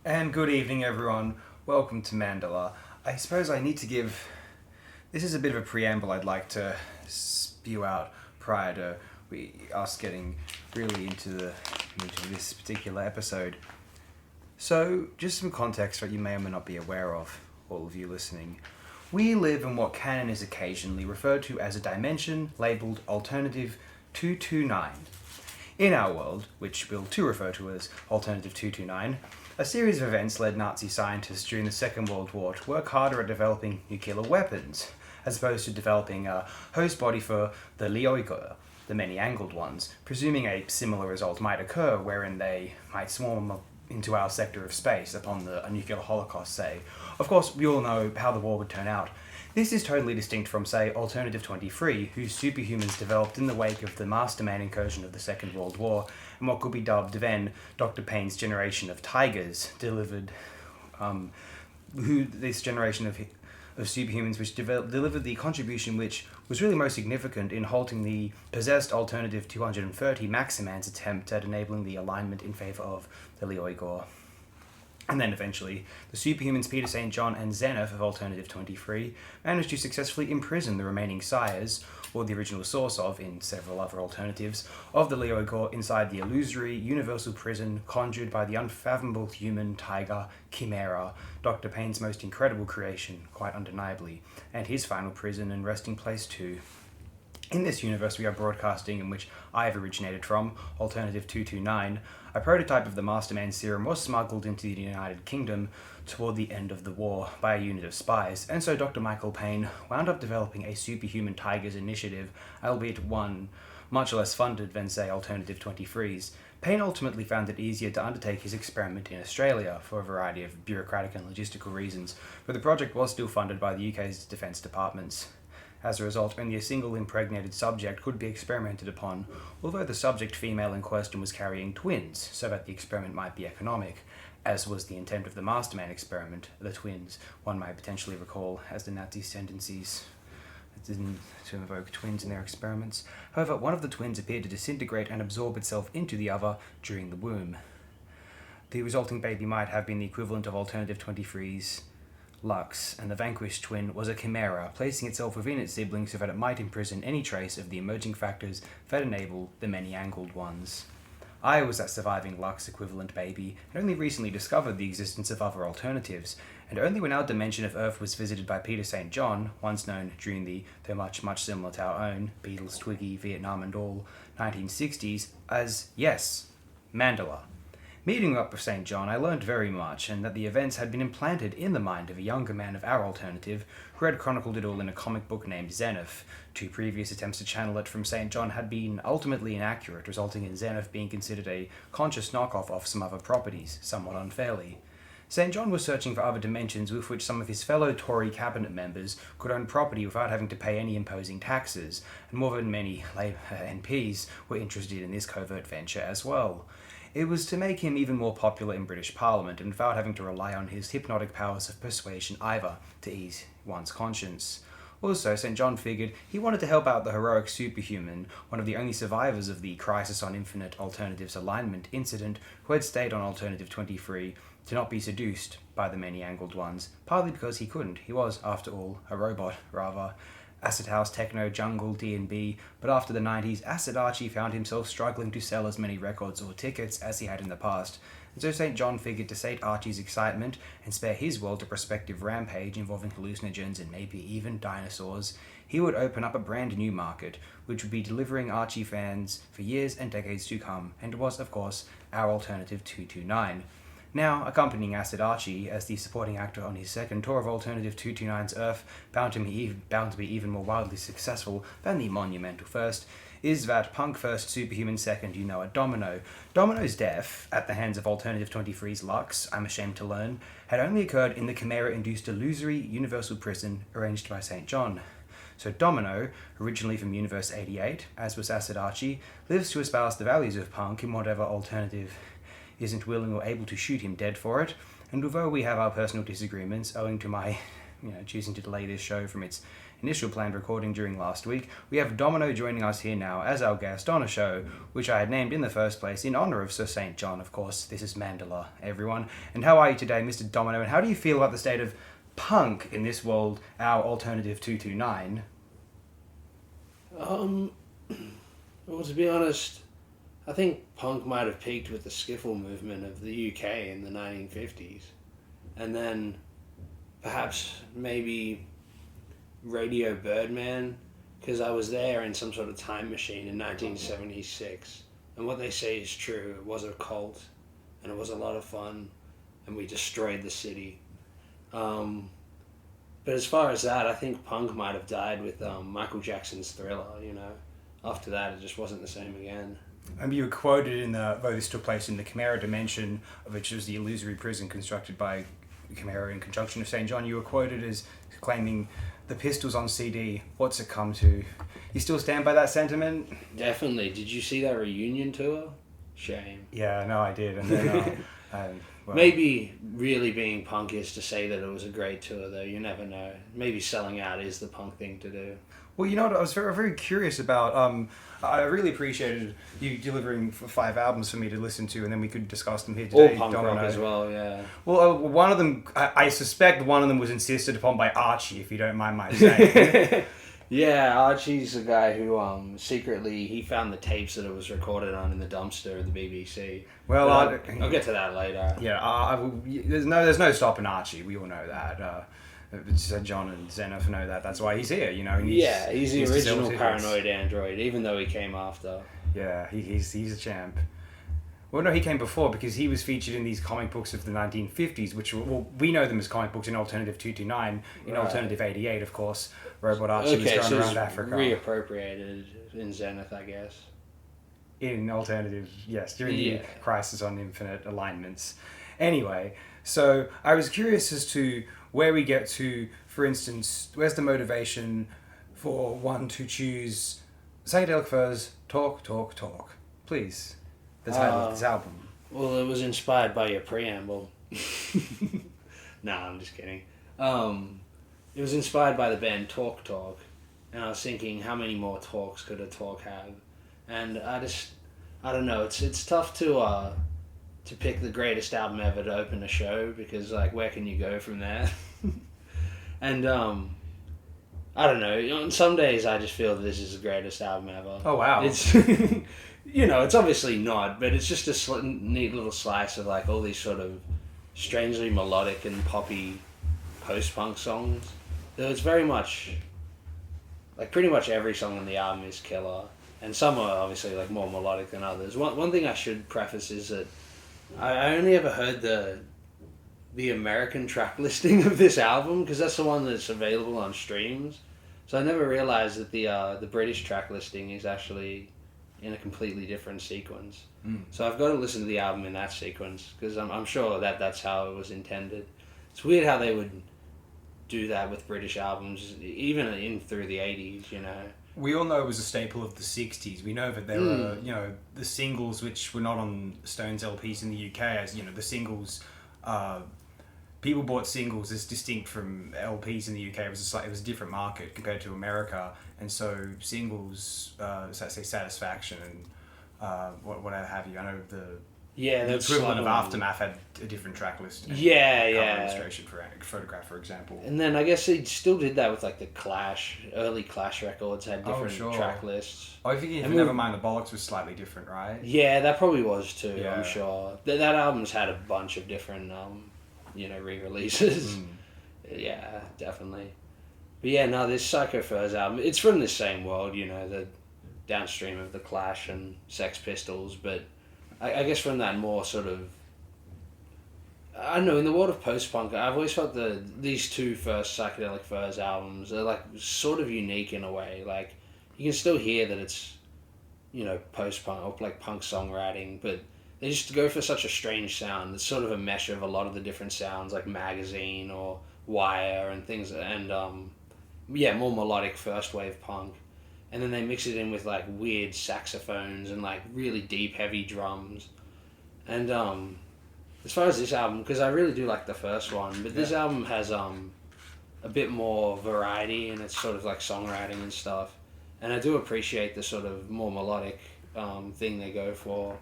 And good evening, everyone. Welcome to Mandala. I suppose I need to give. This is a bit of a preamble I'd like to spew out prior to us getting really into this particular episode. So, just some context that you may or may not be aware of, all of you listening. We live in what canon is occasionally referred to as a dimension labelled Alternative 229. In our world, which we'll too refer to as Alternative 229, a series of events led Nazi scientists during the Second World War to work harder at developing nuclear weapons, as opposed to developing a host body for the Leoigor, the many-angled ones, presuming a similar result might occur wherein they might swarm into our sector of space upon a nuclear holocaust, say. Of course, we all know how the war would turn out. This is totally distinct from, say, Alternative 23, whose superhumans developed in the wake of the mastermind incursion of the Second World War, and what could be dubbed then Dr. Payne's generation of tigers, this generation of superhumans which delivered the contribution which was really most significant in halting the possessed Alternative 230 Maximan's attempt at enabling the alignment in favour of the Leoigor. And then eventually, the superhumans Peter St. John and Xenoph of Alternative 23 managed to successfully imprison the remaining sires, or the original source of, in several other alternatives, of the Leoigor inside the illusory universal prison conjured by the unfathomable human tiger Chimera, Dr. Payne's most incredible creation, quite undeniably, and his final prison and resting place too. In this universe we are broadcasting, in which I have originated from, Alternative 229, a prototype of the Masterman serum was smuggled into the United Kingdom toward the end of the war by a unit of spies, and so Dr. Michael Payne wound up developing a superhuman tigers initiative, albeit one much less funded than, say, Alternative 23's. Payne ultimately found it easier to undertake his experiment in Australia for a variety of bureaucratic and logistical reasons, but the project was still funded by the UK's defence departments. As a result, only a single impregnated subject could be experimented upon, although the subject female in question was carrying twins, so that the experiment might be economic, as was the intent of the Masterman experiment, the twins, one might potentially recall as the Nazis' tendencies to invoke twins in their experiments. However, one of the twins appeared to disintegrate and absorb itself into the other during the womb. The resulting baby might have been the equivalent of Alternative 23's Lux, and the vanquished twin was a chimera, placing itself within its siblings so that it might imprison any trace of the emerging factors that enable the many-angled ones. I was that surviving Lux equivalent baby, and only recently discovered the existence of other alternatives, and only when our dimension of Earth was visited by Peter St. John, once known during the, though much similar to our own, Beatles, Twiggy, Vietnam and all, 1960s, as, yes, Mandala. Meeting up with St. John, I learned very much, and that the events had been implanted in the mind of a younger man of our alternative, who had chronicled it all in a comic book named Xenoph. Two previous attempts to channel it from St. John had been ultimately inaccurate, resulting in Xenoph being considered a conscious knockoff of some other properties, somewhat unfairly. St. John was searching for other dimensions with which some of his fellow Tory cabinet members could own property without having to pay any imposing taxes, and more than many MPs were interested in this covert venture as well. It was to make him even more popular in British Parliament, and without having to rely on his hypnotic powers of persuasion either to ease one's conscience. Also, St. John figured he wanted to help out the heroic superhuman, one of the only survivors of the Crisis on Infinite Alternatives alignment incident, who had stayed on Alternative 23 to not be seduced by the many-angled ones, partly because he couldn't. He was, after all, a robot, rather. Acid House, Techno, Jungle, D&B, but after the 90s, Acid Archie found himself struggling to sell as many records or tickets as he had in the past, and so St. John figured to sate Archie's excitement and spare his world a prospective rampage involving hallucinogens and maybe even dinosaurs, he would open up a brand new market, which would be delivering Archie fans for years and decades to come, and was, of course, our Alternative 229. Now, accompanying Acid Archie as the supporting actor on his second tour of Alternative 229's Earth, bound to be even more wildly successful than the monumental first, is that punk first, superhuman second, Domino. Domino's death, at the hands of Alternative 23's Lux, I'm ashamed to learn, had only occurred in the Chimera-induced illusory universal prison arranged by St. John. So Domino, originally from Universe 88, as was Acid Archie, lives to espouse the values of punk in whatever alternative isn't willing or able to shoot him dead for it, and although we have our personal disagreements owing to my choosing to delay this show from its initial planned recording during last week, we have Domino joining us here now as our guest on a show which I had named in the first place in honour of Sir St. John, of course. This is Mandala, everyone. And how are you today, Mr. Domino? And how do you feel about the state of punk in this world, our alternative 229? Well, to be honest, I think punk might have peaked with the skiffle movement of the UK in the 1950s. And then perhaps maybe Radio Birdman, because I was there in some sort of time machine in 1976. And what they say is true. It was a cult, and it was a lot of fun, and we destroyed the city. But as far as that, I think punk might have died with Michael Jackson's Thriller, After that, it just wasn't the same again. You were quoted in though this took place in the Chimera dimension, which was the illusory prison constructed by Chimera in conjunction with St. John. You were quoted as claiming the Pistols on CD. What's it come to? You still stand by that sentiment? Definitely. Did you see that reunion tour? Shame. Yeah, no, I did. And then, maybe really being punk is to say that it was a great tour, though. You never know. Maybe selling out is the punk thing to do. Well, you know what I was very, very curious about? I really appreciated you delivering 5 albums for me to listen to, and then we could discuss them here today. All punk rock as well, yeah. Well, one of them, I suspect one of them was insisted upon by Archie, if you don't mind my saying. Yeah, Archie's a guy who secretly, he found the tapes that it was recorded on in the dumpster of the BBC. Well, I'll get to that later. Yeah, there's no stopping Archie. We all know that. Sir John and Zenith know that. That's why he's here, He's the original paranoid android, even though he came after. Yeah, he's a champ. Well, no, he came before because he was featured in these comic books of the 1950s, which we know them as comic books in Alternative 229, in Alternative 88, of course. Robot Archie was going around Africa. Reappropriated in Zenith, I guess. In Alternative, yes, during the Crisis on Infinite Alignments. Anyway, so I was curious as to where we get to, for instance, where's the motivation for one to choose Psychedelic Furs, Talk, Talk, Talk? Please, the title of this album. Well, it was inspired by your preamble. Nah, I'm just kidding. It was inspired by the band Talk Talk, and I was thinking, how many more talks could a talk have? And I don't know, it's tough to pick the greatest album ever to open a show, because where can you go from there? And I don't know, on some days I just feel that this is the greatest album ever. Oh wow. It's it's obviously not, but it's just a neat little slice of all these sort of strangely melodic and poppy post-punk songs. Though it's very much pretty much every song on the album is killer, and some are obviously more melodic than others. One thing I should preface is that I only ever heard the American track listing of this album, because that's the one that's available on streams. So I never realized that the British track listing is actually in a completely different sequence. So I've got to listen to the album in that sequence, because I'm sure that's how it was intended. It's weird how they would do that with British albums, even in through the 80s, We all know it was a staple of the 60s. We know that there were, the singles which were not on Stone's LPs in the UK, as, the singles, people bought singles as distinct from LPs in the UK. It was a different market compared to America, and so singles, say Satisfaction and whatever have you. I know the equivalent of Aftermath had a different track list. Cover illustration for Photograph, for example. And then I guess they still did that with the Clash. Early Clash records had different track lists. I think Nevermind the Bollocks was slightly different, right? Yeah, that probably was too. Yeah. I'm sure that album's had a bunch of different re-releases. Yeah, definitely. But yeah, no, this Psycho Furs album, it's from the same world, the downstream of the Clash and Sex Pistols, but I guess from that more sort of, I don't know, in the world of post-punk, I've always felt these two first Psychedelic Furs albums are sort of unique in a way. You can still hear that it's, post-punk or punk songwriting, but they just go for such a strange sound. It's sort of a mesh of a lot of the different sounds, like Magazine or Wire and things, and more melodic first wave punk. And then they mix it in with weird saxophones and really deep, heavy drums. And as far as this album, because I really do like the first one, but this album has a bit more variety in its sort of like songwriting and stuff. And I do appreciate the sort of more melodic thing they go for.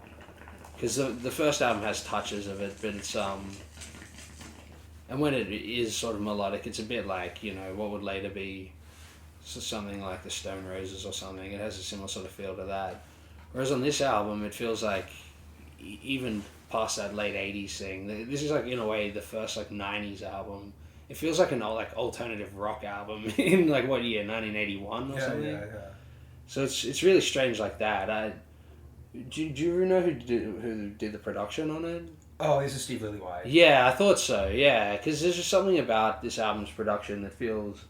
Because the first album has touches of it, but it's and when it is sort of melodic, it's a bit like, you know, what would later be something like the Stone Roses or something. It has a similar sort of feel to that. Whereas on this album, it feels like even past that late 80s thing, this is like in a way the first like 90s album. It feels like an like alternative rock album in like what year, 1981 or something. Yeah. So it's really strange like that. Do you know who did the production on it? Oh, this is Steve Lillywhite. Yeah, I thought so. Yeah, because there's just something about this album's production that feels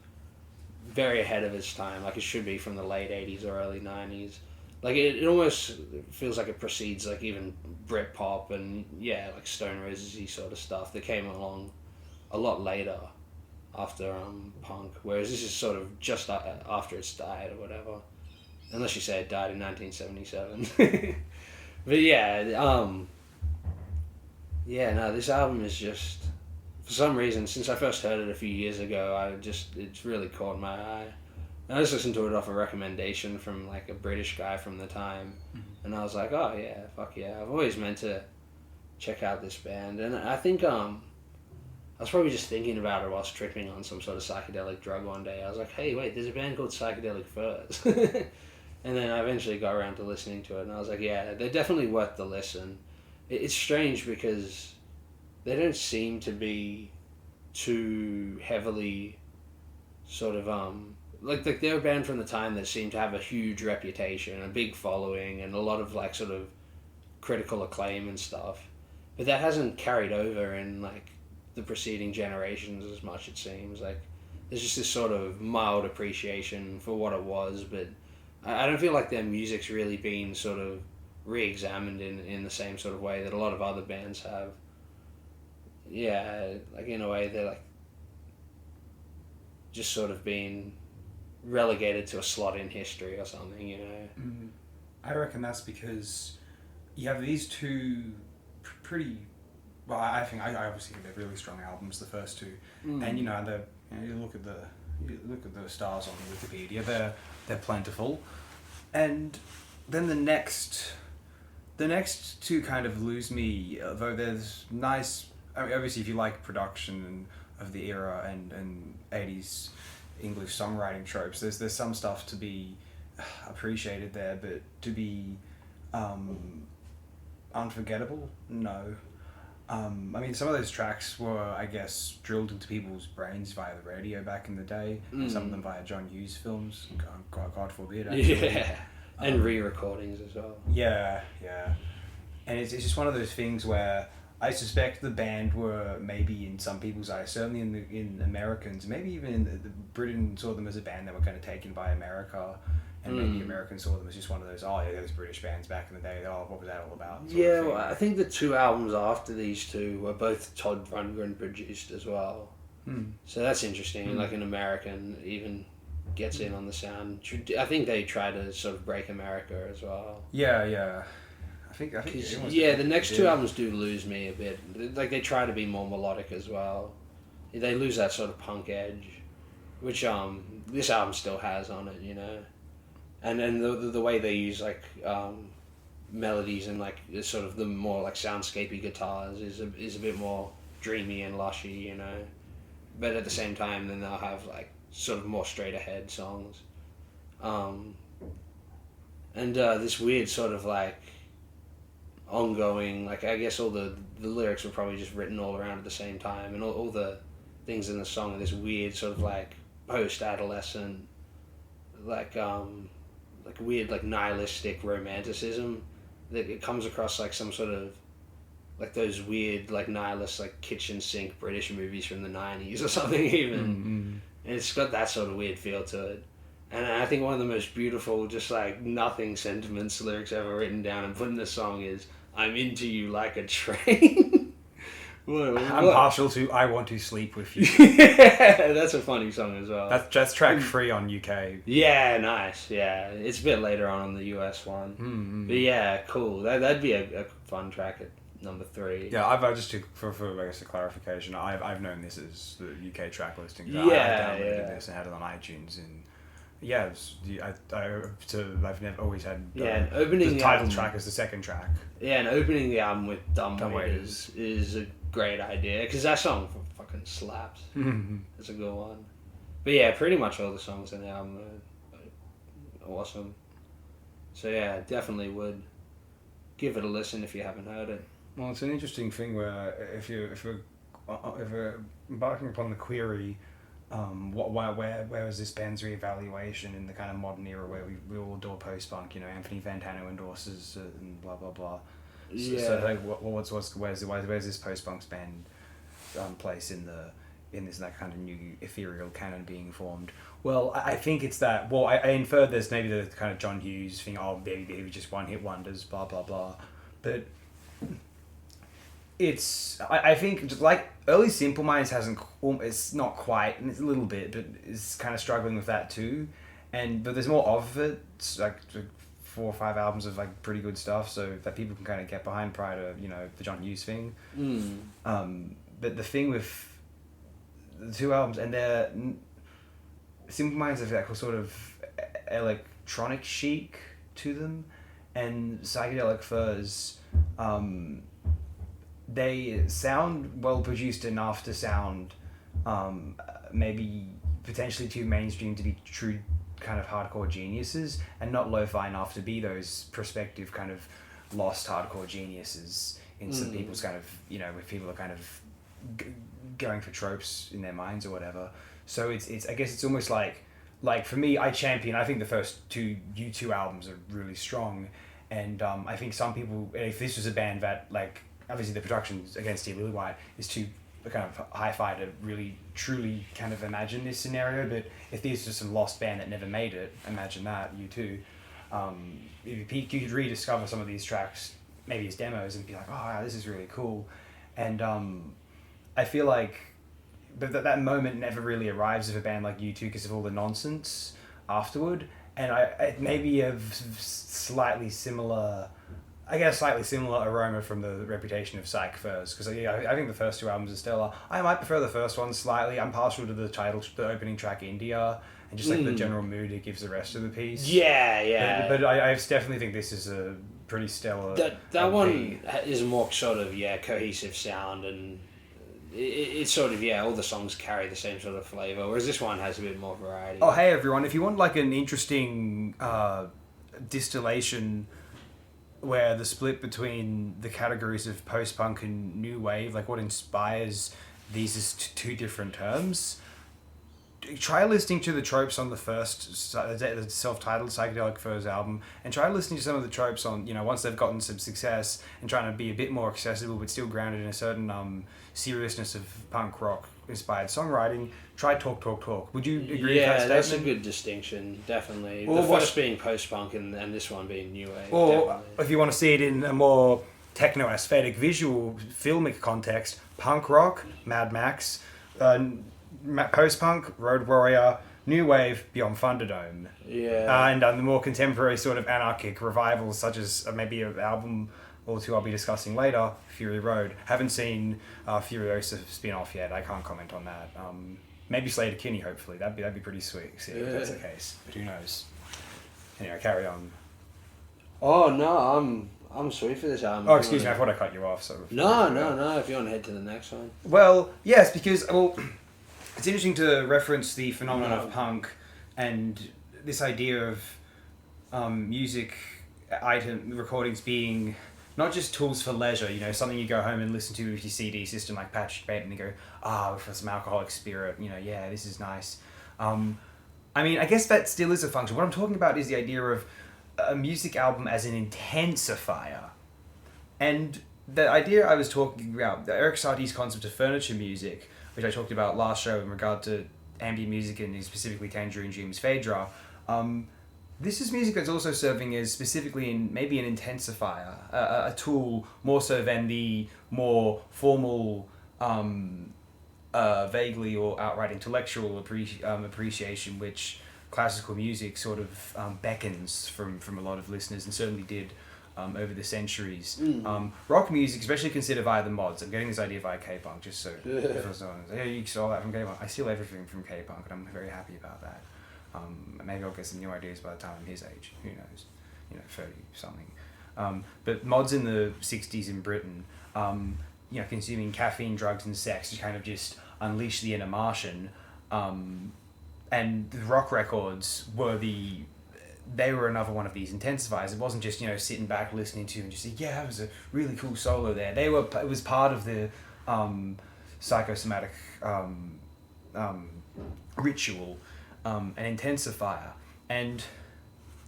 very ahead of its time. Like it should be from the late 80s or early 90s. Like it almost feels like it precedes like even Britpop and like Stone Roses-y sort of stuff that came along a lot later after punk. Whereas this is sort of just after it's died or whatever. Unless you say it died in 1977. But this album is just, for some reason, since I first heard it a few years ago, it's really caught my eye. And I just listened to it off a recommendation from like a British guy from the time. Mm-hmm. And I was like, oh yeah, fuck yeah. I've always meant to check out this band. And I think I was probably just thinking about it whilst tripping on some sort of psychedelic drug one day. I was like, hey, wait, there's a band called Psychedelic Furs. And then I eventually got around to listening to it, and I was like, yeah, they're definitely worth the listen. It's strange because they don't seem to be too heavily sort of, like they're a band from the time that seemed to have a huge reputation, a big following, and a lot of like sort of critical acclaim and stuff. But that hasn't carried over in like the preceding generations as much, it seems. Like there's just this sort of mild appreciation for what it was, but I don't feel like their music's really been sort of re-examined in the same sort of way that a lot of other bands have. Yeah, like in a way they're like just sort of been relegated to a slot in history or something, you know. I reckon that's because you have these two pretty, well, I think I obviously think they're really strong albums, the first two, and you look at the stars on Wikipedia, they're plentiful, and then the next two kind of lose me. Though there's nice, I mean, obviously if you like production of the era and 80s English songwriting tropes, there's some stuff to be appreciated there, but to be unforgettable, no. I mean, some of those tracks were, I guess, drilled into people's brains via the radio back in the day. Some of them via John Hughes films. God forbid, actually. Yeah, and re-recordings as well. Yeah. And it's just one of those things where I suspect the band were maybe in some people's eyes, certainly in Americans, maybe even in the Britain saw them as a band that were kind of taken by America. And maybe Americans saw them as just one of those, those British bands back in the day, what was that all about? Well, I think the two albums after these two were both Todd Rundgren produced as well. So that's interesting. Like an American even gets in on the sound. I think they try to sort of break America as well. Yeah. I think the next two albums do lose me a bit. Like they try to be more melodic as well. They lose that sort of punk edge, which this album still has on it, you know. And then the way they use like melodies and like sort of the more like soundscapey guitars is a bit more dreamy and lushy, you know. But at the same time, then they'll have like sort of more straight ahead songs, and this weird sort of like ongoing, like I guess all the lyrics were probably just written all around at the same time, and all the things in the song are this weird sort of like post-adolescent, like weird like nihilistic romanticism that it comes across like some sort of like those weird like nihilist like kitchen sink British movies from the 90s or something even. And it's got that sort of weird feel to it. And I think one of the most beautiful just like nothing sentiments lyrics ever written down and put in the song is "I'm into you like a train." I'm partial to "I Want to Sleep with You." Yeah, that's a funny song as well. That's track 3 on UK. Yeah, nice. Yeah, it's a bit later on the US one. But yeah, cool. That'd be a fun track at number 3. Yeah, I've just for I guess a clarification. I've known this as the UK track listing. I downloaded this and had it on iTunes, and yeah, I've never always had and opening the title track as the second track. Yeah, and opening the album with Dumb Dumb Waiters is a great idea because that song fucking slaps. It's a good one. But yeah, pretty much all the songs in the album are awesome. So yeah, definitely would give it a listen if you haven't heard it. Well, it's an interesting thing where if we're embarking upon the query, where was this band's reevaluation in the kind of modern era where we all adore post-punk? You know, Anthony Fantano endorses it and blah blah blah. So like, where's this post-punk's band place in this that kind of new ethereal canon being formed? Well, I think it's that. Well, I inferred there's maybe the kind of John Hughes thing. Oh, baby, just one-hit wonders, blah blah blah. But I think just like early Simple Minds hasn't. It's not quite, and it's a little bit, but it's kind of struggling with that too. But there's more of it. It's like 4 or 5 albums of like pretty good stuff, so that people can kind of get behind prior to the John Hughes thing. But the thing with the 2 albums, and they're Simple Minds have that sort of electronic chic to them, and Psychedelic Furs, they sound well produced enough to sound maybe potentially too mainstream to be true kind of hardcore geniuses, and not lo-fi enough to be those prospective kind of lost hardcore geniuses in some people's kind of, where people are kind of going for tropes in their minds or whatever. So it's I guess it's almost like for me, I think the first 2 U2 albums are really strong, and I think some people, if this was a band that obviously the production against Steve Lillywhite is too kind of hi-fi to really truly kind of imagine this scenario, but if this was some lost band that never made it, imagine that, U2, you could rediscover some of these tracks maybe as demos and be like, oh wow, this is really cool. And I feel like but that moment never really arrives of a band like U2 because of all the nonsense afterward, and I maybe a slightly similar aroma from the reputation of Psych Furs, because I think the first 2 albums are stellar. I might prefer the first one slightly. I'm partial to the opening track India, and just the general mood it gives the rest of the piece. Yeah. But I definitely think this is a pretty stellar. That one is more sort of cohesive sound, and it's sort of all the songs carry the same sort of flavor, whereas this one has a bit more variety. Oh hey everyone, if you want like an interesting distillation where the split between the categories of post-punk and new wave, like what inspires these as 2 different terms, try listening to the tropes on the first the self-titled Psychedelic Furs album, and try listening to some of the tropes on once they've gotten some success and trying to be a bit more accessible but still grounded in a certain seriousness of punk rock inspired songwriting. Try Talk Talk Talk. Would you agree with that statement? Yeah, that's a good distinction, definitely. Or the first being post-punk and this one being new wave. Or definitely. if you want to see it in a more techno-aesthetic visual filmic context, punk rock, Mad Max, post-punk, Road Warrior, new wave, Beyond Thunderdome. Yeah. And the more contemporary sort of anarchic revivals, such as maybe an album or 2 I'll be discussing later, Fury Road. Haven't seen Furiosa spin-off yet. I can't comment on that. Maybe Slater Kinney, hopefully. That'd be pretty sweet if that's the case. But who knows? Anyway, carry on. Oh no, I'm sorry for this album. Oh, excuse me. I thought I cut you off. So No. If you want to head to the next one. Well, yes, because it's interesting to reference the phenomenon of punk and this idea of music recordings being not just tools for leisure, something you go home and listen to with your CD system like Patrick Bateman and go, for some alcoholic spirit, this is nice. I guess that still is a function. What I'm talking about is the idea of a music album as an intensifier. And the idea I was talking about, Eric Satie's concept of furniture music, which I talked about last show in regard to ambient music and specifically Tangerine Dream's Phaedra, this is music that's also serving as specifically maybe an intensifier, a tool more so than the more formal, vaguely or outright intellectual appreciation which classical music sort of beckons from a lot of listeners, and certainly did over the centuries. Rock music, especially considered via the mods. I'm getting this idea via K-punk, just so everyone's knows. Yeah, you stole that from K-punk. I steal everything from K-punk, and I'm very happy about that. Maybe I'll get some new ideas by the time I'm his age. Who knows? 30 something. But mods in the 60s in Britain, consuming caffeine, drugs, and sex to kind of just unleash the inner Martian. And the rock records they were another one of these intensifiers. It wasn't just, sitting back listening to and just say, yeah, it was a really cool solo there. It was part of the psychosomatic ritual, an intensifier. And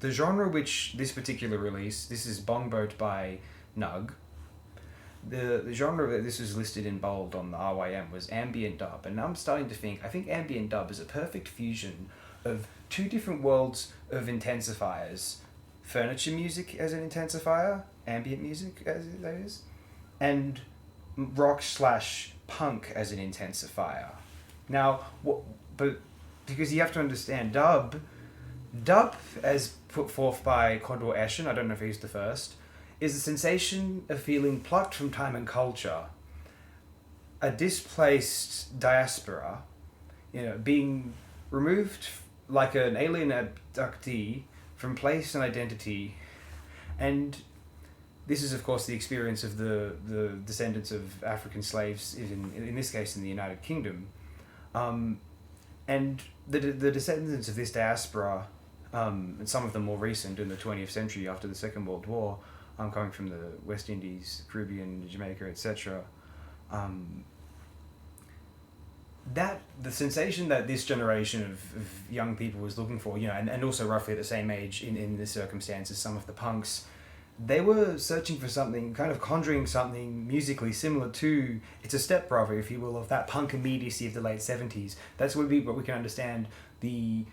the genre which this particular release, this is Bongboat by Nug, the genre that this was listed in bold on the RYM was ambient dub. And now I'm starting to think, I think ambient dub is a perfect fusion of two different worlds of intensifiers. Furniture music as an intensifier, ambient music as that is, and rock/punk as an intensifier. Now, but because you have to understand dub as put forth by Condor Eschen, I don't know if he's the first, is the sensation of feeling plucked from time and culture, a displaced diaspora, being removed like an alien abductee from place and identity. And this is, of course, the experience of the descendants of African slaves, in this case in the United Kingdom. And the descendants of this diaspora, and some of them more recent in the 20th century after the Second World War, coming from the West Indies, Caribbean, Jamaica, etc., that the sensation that this generation of young people was looking for, and also roughly at the same age in the circumstances, some of the punks, they were searching for something, kind of conjuring something musically similar to, it's a stepbrother, if you will, of that punk immediacy of the late 70s. That's what we can understand. I've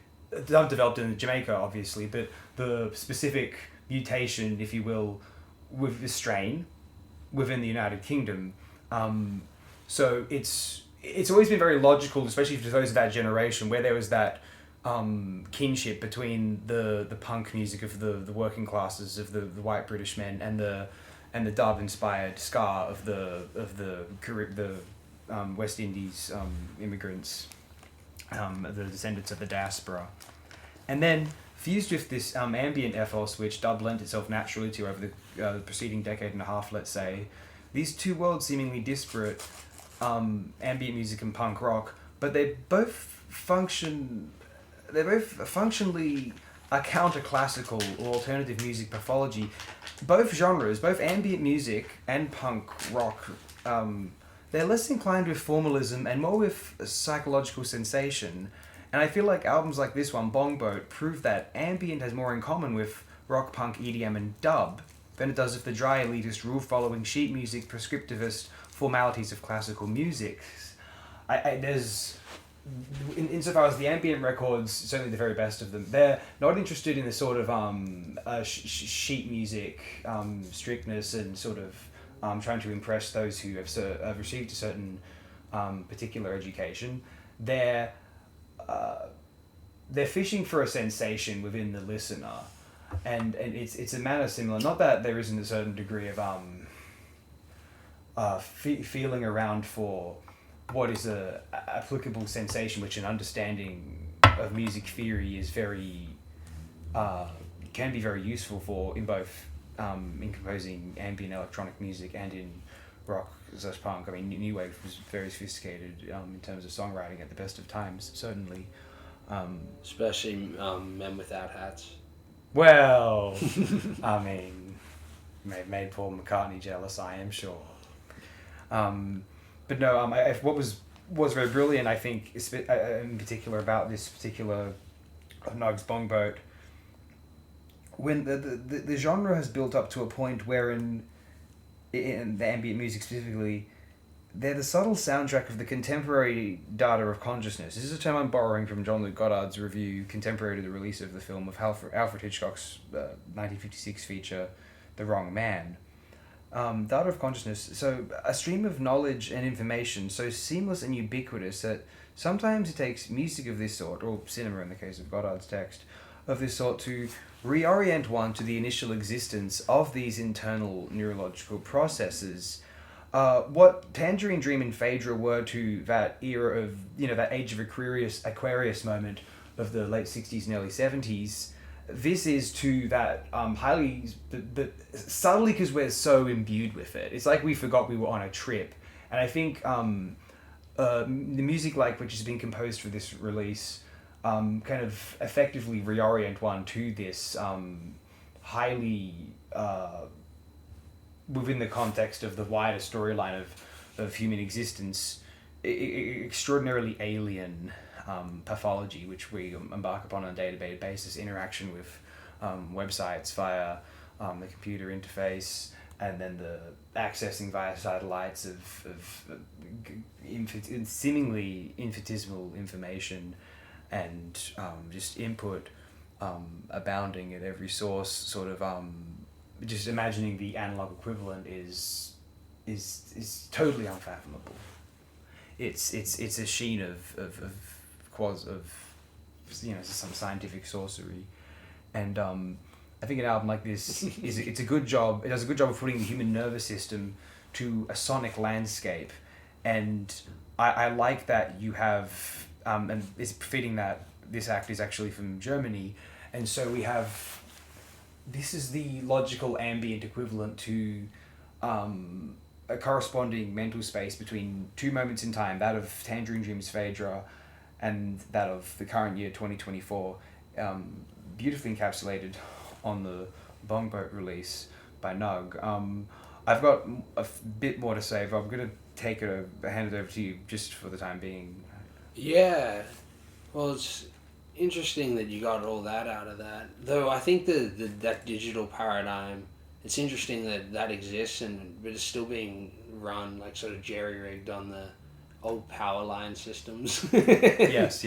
developed in Jamaica, obviously, but the specific mutation, if you will, with the strain within the United Kingdom. So it's always been very logical, especially for those of that generation, where there was that kinship between the punk music of the working classes, of the white British men, and the dub inspired ska of the West Indies immigrants, the descendants of the diaspora, and then fused with this ambient ethos which dub lent itself naturally to over the preceding decade and a half, let's say. These two worlds seemingly disparate, ambient music and punk rock, but they both functionally a counter-classical or alternative music pathology. Both genres, both ambient music and punk rock, they're less inclined with formalism and more with psychological sensation. And I feel like albums like this one, Bongboat, prove that ambient has more in common with rock, punk, EDM, and dub than it does with the dry, elitist, rule-following sheet music, prescriptivist formalities of classical music. There's, insofar as the ambient records, certainly the very best of them, they're not interested in the sort of sheet music strictness and sort of trying to impress those who have received a certain particular education. They're fishing for a sensation within the listener, and it's a manner similar. Not that there isn't a certain degree of feeling around for what is a applicable sensation, which an understanding of music theory is very can be very useful for in both in composing ambient electronic music and in rock/punk. I mean, new wave was very sophisticated in terms of songwriting at the best of times, certainly. Especially Men Without Hats. Well, I mean, made Paul McCartney jealous, I am sure. But no, what was very brilliant, I think, in particular about this particular Nug's Bongboat, when the genre has built up to a point wherein, in the ambient music specifically, they're the subtle soundtrack of the contemporary data of consciousness. This is a term I'm borrowing from John Luke Goddard's review contemporary to the release of the film of Alfred Hitchcock's 1956 feature, The Wrong Man. Data of consciousness, so a stream of knowledge and information so seamless and ubiquitous that sometimes it takes music of this sort, or cinema in the case of Goddard's text, of this sort to reorient one to the initial existence of these internal neurological processes. What Tangerine Dream and Phaedra were to that era of, that age of Aquarius moment of the late 60s and early 70s, this is to that highly, but subtly because we're so imbued with it. It's like we forgot we were on a trip. And I think the music which has been composed for this release kind of effectively reorient one to this highly within the context of the wider storyline of human existence, extraordinarily alien pathology, which we embark upon on a day-to-day basis, interaction with websites via the computer interface, and then the accessing via satellites of seemingly infinitesimal information, and just input abounding at every source, sort of just imagining the analog equivalent is totally unfathomable. It's a sheen of some scientific sorcery, and I think an album like this it's a good job. It does a good job of putting the human nervous system to a sonic landscape, and I like that you have and it's fitting that this act is actually from Germany, and so we have. This is the logical ambient equivalent to a corresponding mental space between two moments in time, that of Tangerine Dream's Phaedra and that of the current year 2024, beautifully encapsulated on the Bongboat release by Nug. I've got a bit more to say, but I'm going to hand it over to you just for the time being. Yeah, well, it's interesting that you got all that out of that. Though I think that digital paradigm, it's interesting that exists, but it's still being run sort of jerry-rigged on the old power line systems. Yes.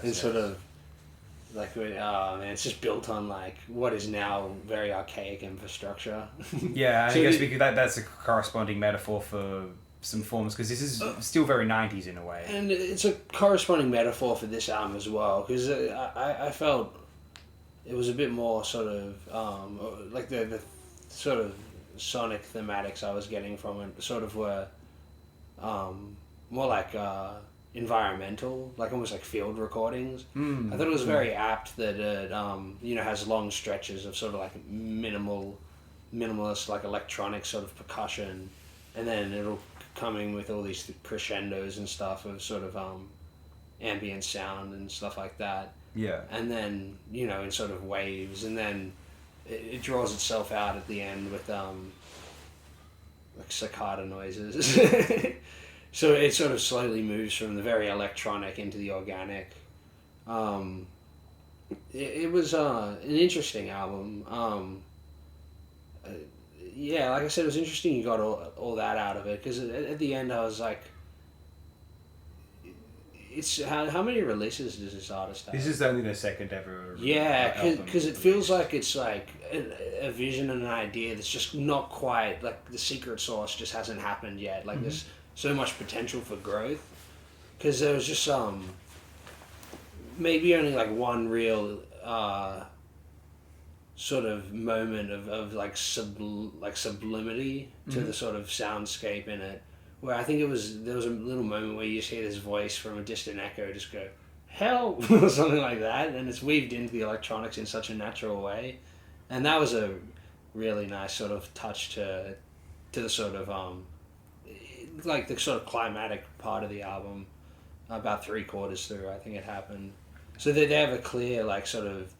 And sort of it's just built on what is now very archaic infrastructure. Yeah, I guess that's a corresponding metaphor for some forms, because this is still very 90s in a way. And it's a corresponding metaphor for this album as well, because I felt it was a bit more sort of the sort of sonic thematics I was getting from it sort of were more environmental, almost like field recordings. I thought it was very apt that it has long stretches of sort of minimalist electronic sort of percussion, and then it'll coming with all these crescendos and stuff of sort of ambient sound and stuff like that. Yeah. And then, in sort of waves, and then it draws itself out at the end with cicada noises. So it sort of slowly moves from the very electronic into the organic. It was an interesting album. Yeah, like I said, it was interesting you got all that out of it, because at the end I was like, it's how many releases does this artist have? This is only their second ever. Yeah, because it feels like it's a vision and an idea that's just not quite, the secret sauce just hasn't happened yet. There's so much potential for growth, because there was just maybe only one real sort of moment of sublimity to the sort of soundscape in it, where I think there was a little moment where you just hear this voice from a distant echo just go, "Help!" or something like that, and it's weaved into the electronics in such a natural way, and that was a really nice sort of touch to the sort of the sort of climatic part of the album. About 3/4 through, I think it happened. So they have a clear sort of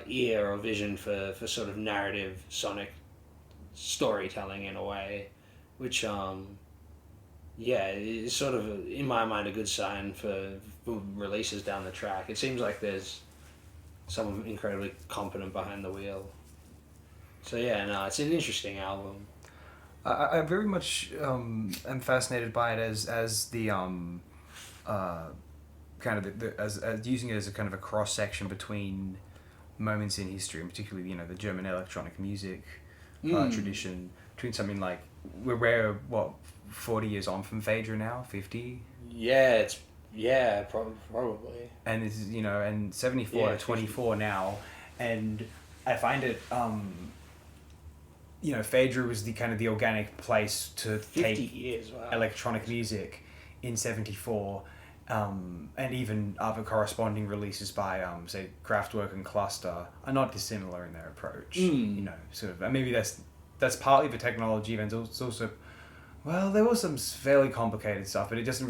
ear or vision for sort of narrative sonic storytelling in a way, which is sort of in my mind a good sign for releases down the track. It seems like there's someone incredibly competent behind the wheel. So it's an interesting album. I very much am fascinated by it as the kind of as using it as a kind of a cross section between moments in history, and particularly the German electronic music tradition, between something we're 40 years on from Phaedra now, 50. Yeah, it's Yeah, probably. And this is, and 74 Yeah, to 24 now, and I find it, Phaedra was the kind of the organic place to 50 take years, wow. electronic music in 74, and even other corresponding releases by, say, Kraftwerk and Cluster are not dissimilar in their approach. Sort of, and maybe that's partly the technology, and it's also, well, there was some fairly complicated stuff, but it's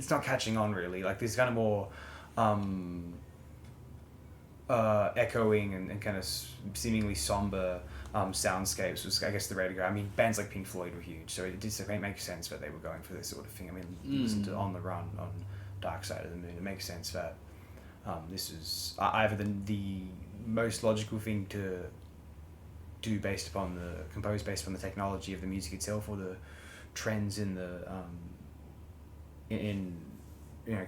not catching on really. Like this kind of more echoing and kind of seemingly somber soundscapes was, I guess, the way to go. I mean, bands like Pink Floyd were huge, so it makes sense that they were going for this sort of thing. I mean, listen to On the Run on Dark Side of the Moon. It makes sense that this is either the most logical thing to do compose based upon the technology of the music itself, or the trends in the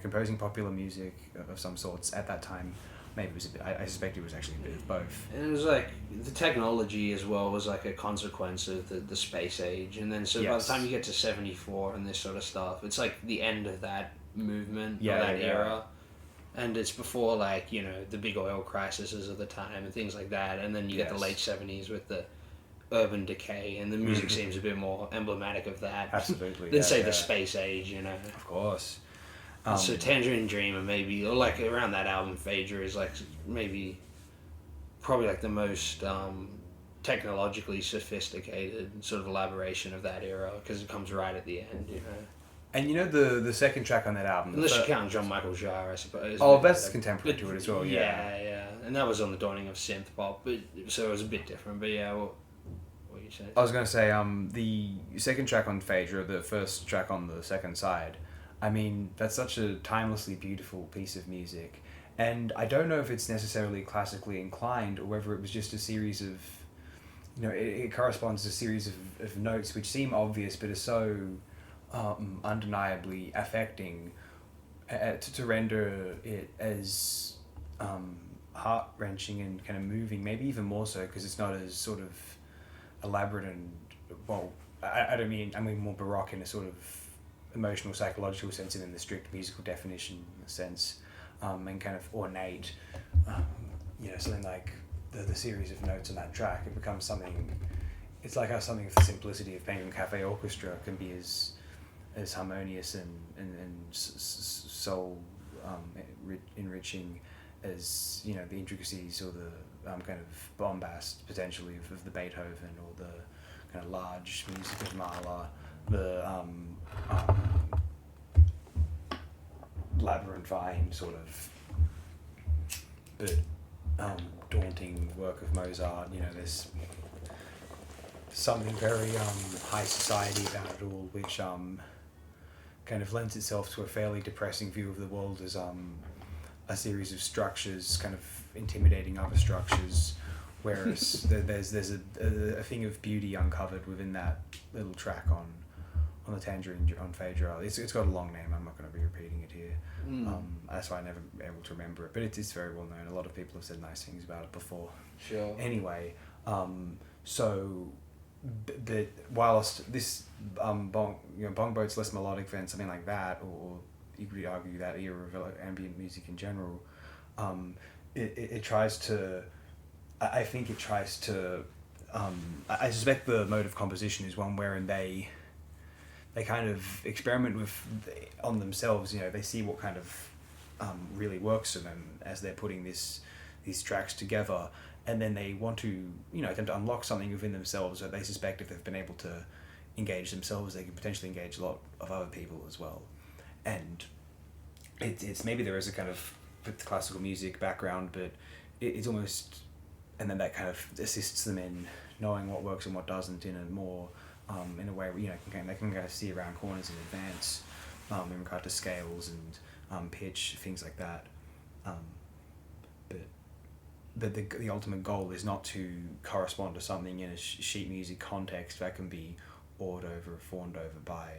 composing popular music of some sorts at that time. Maybe it was a bit. I suspect it was actually a bit of both. And it was like the technology as well was like a consequence of the space age, and then by the time you get to 74 and this sort of stuff, it's like the end of that movement, era, and it's before the big oil crises of the time and things like that, and then you get the late 70s with the urban decay, and the music seems a bit more emblematic of that. Absolutely. than the space age, Of course. So Tangerine Dream, and maybe, or like around that album, Phaedra is like maybe, probably like the most technologically sophisticated sort of elaboration of that era, because it comes right at the end, And the second track on that album, unless you count John Michael Jarre, I suppose. Oh, that's contemporary to it as well. Yeah, and that was on the dawning of synth pop, but so it was a bit different. But yeah, what you saying? I was going to say, the second track on Phaedra, the first track on the second side, I mean, that's such a timelessly beautiful piece of music. And I don't know if it's necessarily classically inclined, or whether it was just a series of, it corresponds to a series of notes which seem obvious but are so undeniably affecting to render it as heart-wrenching and kind of moving, maybe even more so because it's not as sort of elaborate and, well, I mean more baroque in a sort of emotional, psychological sense and in the strict musical definition sense, and kind of ornate, something like the series of notes on that track. It becomes something, it's like how something with the simplicity of Penguin Cafe Orchestra can be as harmonious and soul enriching as, the intricacies or the kind of bombast potentially of the Beethoven, or the kind of large music of Mahler, the labyrinthine sort of but daunting work of Mozart. There's something very high society about it all, which kind of lends itself to a fairly depressing view of the world as a series of structures kind of intimidating other structures, whereas there's a thing of beauty uncovered within that little track on the Tangerine on Phaedra. It's got a long name. I'm not going to be repeating it here. That's why I'm never able to remember it. But it's very well known. A lot of people have said nice things about it before. Sure. Anyway, but whilst this Bong Boat's less melodic than something like that, or you could argue that era of ambient music in general, it tries to. I think it tries to. I suspect the mode of composition is one wherein they kind of experiment on themselves. They see what kind of really works for them as they're putting these tracks together, and then they want to attempt to unlock something within themselves that they suspect if they've been able to engage themselves, they can potentially engage a lot of other people as well. And it's maybe there is a kind of classical music background, but it's almost, and then that kind of assists them in knowing what works and what doesn't in a more in a way where they can kind of see around corners in advance in regard to scales and pitch, things like that. But the ultimate goal is not to correspond to something in a sheet music context that can be awed over or fawned over by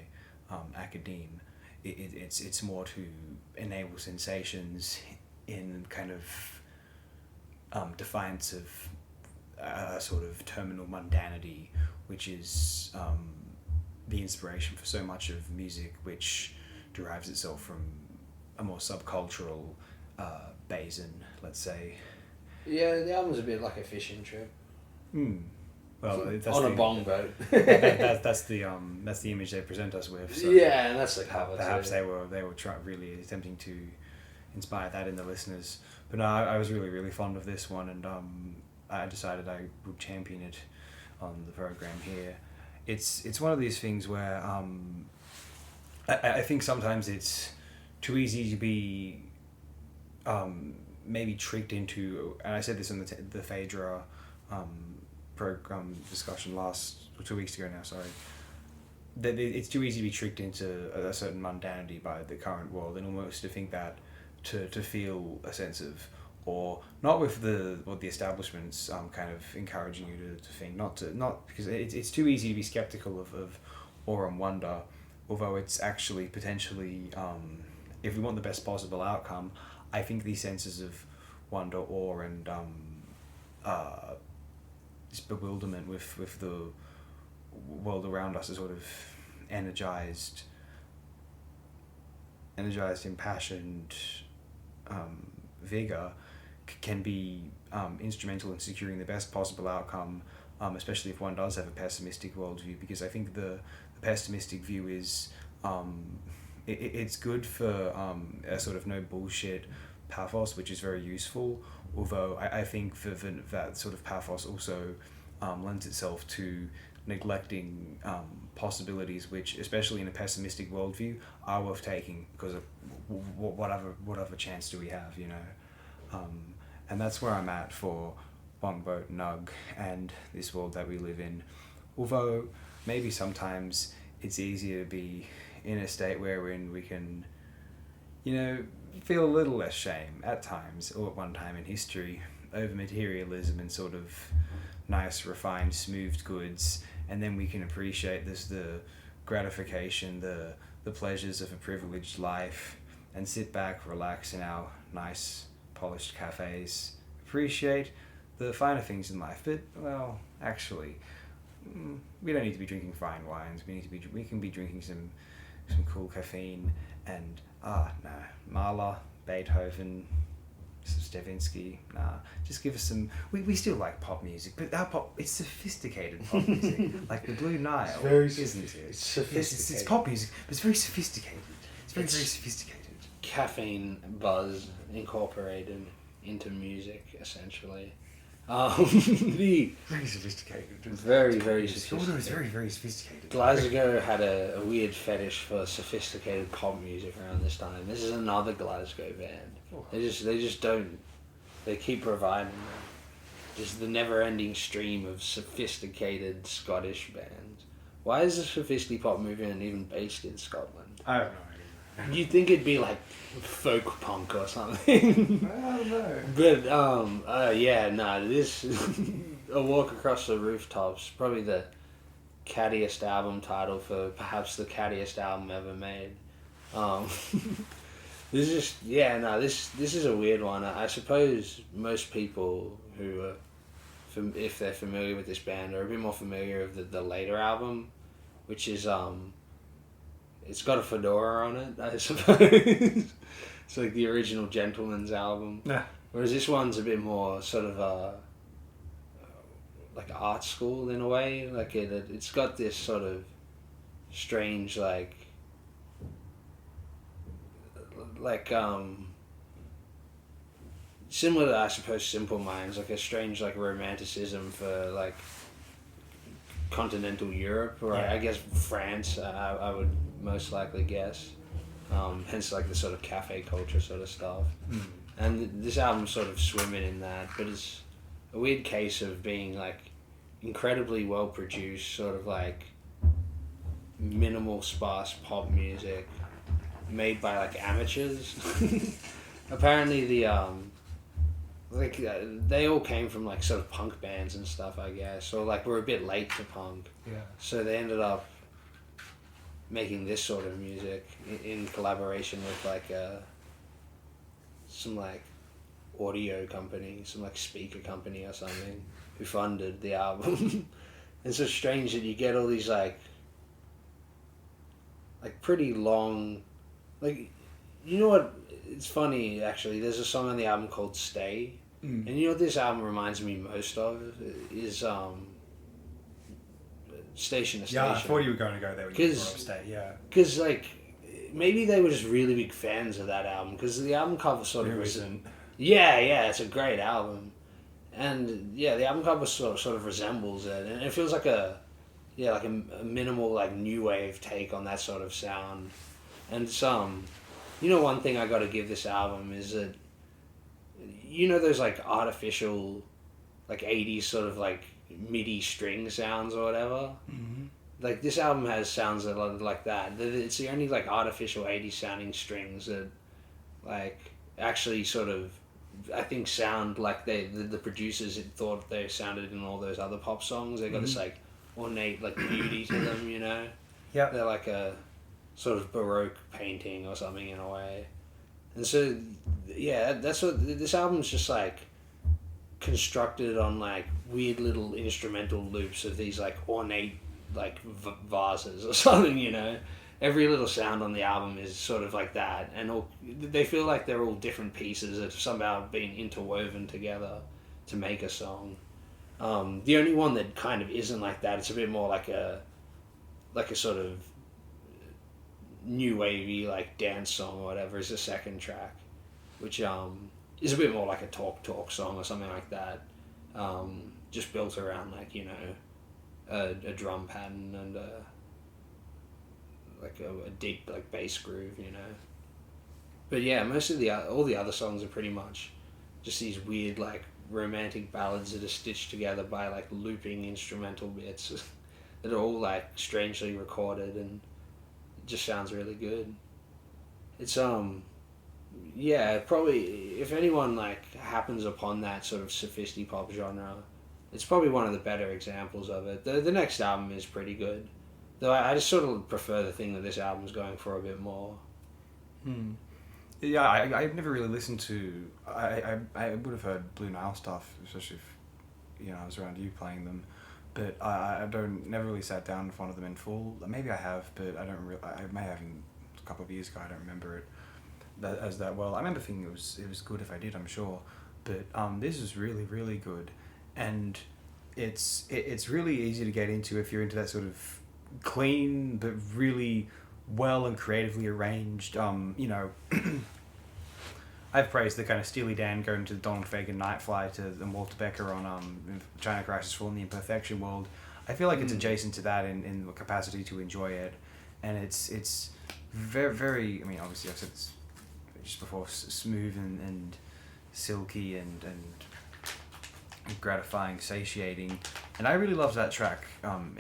academe. It's more to enable sensations in kind of defiance of a sort of terminal mundanity, which is the inspiration for so much of music which derives itself from a more subcultural basin, let's say. Yeah, the album's a bit like a fishing trip. Well, that's on a bong boat. that's the image they present us with. So yeah, and that's the cover. perhaps too. they were really attempting to inspire that in the listeners. But no, I was really fond of this one, and I decided I would champion it on the program here. It's one of these things where I think sometimes it's too easy to be maybe tricked into, and I said this in the Phaedra program discussion 2 weeks ago now, sorry, that it's too easy to be tricked into a certain mundanity by the current world, and almost to think that to feel a sense of awe, not with the establishment's kind of encouraging you to think, not because it's too easy to be skeptical of awe and wonder, although it's actually potentially, if we want the best possible outcome, I think these senses of wonder, awe, and this bewilderment with the world around us is sort of energized, impassioned vigor can be instrumental in securing the best possible outcome, especially if one does have a pessimistic worldview, because I think the pessimistic view is it's good for a sort of no bullshit pathos, which is very useful, although I think for that sort of pathos also lends itself to neglecting possibilities which, especially in a pessimistic worldview, are worth taking, because of whatever chance do we have, you know. And that's where I'm at for Bongboat Nug and this world that we live in. Although maybe sometimes it's easier to be in a state wherein we can, you know, feel a little less shame at times, or at one time in history, over materialism and sort of nice, refined, smoothed goods, and then we can appreciate the gratification, the pleasures of a privileged life, and sit back, relax in our nice, polished cafes, appreciate the finer things in life. But, well, actually, we don't need to be drinking fine wines. We can be drinking some cool caffeine and Mahler, Beethoven, some Stravinsky. Just give us some. We still like pop music, but our pop, it's sophisticated pop music, like the Blue Nile, isn't it? It's sophisticated. It's pop music, but it's very sophisticated. It's very sophisticated. Caffeine buzz incorporated into music, essentially. Very sophisticated. Very It's sophisticated. very sophisticated. Glasgow had a weird fetish for sophisticated pop music around this time. This is another Glasgow band. They just don't. They keep providing just the never-ending stream of sophisticated Scottish bands. Why is the sophisticated pop movement even based in Scotland? I don't know. You'd think it'd be like folk punk or something. I don't know. But this A Walk Across the Rooftops, probably the cattiest album title for perhaps the cattiest album ever made. This is a weird one. I suppose most people who are, if they're familiar with this band, are a bit more familiar with the later album, which is it's got a fedora on it, I suppose. It's like the original Gentleman's album. Yeah. Whereas this one's a bit more sort of like art school in a way. Like it's got this sort of strange like similar to, I suppose, Simple Minds, like a strange like romanticism for like continental Europe, or I guess France, I would most likely guess. Hence like the sort of cafe culture sort of stuff. And this album's sort of swimming in that, but it's a weird case of being like incredibly well produced, sort of like minimal sparse pop music made by like amateurs. Apparently they all came from like sort of punk bands and stuff, I guess, or like were a bit late to punk. Yeah. So they ended up making this sort of music in collaboration with like some like audio company, some like speaker company or something, who funded the album. It's so strange that you get all these like like pretty long, like, you know what? It's funny actually. There's a song on the album called "Stay," and you know what this album reminds me most of is Station to Station. Yeah, I thought you were going to go there when you brought up Stay. Yeah, because like maybe they were just really big fans of that album because the album cover sort of isn't. yeah, it's a great album, and yeah, the album cover sort of resembles it, and it feels like a minimal like new wave take on that sort of sound, and some. You know, one thing I got to give this album is that, you know, those like artificial, like 80s sort of like MIDI string sounds or whatever. Mm-hmm. Like this album has sounds that are like that. It's the only like artificial 80s sounding strings that, like, actually sort of, I think sound like the producers had thought they sounded in all those other pop songs. They got this like ornate like beauty to them, you know. Yeah. They're like a sort of Baroque painting or something in a way. And so, yeah, that's what this album's just like constructed on like weird little instrumental loops of these like ornate like vases or something, you know. Every little sound on the album is sort of like that, and they feel like they're all different pieces that have somehow been interwoven together to make a song. The only one that kind of isn't like that, it's a bit more like a sort of new wavy like dance song or whatever, is the second track, which is a bit more like a talk song or something like that, just built around like, you know, a drum pattern and a deep like bass groove, you know. But yeah, most of all the other songs are pretty much just these weird like romantic ballads that are stitched together by like looping instrumental bits that are all like strangely recorded, and just sounds really good. It's yeah, probably if anyone like happens upon that sort of sophisti pop genre, it's probably one of the better examples of it. The next album is pretty good, though I just sort of prefer the thing that this album's going for a bit more. Yeah, I've never really listened to. I would have heard Blue Nile stuff, especially if, you know, I was around you playing them. But I never really sat down in front of them in full. Maybe I have, but I may have in a couple of years ago. I don't remember it as that well. I remember thinking it was good if I did, I'm sure. But this is really, really good, and it's really easy to get into if you're into that sort of clean but really well and creatively arranged. You know, I've praised the kind of Steely Dan going to the Donald Fagen Night Fly to the Walter Becker on China Crisis for the Imperfection World. I feel like it's adjacent to that in the capacity to enjoy it, and it's very, very. I mean, obviously I've said this just before, smooth and silky and gratifying, satiating, and I really love that track,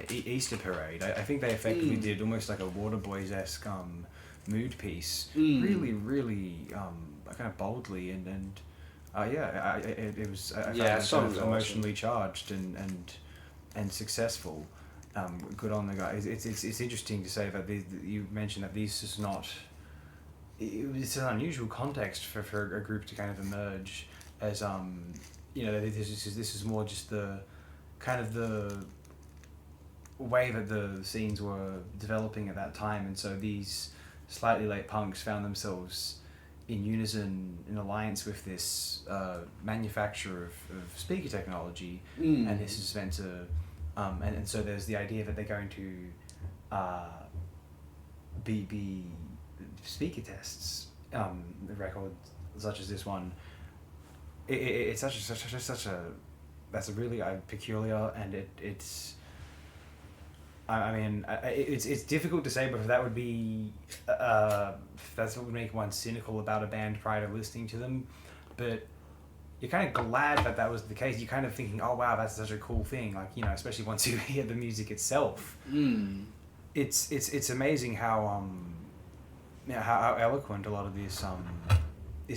Easter Parade. I think they effectively did almost like a Waterboys-esque mood piece, really, really kind of boldly and yeah, it was I found it sort of emotionally charged and successful. Good on the guy. It's interesting to say that you mentioned that these is not. It's an unusual context for a group to kind of emerge as you know, this is more just the kind of the way that the scenes were developing at that time, and so these slightly late punks found themselves in unison, in alliance with this manufacturer of speaker technology, and this is meant to, and so there's the idea that they're going to be speaker tests, the record such as this one. It's such a that's a really peculiar, and it's I mean it's difficult to say, but that would be that's what would make one cynical about a band prior to listening to them. But you're kind of glad that was the case. You're kind of thinking, oh wow, that's such a cool thing, like, you know, especially once you hear the music itself. It's amazing how how eloquent a lot of this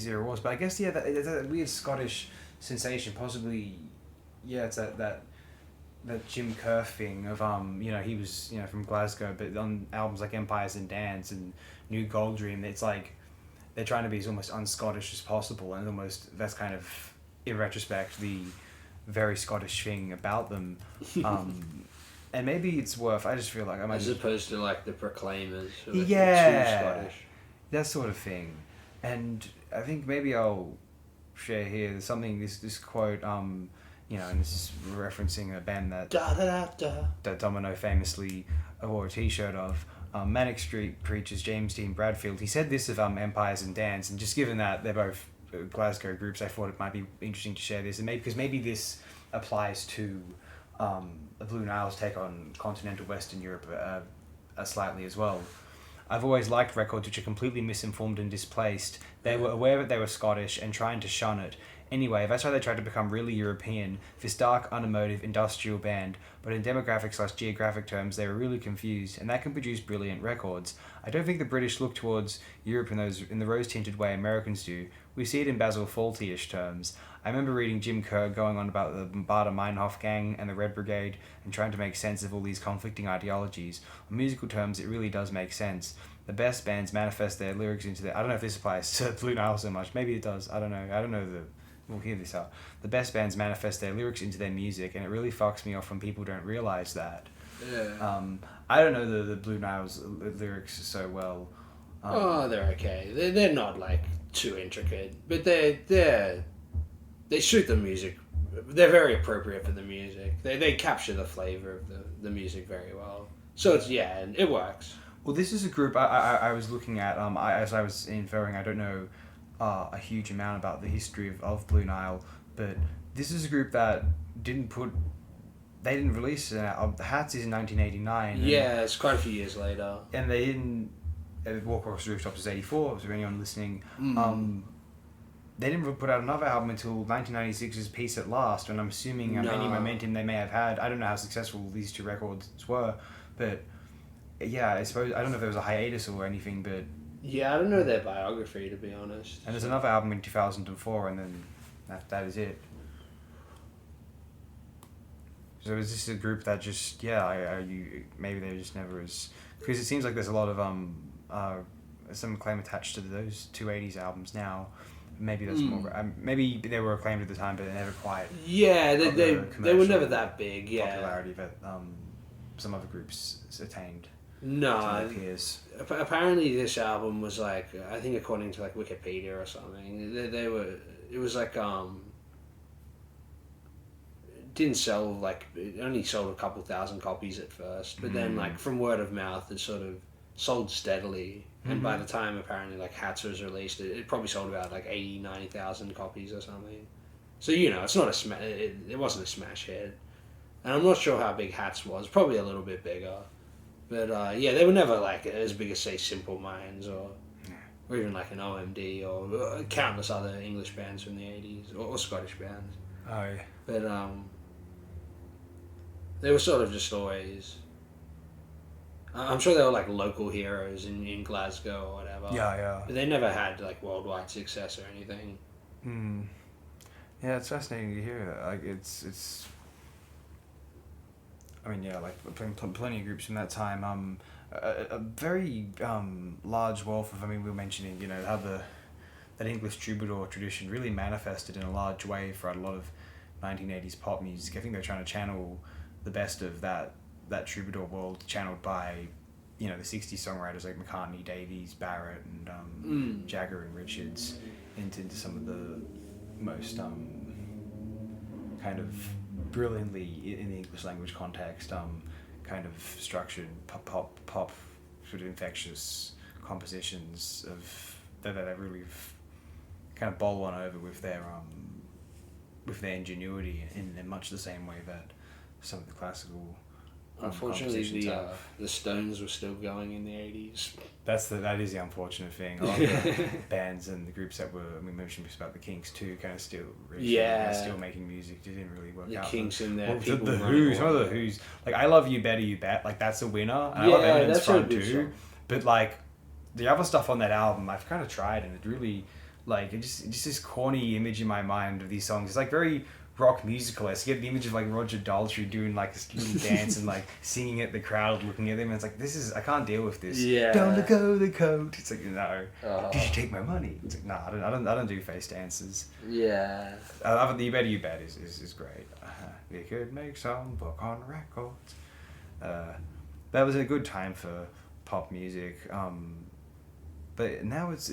era was. But I guess it's a weird Scottish sensation, possibly. Yeah, it's that Jim Kerr thing of you know, he was, you know, from Glasgow, but on albums like Empires and Dance and New Gold Dream, it's like they're trying to be as almost un-Scottish as possible, and almost that's kind of, in retrospect, the very Scottish thing about them. and maybe it's worth. I just feel like I might. As opposed to like the Proclaimers, who are Yeah. too Scottish. That sort of thing, and I think maybe I'll share here something. This quote, you know, and this is referencing a band that Da da da da. that Domino famously wore a T-shirt of. Manic Street Preachers James Dean Bradfield. He said this of Empires and Dance, and just given that they're both Glasgow groups, I thought it might be interesting to share this, and maybe this applies to Blue Nile's take on continental Western Europe slightly as well. I've always liked records which are completely misinformed and displaced. They were aware that they were Scottish and trying to shun it. Anyway, that's why they tried to become really European, this dark, unemotive, industrial band, but in demographic/geographic terms, they were really confused, and that can produce brilliant records. I don't think the British look towards Europe in the rose-tinted way Americans do. We see it in Basil Fawlty-ish terms. I remember reading Jim Kerr going on about the Bader Meinhof Gang and the Red Brigade, and trying to make sense of all these conflicting ideologies. On musical terms, it really does make sense. The best bands manifest their lyrics into their... I don't know if this applies to Blue Nile so much. Maybe it does. I don't know We'll hear this out. The best bands manifest their lyrics into their music, and it really fucks me off when people don't realize that. Yeah. I don't know the Blue Nile's lyrics so well. They're okay. They're not like too intricate, but they suit the music. They're very appropriate for the music. They capture the flavor of the music very well. So and it works. Well, this is a group I was looking at. As I was inferring, I don't know a huge amount about the history of Blue Nile, but this is a group that didn't release the Hats is in 1989. Yeah, it's quite a few years later. And they didn't. Walk Across the Rooftops is 84. So for anyone listening, they didn't put out another album until 1996's Peace at Last, and I'm assuming any momentum they may have had. I don't know how successful these two records were, but yeah, I suppose I don't know if there was a hiatus or anything, but. Yeah, I don't know their biography, to be honest. And there's another album in 2004, and then that is it. So is this a group that just maybe they're just never as, because it seems like there's a lot of some acclaim attached to those two 80s albums now. Maybe that's more. Maybe they were acclaimed at the time, but they never quite. Yeah, they were never that big. Yeah, popularity that some other groups attained. No, apparently this album was like, I think according to like Wikipedia or something, it was like didn't sell, like it only sold a couple thousand copies at first, but then like from word of mouth it sort of sold steadily, and by the time apparently like Hats was released, it probably sold about like 90,000 copies or something. So it's not it wasn't a smash hit, and I'm not sure how big Hats was, probably a little bit bigger. But they were never like as big as say Simple Minds or even like an OMD or countless other English bands from the 80s or Scottish bands. Oh yeah. But they were sort of just always. I'm sure they were like local heroes in Glasgow or whatever. Yeah. But they never had like worldwide success or anything. Yeah, it's fascinating to hear that. Like it's. I mean, yeah, like plenty of groups from that time. A very large wealth of. I mean, we were mentioning, how that English troubadour tradition really manifested in a large way for a lot of 1980s pop music. I think they're trying to channel the best of that troubadour world, channeled by, the 60s songwriters like McCartney, Davies, Barrett, and Jagger and Richards into some of the most kind of brilliantly in the English language context, kind of structured pop sort of infectious compositions of that they really kind of bowl on over with their ingenuity in much the same way that some of the classical unfortunately the Stones were still going in the 80s. That is the unfortunate thing. A lot of the bands and the groups that we mentioned about the Kinks too, kind of still still making music. It didn't really work out. The Kinks in there. Well, the Who's, some of the Who's, like I Love You Better You Bet, like that's a winner. And I love Eminem's Front too. Song. But like the other stuff on that album, I've kind of tried, and it really like it just this corny image in my mind of these songs. It's like very rock musical-esque. You get the image of like Roger Daltrey doing like this little dance and like singing at the crowd, looking at them, and it's like I can't deal with this. Yeah. Don't let go of the coat. It's like no. Did you take my money? It's like no, I don't do face dances. Yeah. The You Better You Bet is great. We could make some book on records. That was a good time for pop music. But now it's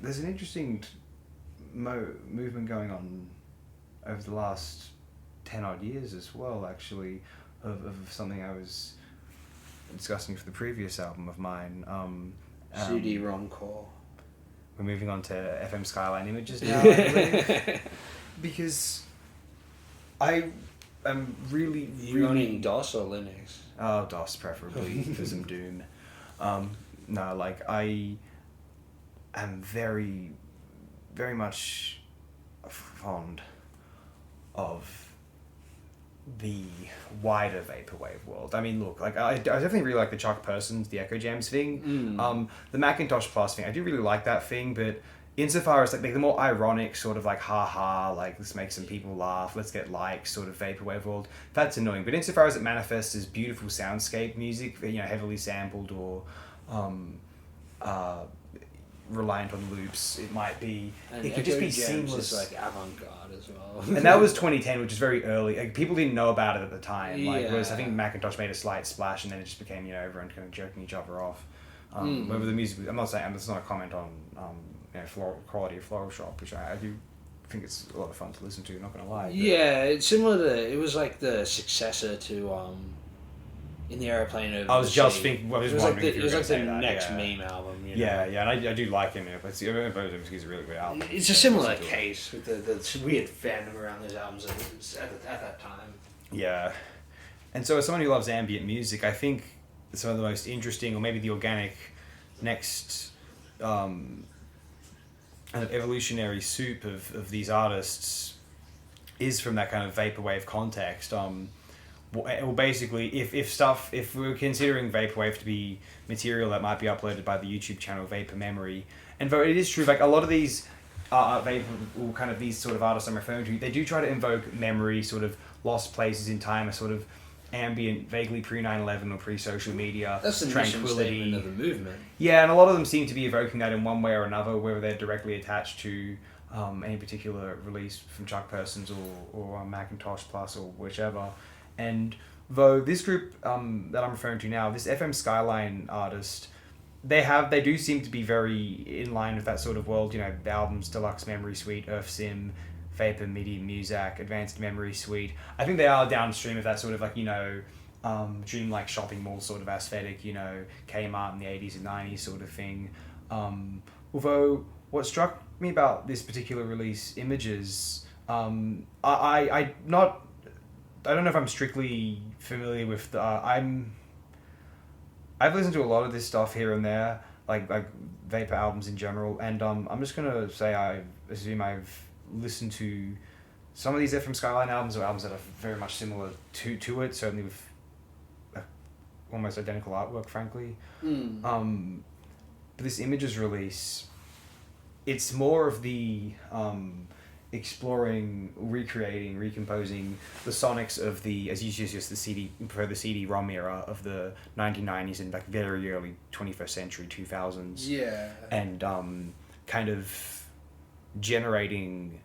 there's an interesting movement going on over the last 10 odd years as well, actually, of something I was discussing for the previous album of mine. CD-ROM core. We're moving on to FM Skyline images now, I believe, because I am really You running DOS or Linux? Oh, DOS preferably for some Doom. No, like I am very, very much fond of the wider vaporwave world. I mean, look, like I definitely really like the Chuck Persons, the Echo Jams thing. The Macintosh Plus thing, I do really like that thing, but insofar as like the more ironic sort of like ha, like let's make some people laugh, let's get likes sort of vaporwave world, that's annoying. But insofar as it manifests as beautiful soundscape music, you know, heavily sampled or reliant on loops, it might be. And it could just be Jams seamless. is like avant-garde as well. And that was 2010, which is very early. Like, people didn't know about it at the time. Like, Yeah. whereas I think Macintosh made a slight splash, and then it just became, you know, everyone kind of joking each other off. Whether the music, I'm not saying, it's not a comment on you know, quality of Floral Shop, which I do think it's a lot of fun to listen to. Not gonna lie. But Yeah, it's similar to. It was like the successor to In the Aeroplane Over I was the just Sea. thinking. Well, I was It was like wondering the, if it you was were like the gonna say that, next yeah. meme album. You know? Yeah, and I do like him. But it's a really good album. It's a similar case with the weird fandom around those albums at that time. Yeah. And so as someone who loves ambient music, I think some of the most interesting, or maybe the organic next kind of evolutionary soup of these artists is from that kind of vaporwave context. Well, basically, if we're considering vaporwave to be material that might be uploaded by the YouTube channel Vapor Memory, and though it is true, like a lot of these vapor, or kind of these sort of artists I'm referring to, they do try to invoke memory, sort of lost places in time, a sort of ambient, vaguely pre 9/11 or pre social media That's the mission statement of the movement. Yeah, and a lot of them seem to be evoking that in one way or another, whether they're directly attached to any particular release from Chuck Persons or Macintosh Plus or whichever. And though this group that I'm referring to now, this FM Skyline artist, they do seem to be very in line with that sort of world. You know, the albums Deluxe Memory Suite, Earth Sim, Vapor, MIDI, Muzak, Advanced Memory Suite. I think they are downstream of that sort of like, you know, dreamlike shopping mall sort of aesthetic, you know, Kmart in the 80s and 90s sort of thing. Although what struck me about this particular release, Images, I don't know if I'm strictly familiar with I've listened to a lot of this stuff here and there, like Vapor albums in general, and I'm just gonna say I assume I've listened to some of these FM Skyline albums, or albums that are very much similar to it, certainly with almost identical artwork, frankly. But this Images release, it's more of the exploring, recreating, recomposing the sonics of the, as you just the CD-ROM era of the 1990s and like very early 21st century 2000s. Yeah. And kind of generating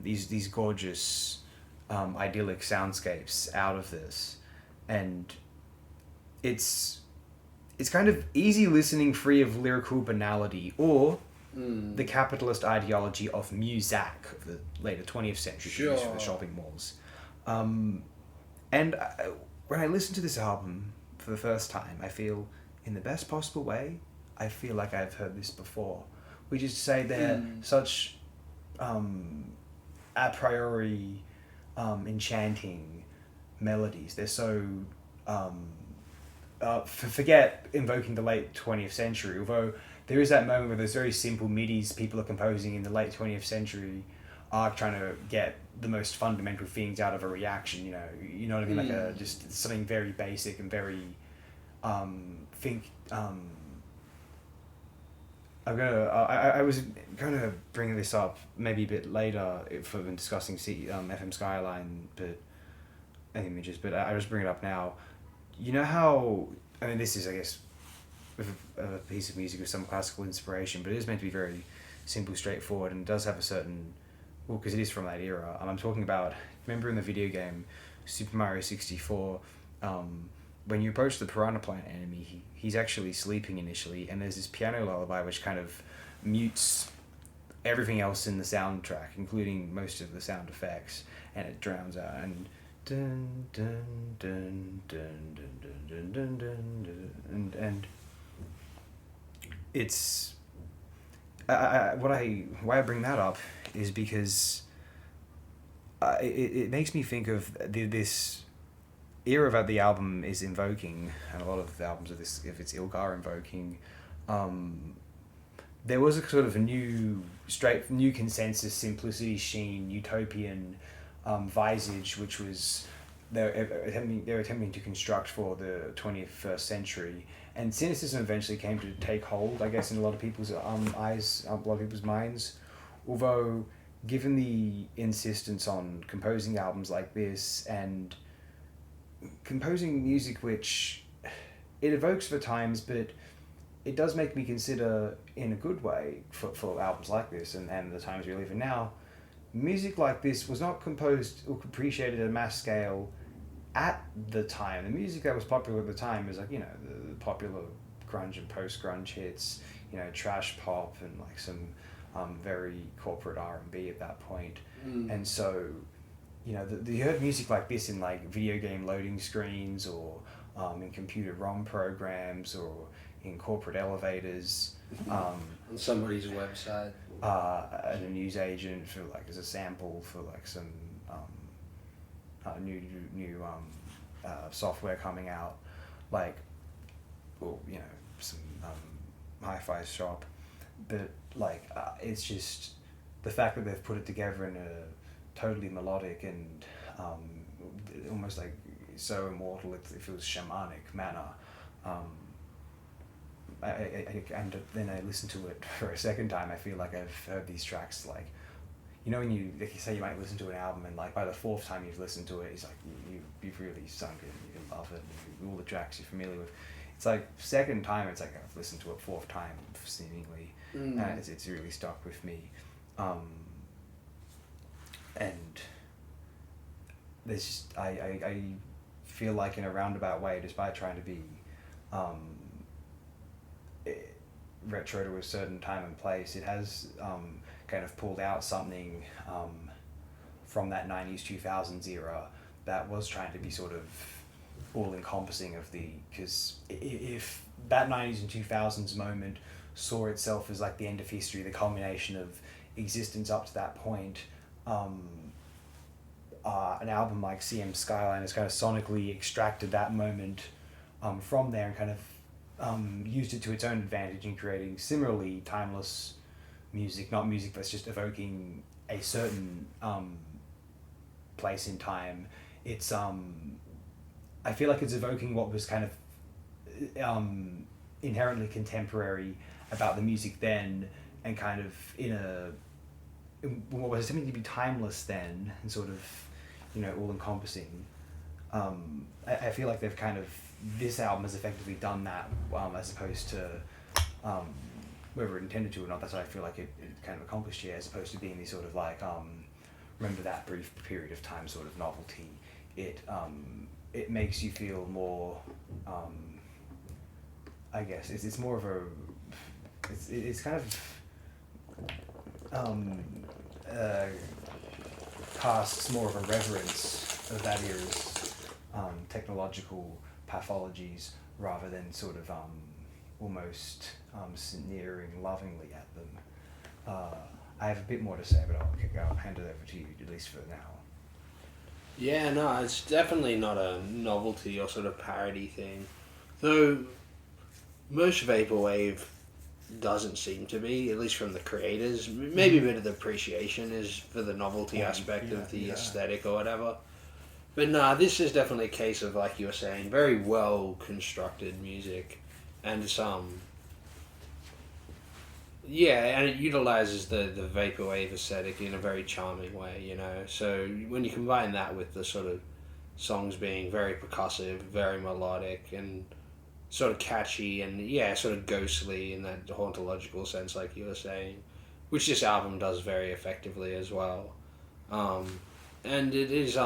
these gorgeous idyllic soundscapes out of this, and it's kind of easy listening, free of lyrical banality or the capitalist ideology of Muzak of the later 20th century produced for the shopping malls. And when I listen to this album for the first time, I feel, in the best possible way, I feel like I've heard this before. Which is to say they're such a priori enchanting melodies. They're so... forget invoking the late 20th century, although there is that moment where there's very simple MIDIs people are composing in the late 20th century are trying to get the most fundamental things out of a reaction, you know what I mean? Like just something very basic and very, I was going to bring this up maybe a bit later if we've been discussing FM Skyline, but Images, but I just bring it up now. You know how, I mean, this is, I guess, a piece of music with some classical inspiration, but it is meant to be very simple, straightforward, and does have a certain, well, because it is from that era. I'm talking about, remember in the video game Super Mario 64, when you approach the piranha plant enemy, he's actually sleeping initially, and there's this piano lullaby which kind of mutes everything else in the soundtrack, including most of the sound effects, and it drowns out and dun dun dun dun dun dun dun dun dun, and it's why I bring that up is because it makes me think of this era that the album is invoking, and a lot of the albums of its ilk are invoking. There was a sort of a new consensus, simplicity, sheen, utopian visage, which was they're attempting to construct for the 21st century, and cynicism eventually came to take hold, I guess, in a lot of people's eyes, a lot of people's minds. Although, given the insistence on composing albums like this and composing music which it evokes the times, but it does make me consider, in a good way, for albums like this and the times we live in now, music like this was not composed or appreciated at a mass scale at the time. The music that was popular at the time was like, you know, the popular grunge and post-grunge hits, you know, trash pop and like some very corporate R&B at that point. And so, you know, you heard music like this in like video game loading screens or in computer ROM programs or in corporate elevators. On somebody's website. And a news agent for like as a sample for like some new software coming out, like, or you know, some hi-fi shop, but like it's just the fact that they've put it together in a totally melodic and almost like so immortal it feels shamanic manner. And then I listen to it for a second time, I feel like I've heard these tracks, like, you know, when you say you might listen to an album and like by the fourth time you've listened to it, it's like you've really sunk it, you can love it, and all the tracks you're familiar with. It's like second time, it's like I've listened to it fourth time seemingly, and it's really stuck with me. And there's just I feel like in a roundabout way, despite trying to be retro to a certain time and place, it has kind of pulled out something from that 90s 2000s era that was trying to be sort of all-encompassing of the, because if that 90s and 2000s moment saw itself as like the end of history, the culmination of existence up to that point, an album like CM Skyline has kind of sonically extracted that moment from there and kind of used it to its own advantage in creating similarly timeless music, not music that's just evoking a certain place in time. It's I feel like it's evoking what was kind of inherently contemporary about the music then, and kind of in what was attempting to be timeless then, and sort of, you know, all encompassing. I feel like they've kind of, this album has effectively done that, as opposed to whether it intended to or not. That's what I feel like it kind of accomplished here, as opposed to being these sort of like remember that brief period of time sort of novelty. It makes you feel more, I guess it's more of a, it's kind of casts more of a reverence of that era's technological pathologies, rather than sort of almost sneering lovingly at them. I have a bit more to say, but I'll hand it over to you, at least for now. Yeah, no, it's definitely not a novelty or sort of parody thing. Though most vaporwave doesn't seem to be, at least from the creators. Maybe a bit of the appreciation is for the novelty aspect of the aesthetic or whatever. But nah, this is definitely a case of, like you were saying, very well constructed music, and and it utilizes the vaporwave aesthetic in a very charming way, you know. So when you combine that with the sort of songs being very percussive, very melodic, and sort of catchy, and sort of ghostly in that hauntological sense, like you were saying, which this album does very effectively as well. And it is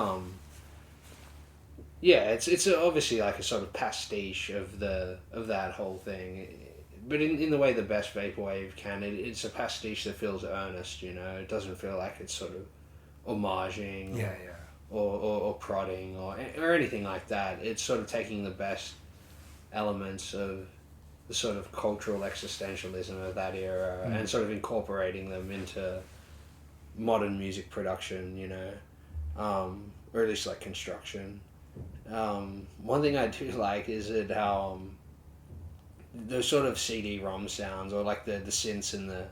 Yeah, it's obviously like a sort of pastiche of that whole thing, but in the way the best vaporwave can, it's a pastiche that feels earnest. It doesn't feel like it's sort of homaging, or prodding or anything like that. It's sort of taking the best elements of the sort of cultural existentialism of that era and sort of incorporating them into modern music production. Or at least like construction. One thing I do like is how those sort of CD-ROM sounds, or like the synths and the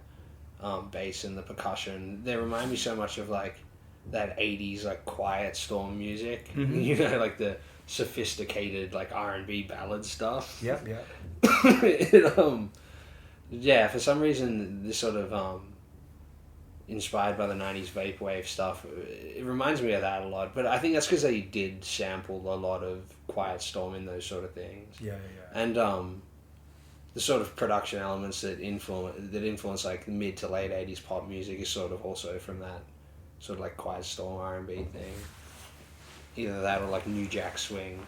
bass and the percussion, they remind me so much of like that 80s like Quiet Storm music. Like the sophisticated like R&B ballad stuff. Yeah. Yeah, for some reason this sort of inspired by the 90s vaporwave stuff, it reminds me of that a lot, but I think that's because they did sample a lot of Quiet Storm in those sort of things. And the sort of production elements that influence like mid to late 80s pop music is sort of also from that sort of like Quiet Storm R&B thing, either that or like New Jack Swing.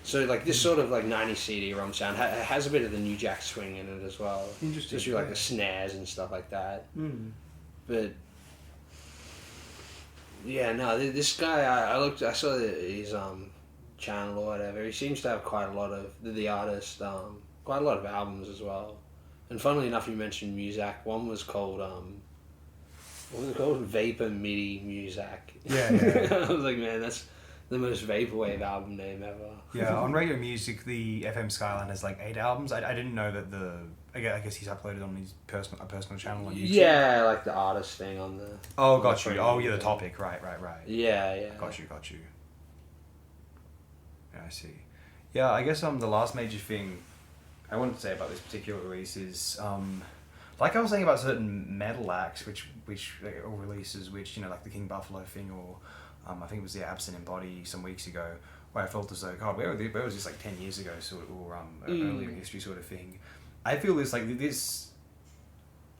So like this sort of like 90s CD-ROM sound has a bit of the New Jack Swing in it as well. Interesting. Especially like the snares and stuff like that. But yeah, no, this guy, I saw his channel or whatever. He seems to have quite a lot of the artist, quite a lot of albums as well. And funnily enough, you mentioned Muzak. One was called what was it called? Vapor MIDI Muzak. Yeah. I was like, man, that's the most vaporwave album name ever. Yeah, on Radio Music, the FM Skyline has like 8 albums. I didn't know that I guess he's uploaded on his personal channel on YouTube. Yeah, like the artist thing on the... Oh, got you. Oh, yeah, the topic. Right. Yeah. Got you. Yeah, I see. Yeah, I guess the last major thing I wanted to say about this particular release is, like I was saying about certain metal acts, which or releases, which, like the King Buffalo thing, or I think it was the Absent and Body some weeks ago, where I felt as though, God, where was this like 10 years ago, or earlier in history sort of thing. I feel this like this.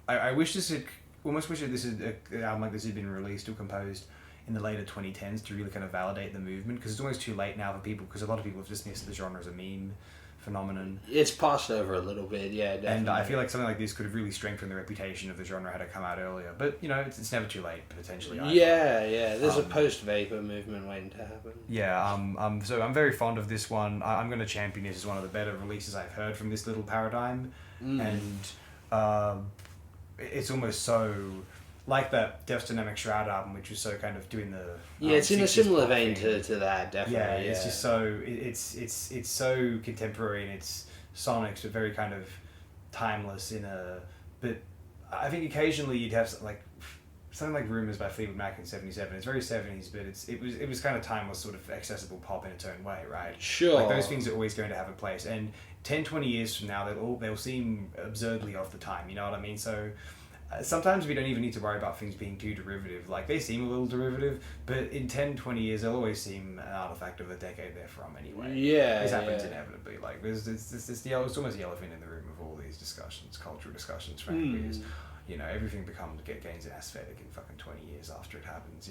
I wish this had almost wish that this had an album like this had been released or composed in the later 2010s to really kind of validate the movement, because it's almost too late now for people, because a lot of people have dismissed the genre as a meme phenomenon. It's passed over a little bit, yeah, definitely. And I feel like something like this could have really strengthened the reputation of the genre had it come out earlier. But, it's never too late, potentially. Yeah. There's a post-vapor movement waiting to happen. Yeah, so I'm very fond of this one. I'm going to champion this as one of the better releases I've heard from this little paradigm. And it's almost so... like that Death Dynamic Shroud album, which was so kind of doing the... it's in a similar vein to that, definitely. Yeah, it's just so... It's so contemporary in its sonics, but very kind of timeless But I think occasionally you'd have something like Rumours by Fleetwood Mac in 77. It's very 70s, but it was kind of timeless, sort of accessible pop in its own way, right? Sure. Like those things are always going to have a place. And 10, 20 years from now, they'll seem absurdly off the time, you know what I mean? So... sometimes we don't even need to worry about things being too derivative. Like, they seem a little derivative, but in 10, 20 years, they'll always seem an artifact of the decade they're from anyway. Yeah, This happens inevitably. Like, it's almost the elephant in the room of all these discussions, cultural discussions, frankly, is, everything gains an aesthetic in fucking 20 years after it happens,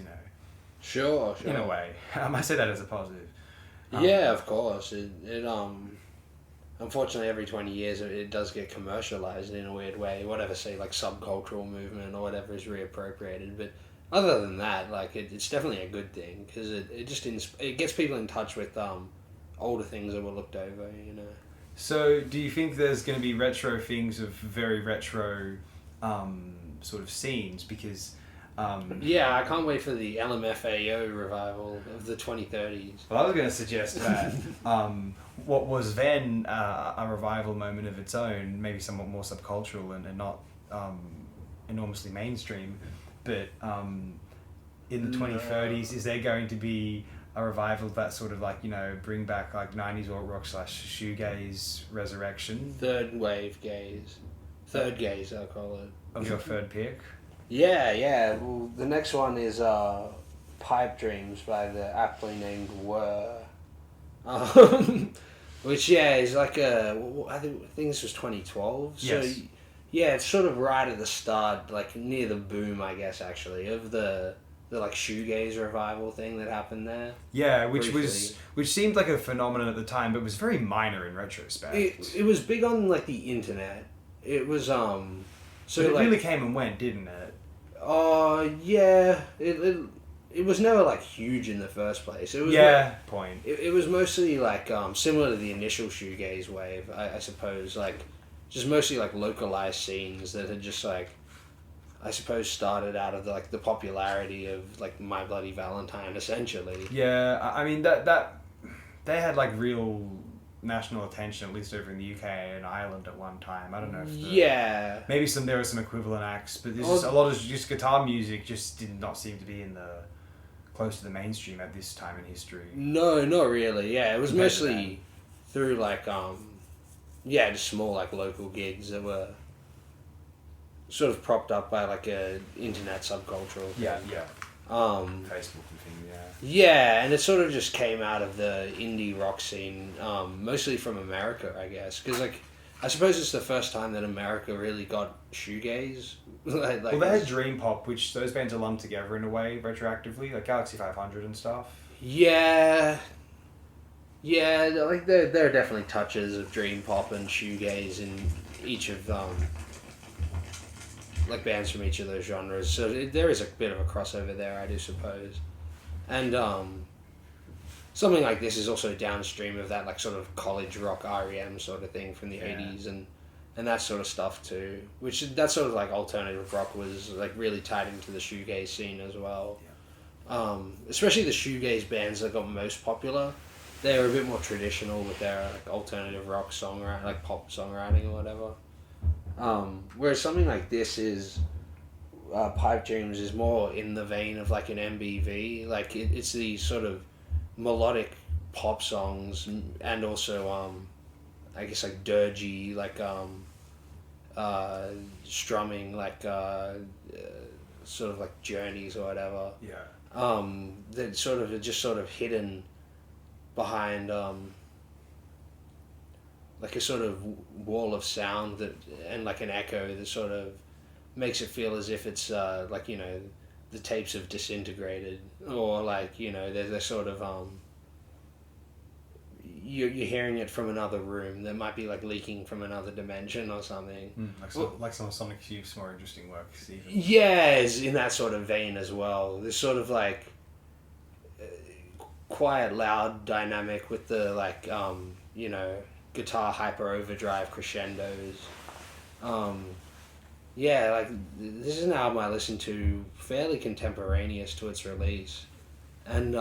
Sure. In a way. I say that as a positive. Yeah, of course. Unfortunately, every 20 years it does get commercialized in a weird way. Whatever, say, like subcultural movement or whatever is reappropriated. But other than that, like it's definitely a good thing, because it gets people in touch with older things that were looked over. So, do you think there's going to be retro things of very retro sort of scenes? Because yeah, I can't wait for the LMFAO revival of the 2030s. Well, I was going to suggest that what was then a revival moment of its own, maybe somewhat more subcultural and not enormously mainstream, but in the 2030s, is there going to be a revival of that sort of like, bring back like 90s alt rock / shoegaze resurrection? Third gaze, I'll call it. Of your third pick? Yeah. Well, the next one is Pipe Dreams by the aptly named Were. Which, is like I think this was 2012. Yes. So, yeah, it's sort of right at the start, like near the boom, I guess, actually, of the the like shoegaze revival thing that happened there. Yeah, which Briefly. seemed like a phenomenon at the time, but was very minor in retrospect. It was big on like the internet. It was so but it like really came and went, didn't it? yeah, it was never like huge in the first place. It was Point. it was mostly like similar to the initial shoegaze wave, I suppose, like just mostly like localized scenes that had just like I suppose started out of like the popularity of like My Bloody Valentine essentially. Yeah, I mean that they had like real national attention, at least over in the UK and Ireland at one time. I don't know if Yeah. maybe there were some equivalent acts, but there's just a lot of just guitar music just did not seem to be close to the mainstream at this time in history. No, not really. Yeah, it was Compared to mostly through like yeah, just small like local gigs that were sort of propped up by like a internet subcultural thing. Yeah. Facebook and thing, yeah. Yeah, and it sort of just came out of the indie rock scene, mostly from America, I guess, because like I suppose it's the first time that America really got shoegaze. like, Well, they had Dream Pop, which those bands are lumped together in a way retroactively, like Galaxy 500 and stuff. Yeah, like there are definitely touches of dream pop and shoegaze in each of like bands from each of those genres. So there is a bit of a crossover there, I do suppose. And something like this is also downstream of that like sort of college rock REM sort of thing from the 80s and that sort of stuff too. Which that sort of like alternative rock was like really tied into the shoegaze scene as well. Especially the shoegaze bands that got most popular. They were a bit more traditional with their like alternative rock songwriting, like pop songwriting or whatever. Whereas something like this is, Pipe Dreams is more in the vein of like an MBV. Like it's these sort of melodic pop songs and also I guess like dirgy like strumming like sort of like journeys or whatever. Yeah. That sort of are just sort of hidden behind like a sort of wall of sound that and like an echo that sort of makes it feel as if it's like, you know, the tapes have disintegrated or like, you know, they're sort of you're hearing it from another room that might be like leaking from another dimension or something. Like some of Sonic Youth's more interesting works even. Yeah, it's in that sort of vein as well. There's sort of like quiet, loud dynamic with the like you know, guitar hyper overdrive crescendos. Yeah, like this is an album I listened to fairly contemporaneous to its release, and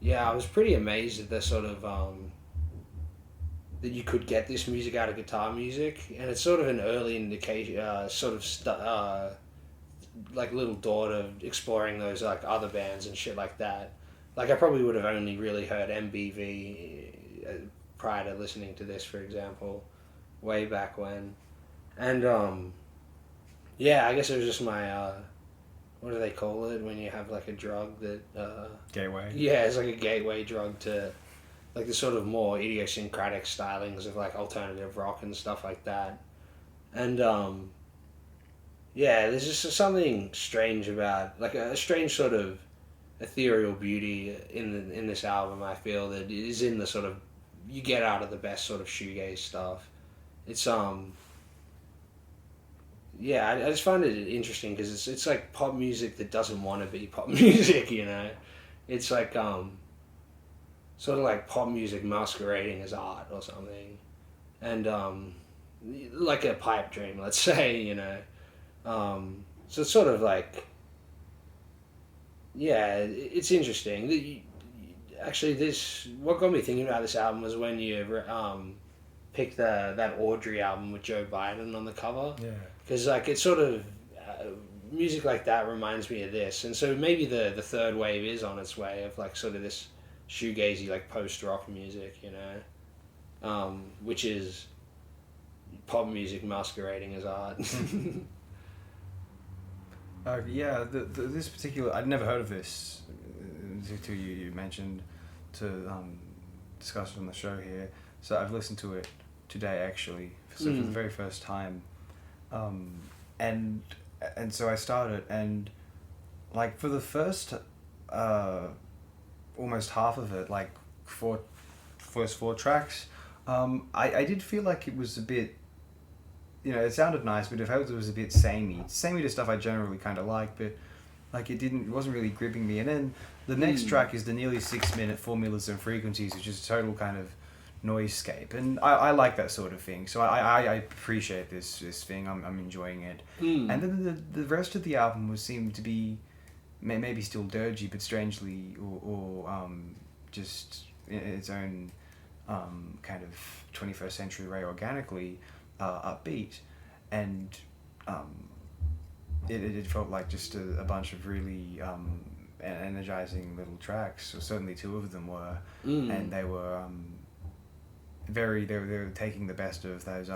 yeah, I was pretty amazed at the sort of that you could get this music out of guitar music, and it's sort of an early indication, like little door to exploring those like other bands and shit like that. Like I probably would have only really heard MBV prior to listening to this, for example, way back when. And yeah, I guess it was just my what do they call it when you have like a drug that Gateway. yeah, it's like a gateway drug to like the sort of more idiosyncratic stylings of like alternative rock and stuff like that. And yeah, there's just something strange about like a strange sort of ethereal beauty in this album. I feel that is in the sort of you get out of the best sort of shoegaze stuff. It's yeah, I just find it interesting because it's like pop music that doesn't want to be pop music, you know. It's like sort of like pop music masquerading as art or something, and like a pipe dream, let's say, you know. So it's sort of like yeah, it's interesting. Actually, what got me thinking about this album was when you picked that Audrey album with Joe Biden on the cover. Yeah. Because like it's sort of music like that reminds me of this, and so maybe the third wave is on its way of like sort of this shoegazy like post rock music, you know, which is pop music masquerading as art. Yeah, this particular I'd never heard of this until you mentioned to discuss it on the show here. So I've listened to it today actually, so for the very first time. And so I started, and like for the first almost half of it, like first four tracks, I did feel like it was a bit, it sounded nice, but it felt it was a bit samey to stuff I generally kind of like, but like it wasn't really gripping me. And then the next track is the nearly 6 minute Formulas and Frequencies, which is a total kind of noisescape, and I like that sort of thing, so I appreciate this thing. I'm enjoying it. And then the rest of the album seemed to be maybe still dirgy, but strangely or just in its own kind of 21st century way, organically upbeat, and it felt like just a bunch of really energizing little tracks, or certainly two of them were, and they were they were taking the best of those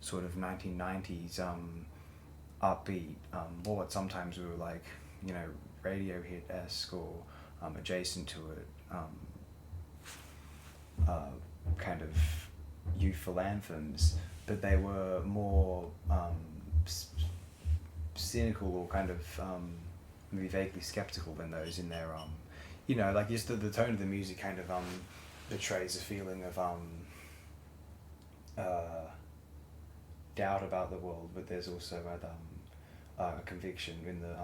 sort of 1990s upbeat what sometimes we were like, radio hit-esque or adjacent to it, kind of youthful anthems, but they were more cynical or kind of maybe vaguely skeptical than those in their like just the tone of the music kind of betrays a feeling of doubt about the world, but there's also a conviction in the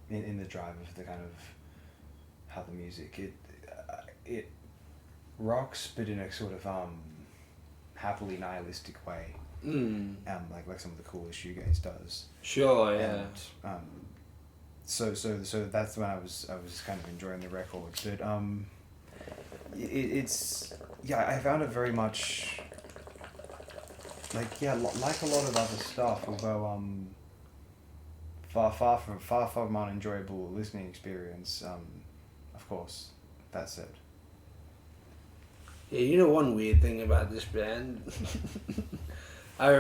in the drive of the kind of how the music it rocks, but in a sort of happily nihilistic way, like some of the coolest shoegaze does. Sure, yeah. And, so that's when I was kind of enjoying the record, but I found it very much like a lot of other stuff, although far from unenjoyable listening experience, of course, that said. Yeah, one weird thing about this band, I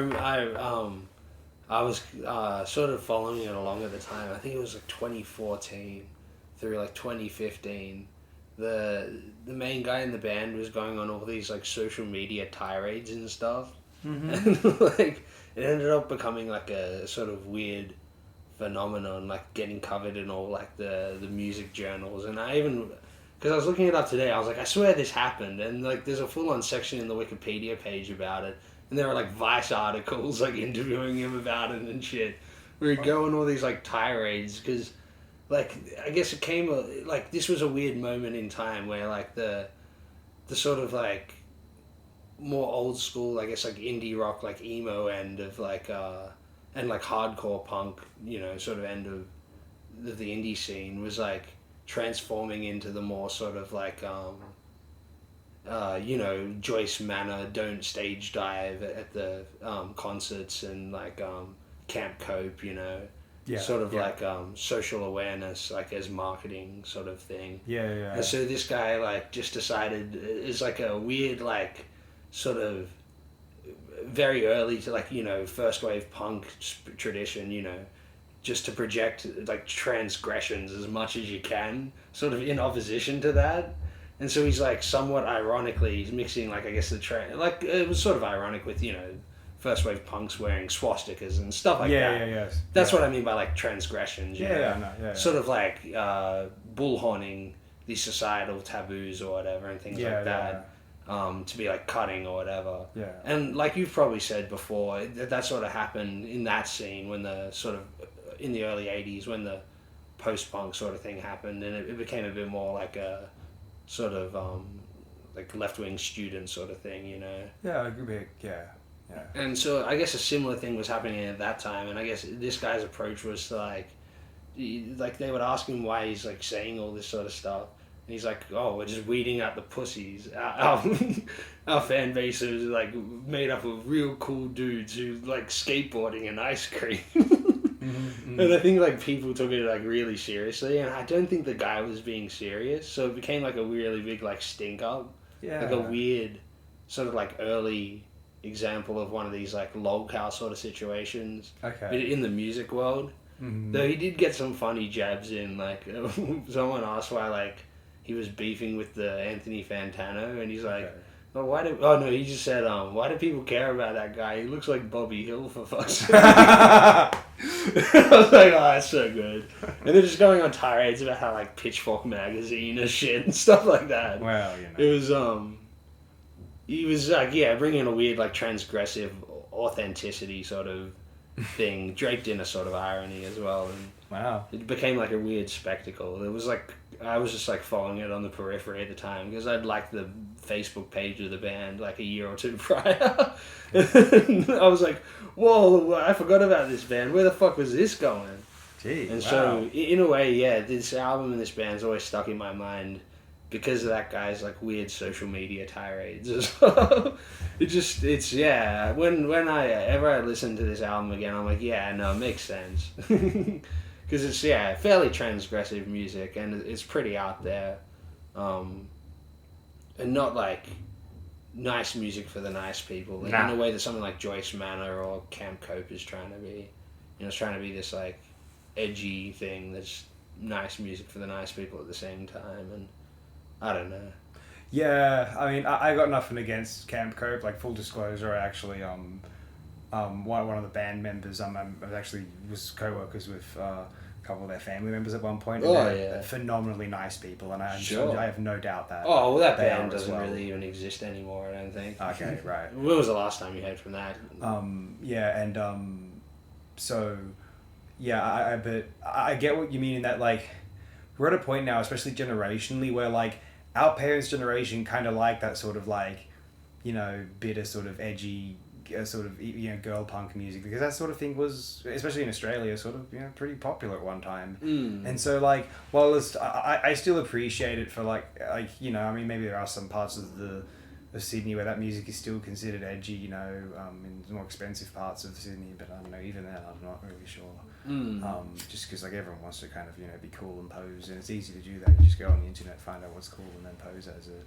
was sort of following it along at the time. I think it was like 2014 through like 2015. The main guy in the band was going on all these like social media tirades and stuff, and like it ended up becoming like a sort of weird phenomenon, like getting covered in all like the music journals. And I even, because I was looking it up today, I was like, I swear this happened, and like there's a full-on section in the Wikipedia page about it, and there are like Vice articles like interviewing him about it and shit, where he'd go on all these like tirades, because like I guess it came like this was a weird moment in time where like the sort of like more old school, I guess like indie rock, like emo end of like and like hardcore punk, sort of end of the indie scene was like transforming into the more sort of like Joyce Manor don't stage dive at the concerts, and like Camp Cope, sort of like social awareness, like as marketing sort of thing. Yeah. And so this guy like just decided, is like a weird like sort of very early to like first wave punk tradition, just to project like transgressions as much as you can, sort of in opposition to that. And so he's like somewhat ironically, he's mixing like I guess the like it was sort of ironic with first wave punks wearing swastikas and stuff like that. Yes. That's what I mean by like transgressions. Sort of like bullhorning these societal taboos or whatever and things like that. To be like cutting or whatever. Yeah. And like you've probably said before, that sort of happened in that scene when the sort of in the early 80s when the post-punk sort of thing happened, and it became a bit more like a sort of like left-wing student sort of thing, Yeah, a bit, yeah. And so I guess a similar thing was happening at that time, and I guess this guy's approach was to like they would ask him why he's like saying all this sort of stuff. And he's like, oh, we're just weeding out the pussies. Our fan base is like made up of real cool dudes who like skateboarding and ice cream. And I think like people took it like really seriously, and I don't think the guy was being serious. So it became like a really big like stink up. Yeah. Like a weird sort of like early example of one of these like lolcow sort of situations. Okay. But in the music world. Mm-hmm. Though he did get some funny jabs in, like someone asked why like he was beefing with the Anthony Fantano, and he's like, Oh, oh no, he just said, why do people care about that guy? He looks like Bobby Hill, for fuck's sake. I was like, oh, that's so good. And they're just going on tirades about how, like, Pitchfork magazine is shit and stuff like that. Well, you know. It was, he was, like, yeah, bringing a weird, like, transgressive authenticity sort of thing, draped in a sort of irony as well. And Wow. it became, like, a weird spectacle. It was, like, I was just, like, following it on the periphery at the time because I'd liked the Facebook page of the band, like, a year or two prior. And I was like, whoa, I forgot about this band. Where the fuck was this going? Gee, And wow. so, in a way, yeah, this album and this band's always stuck in my mind because of that guy's, like, weird social media tirades as well. Yeah, when I listen to this album again, I'm like, yeah, no, it makes sense. Because it's, yeah, fairly transgressive music, and it's pretty out there. And not, like, nice music for the nice people. In a way that something like Joyce Manor or Camp Cope is trying to be. You know, it's trying to be this, like, edgy thing that's nice music for the nice people at the same time, and I don't know. Yeah, I mean, I got nothing against Camp Cope. Like, full disclosure, I actually one of the band members I actually was co-workers with a couple of their family members at one point. Oh, and yeah. Phenomenally nice people, and I Sure. have no doubt that. Oh, well, that they band are as doesn't well. really even exist anymore, I don't think. Okay, right. When was the last time you heard from that? Yeah, and so yeah, but I get what you mean in that, like, we're at a point now, especially generationally, where, like, our parents' generation kind of like that sort of, like, you know, bitter sort of edgy sort of, you know, girl punk music, because that sort of thing was, especially in Australia, sort of, you know, pretty popular at one time. And so, like, while I still appreciate it for, like, you know, I mean, maybe there are some parts of Sydney where that music is still considered edgy, you know, in the more expensive parts of Sydney, but I don't know, even then I'm not really sure. Just because, like, everyone wants to kind of, you know, be cool and pose, and it's easy to do that. You just go on the internet, find out what's cool, and then pose as it.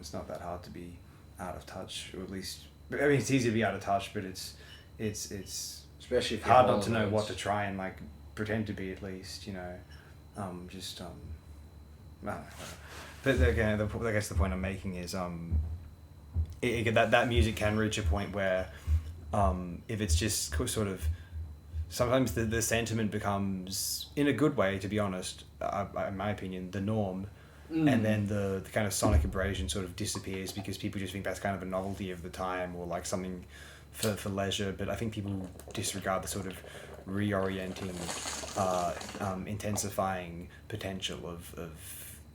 It's not that hard to be out of touch, or at least, I mean, it's easy to be out of touch, but it's Especially if hard not to know what to try and, like, pretend to be, at least, you know. I don't know. But again, I guess the point I'm making is that music can reach a point where if it's just sort of, sometimes the sentiment becomes, in a good way, to be honest, in my opinion, the norm. And then the kind of sonic abrasion sort of disappears because people just think that's kind of a novelty of the time, or like something for leisure. But I think people disregard the sort of reorienting, intensifying potential of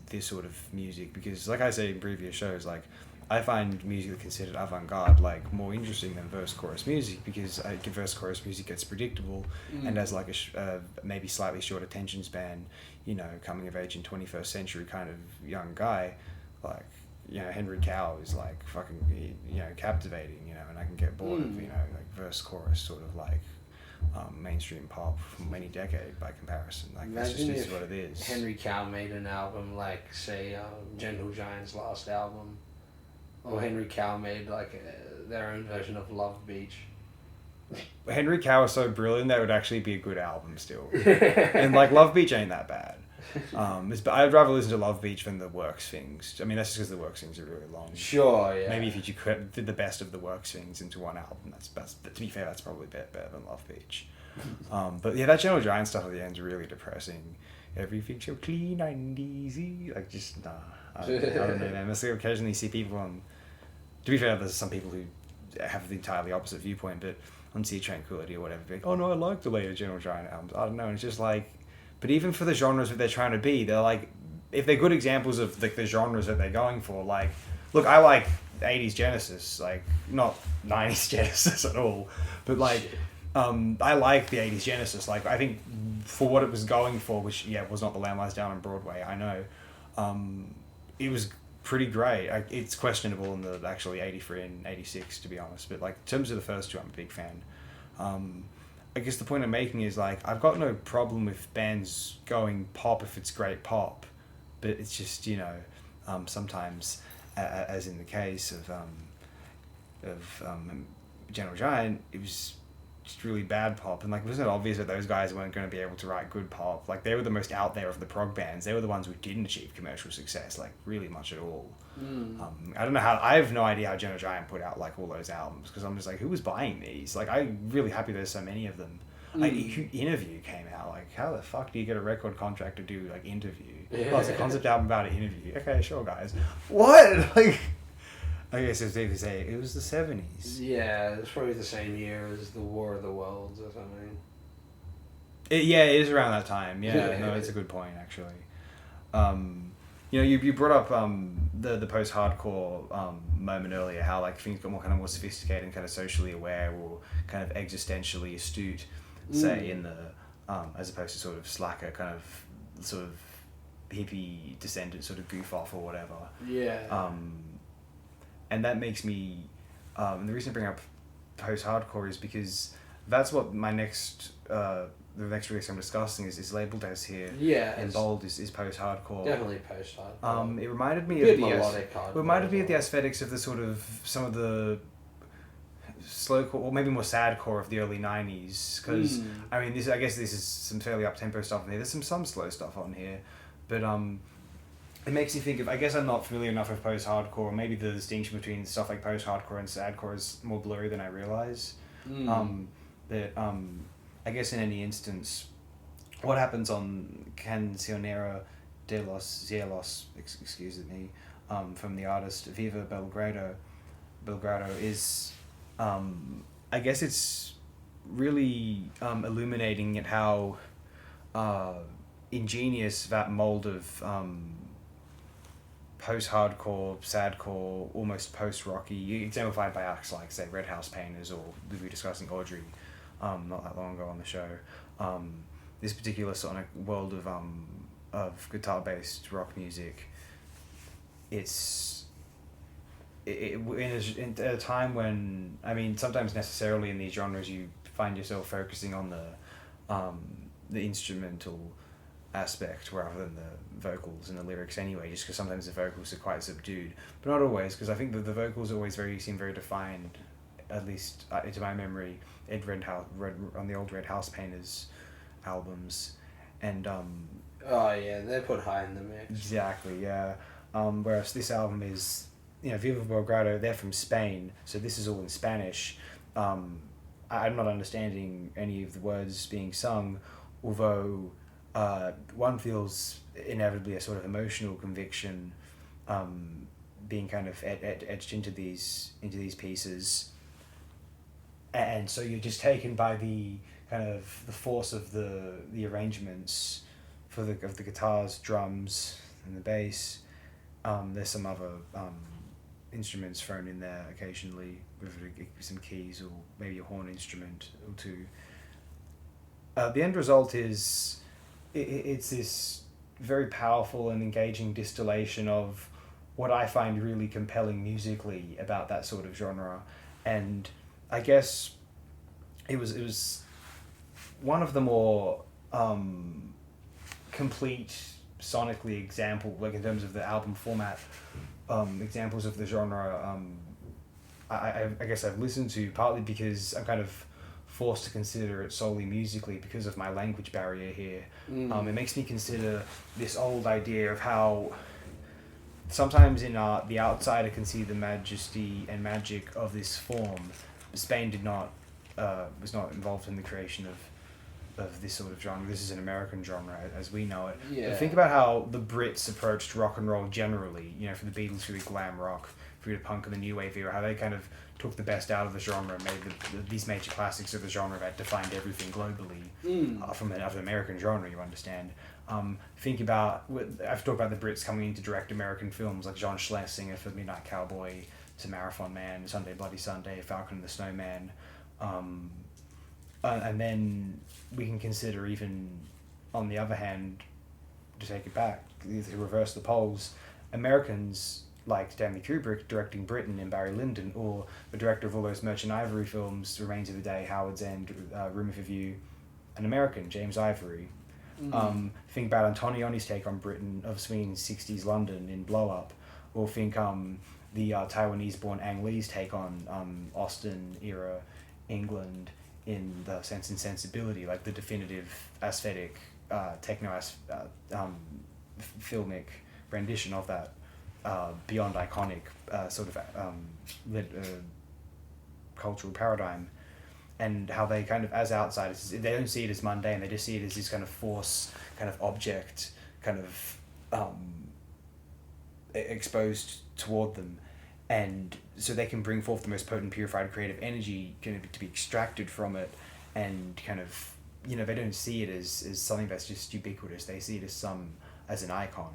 this sort of music, because, like I say in previous shows, like, I find music considered avant-garde, like, more interesting than verse-chorus music, because verse-chorus music gets predictable and has, like, a maybe slightly short attention span, you know, coming of age in 21st century kind of young guy. Like, you know, Henry Cow is, like, fucking, you know, captivating, you know, and I can get bored of, you know, like, verse-chorus sort of, like, mainstream pop from any decade by comparison. Like, that's just is what it is. Henry Cow made an album like, say, Gentle Giant's last album, or Henry Cow made, like, their own version of Love Beach. Henry Cow is so brilliant that it would actually be a good album still. And, like, Love Beach ain't that bad. I'd rather listen to Love Beach than the Works things. I mean, that's just because the Works things are really long. Sure, yeah. Maybe if you did the best of the Works things into one album, that's best. But to be fair, that's probably better than Love Beach. But yeah, that Gentle Giant stuff at the end is really depressing. Everything's so clean and easy. Like, just, nah. I don't know, man. I still occasionally see people on... To be fair, there's some people who have the entirely opposite viewpoint, but on Sea Tranquility or whatever, like, oh no, I like the later Gentle Giant albums. I don't know, and it's just like... But even for the genres that they're trying to be, they're like... If they're good examples of, like, the genres that they're going for, like... Look, I like 80s Genesis, like, not 90s Genesis at all, but, like... I like the 80s Genesis. Like, I think for what it was going for, which, yeah, was not The Lamb Lies Down on Broadway, I know, it was pretty great. It's questionable in the actually 83 and 86, to be honest, but, like, in terms of the first two, I'm a big fan. I guess the point I'm making is, like, I've got no problem with bands going pop if it's great pop, but it's just, you know, sometimes, as in the case of Gentle Giant, it was just really bad pop, and like it wasn't obvious that those guys weren't going to be able to write good pop. Like they were the most out there of the prog bands. They were the ones who didn't achieve commercial success, like really much at all. I don't know how. I have no idea how Gentle Giant put out like all those albums, because I'm just like, who was buying these? Like I'm really happy there's so many of them. Like Interview came out. Like how the fuck do you get a record contract to do like Interview? Yeah. Oh, it's a concept album about an interview. Okay, sure, guys. What? Like. I guess it's safe to say it was the 70s. Yeah, it's probably the same year as the War of the Worlds or something. It is around that time. Yeah, no, it's a good point actually. You brought up the post-hardcore moment earlier, how like things got more sophisticated and kind of socially aware or kind of existentially astute, say in the as opposed to sort of slacker kind of sort of hippie descendant sort of goof off or whatever. Yeah. And that makes me, and the reason I bring up post-hardcore is because that's what my next, the next release I'm discussing is labelled as here. Yeah. In bold is post-hardcore. Definitely post-hardcore. It reminded me Bit of the melodic hardcore. it reminded me of the aesthetics of the sort of some of the slowcore or maybe more sadcore of the early 90s. Because I mean, I guess this is some fairly up-tempo stuff in here. There's some slow stuff on here, but it makes you think of, I guess I'm not familiar enough with post-hardcore, or maybe the distinction between stuff like post-hardcore and sadcore is more blurry than I realise. But I guess in any instance, what happens on Cancionera de los Cielos, excuse me, from the artist Viva Belgrado is, I guess it's really illuminating at how ingenious that mold of post-hardcore, sadcore, almost post-rocky, exemplified by acts like, say, Red House Painters, or we were discussing Audrey not that long ago on the show. This particular sonic world of guitar-based rock music, it's in a time when, I mean, sometimes necessarily in these genres you find yourself focusing on the instrumental aspect rather than the vocals and the lyrics anyway, just because sometimes the vocals are quite subdued, but not always, because I think that the vocals always seem very defined, at least to my memory. Ed Redhouse on the old Red House Painters albums, and oh yeah, they're put high in the mix. Exactly, yeah. Whereas this album is, Viva Belgrado, they're from Spain, so this is all in Spanish. I'm not understanding any of the words being sung, although one feels inevitably a sort of emotional conviction being kind of etched into these pieces, and so you're just taken by the kind of the force of the arrangements of the guitars, drums, and the bass. There's some other instruments thrown in there occasionally with some keys or maybe a horn instrument or two. The end result is it's this very powerful and engaging distillation of what I find really compelling musically about that sort of genre, and I guess it was one of the more complete sonically example, like in terms of the album format, examples of the genre. I guess I've listened to, partly because I'm kind of forced to consider it solely musically because of my language barrier here. It makes me consider this old idea of how sometimes in art the outsider can see the majesty and magic of this form. Spain was not involved in the creation of this sort of genre. This is an American genre as we know it. Yeah. But think about how the Brits approached rock and roll generally, from the Beatles through the glam rock, through the punk and the new wave era, how they kind of took the best out of the genre and made these major classics of the genre that defined everything globally from an American genre, you understand. Think about, I've talked about the Brits coming in to direct American films like John Schlesinger for Midnight Cowboy, to Marathon Man, Sunday Bloody Sunday, Falcon and the Snowman. And then we can consider, even on the other hand, to take it back, to reverse the poles, Americans like Stanley Kubrick directing Britain and Barry Lyndon, or the director of all those Merchant Ivory films, Remains of the Day, Howard's End, Room of View, an American, James Ivory. Think about Antonioni's take on Britain of Sweeney's 60s London in Blow Up, or think the Taiwanese-born Ang Lee's take on Austen-era England in the Sense and Sensibility, like the definitive aesthetic filmic rendition of that beyond iconic cultural paradigm, and how they kind of, as outsiders, they don't see it as mundane, they just see it as this kind of force, kind of object, kind of exposed toward them, and so they can bring forth the most potent, purified, creative energy to be extracted from it, and kind of, they don't see it as something that's just ubiquitous, they see it as an icon.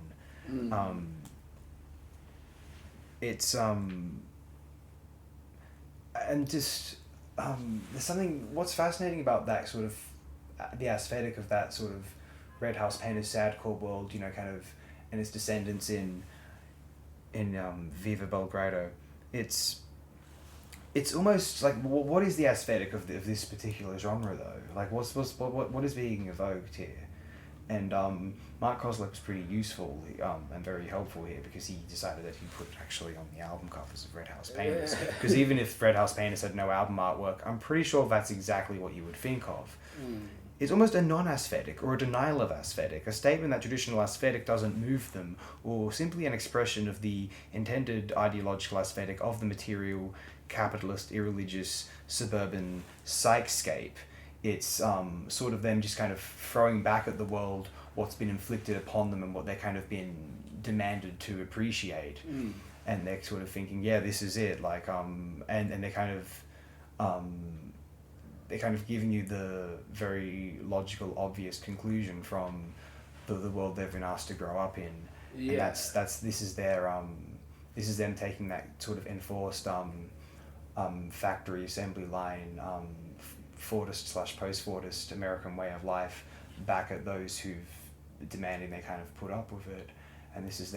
It's and just there's something, what's fascinating about that sort of the aesthetic of that sort of Red House Painters sadcore world, kind of, and its descendants in Viva Belgrado. It's almost like, what is the aesthetic of this particular genre though? Like what is being evoked here? And Mark Kozlik was pretty useful and very helpful here, because he decided that he'd put it actually on the album covers of Red House Painters. Because even if Red House Painters had no album artwork, I'm pretty sure that's exactly what you would think of. It's almost a non-aesthetic, or a denial of aesthetic, a statement that traditional aesthetic doesn't move them, or simply an expression of the intended ideological aesthetic of the material, capitalist, irreligious, suburban psychscape. It's sort of them just kind of throwing back at the world what's been inflicted upon them and what they're kind of been demanded to appreciate. And they're sort of thinking, yeah, this is it. Like, and they're kind of giving you the very logical, obvious conclusion from the world they've been asked to grow up in. Yeah. And this is them taking that sort of enforced factory assembly line, Fordist / post-Fordist American way of life back at those who've demanding they kind of put up with it, and this is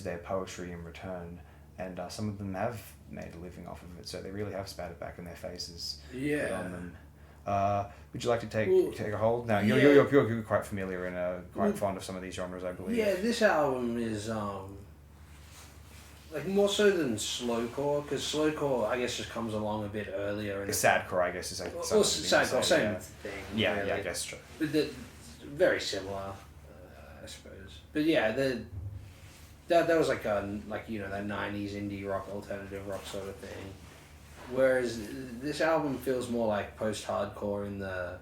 their poetry in return, and some of them have made a living off of it, so they really have spat it back in their faces. Yeah. Good on them. Would you like to take a hold? No, you're quite familiar and quite fond of some of these genres, I believe. Yeah, this album is like more so than slowcore, because slowcore I guess just comes along a bit earlier. And Sadcore, I guess, is like sadcore, same thing. Yeah, really. yeah, I guess true. But very similar, I suppose. But yeah, that was like that '90s indie rock, alternative rock sort of thing. Whereas this album feels more like post-hardcore in the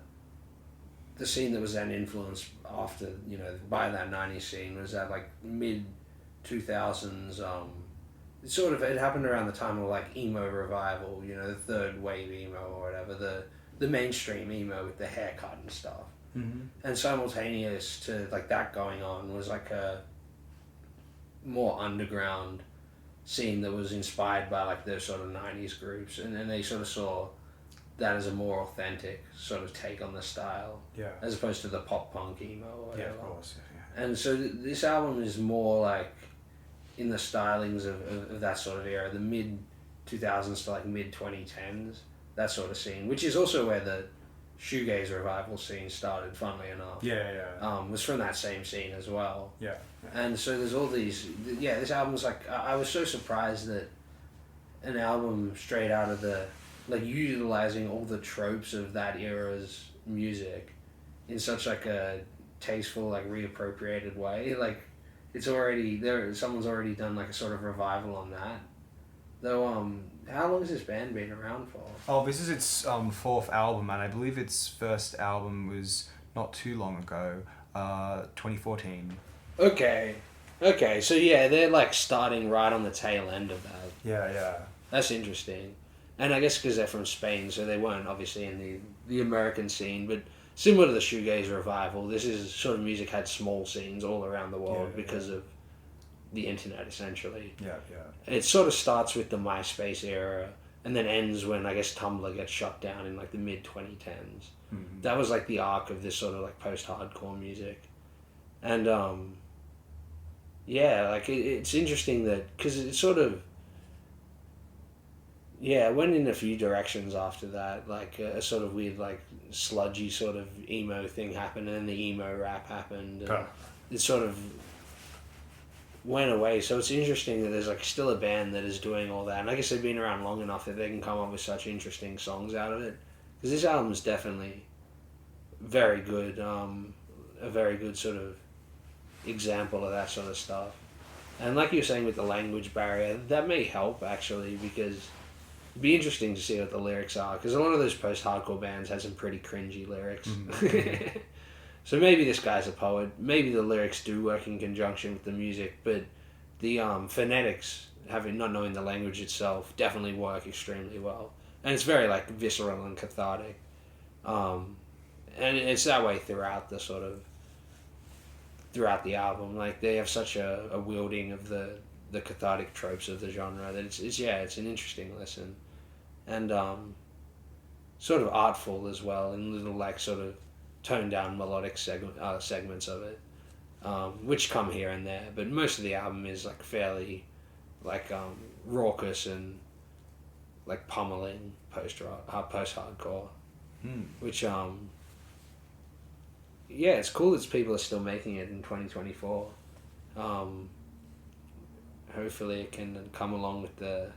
scene that was then influenced after, by that '90s scene, was that like mid 2000s. It happened around the time of like emo revival, the third wave emo or whatever, the mainstream emo with the haircut and stuff. Mm-hmm. And simultaneous to like that going on was like a more underground scene that was inspired by like those sort of 90s groups, and then they sort of saw that as a more authentic sort of take on the style, as opposed to the pop punk emo or whatever. Yeah, of course. Yeah. And so this album is more like in the stylings of that sort of era, the mid 2000s to like mid 2010s, that sort of scene, which is also where the shoegaze revival scene started, funnily enough. Was from that same scene as well. Yeah. And so there's all these, this album's like, I was so surprised that an album straight out of like utilizing all the tropes of that era's music in such like a tasteful, like reappropriated way. Like, it's already there. Someone's already done like a sort of revival on that. Though, how long has this band been around for? Oh, this is its fourth album, and I believe its first album was not too long ago, 2014. Okay, so yeah, they're like starting right on the tail end of that. Yeah. That's interesting. And I guess because they're from Spain, so they weren't obviously in the American scene, but similar to the shoegaze revival, this is sort of music had small scenes all around the world because of the internet, essentially. Yeah. It sort of starts with the MySpace era and then ends when I guess Tumblr gets shut down in like the mid 2010s. Mm-hmm. That was like the arc of this sort of like post-hardcore music. And like it's interesting that, because it sort of went in a few directions after that, like a sort of weird like sludgy sort of emo thing happened, and then the emo rap happened, and it sort of went away. So it's interesting that there's like still a band that is doing all that, and I guess they've been around long enough that they can come up with such interesting songs out of it, Because this album is definitely very good, a very good sort of example of that sort of stuff. And like you were saying with the language barrier, that may help actually, because it'd be interesting to see what the lyrics are, because a lot of those post-hardcore bands had some pretty cringy lyrics. Mm-hmm. So maybe this guy's a poet. Maybe the lyrics do work in conjunction with the music, but the phonetics, not knowing the language itself, definitely work extremely well. And it's very like visceral and cathartic. And it's that way throughout the album. Like they have such a wielding of the cathartic tropes of the genre that it's an interesting listen. And sort of artful as well, in little like sort of toned down melodic segments of it, which come here and there, but most of the album is like fairly like raucous and like pummeling post-hardcore, which it's cool that people are still making it in 2024. Hopefully it can come along with the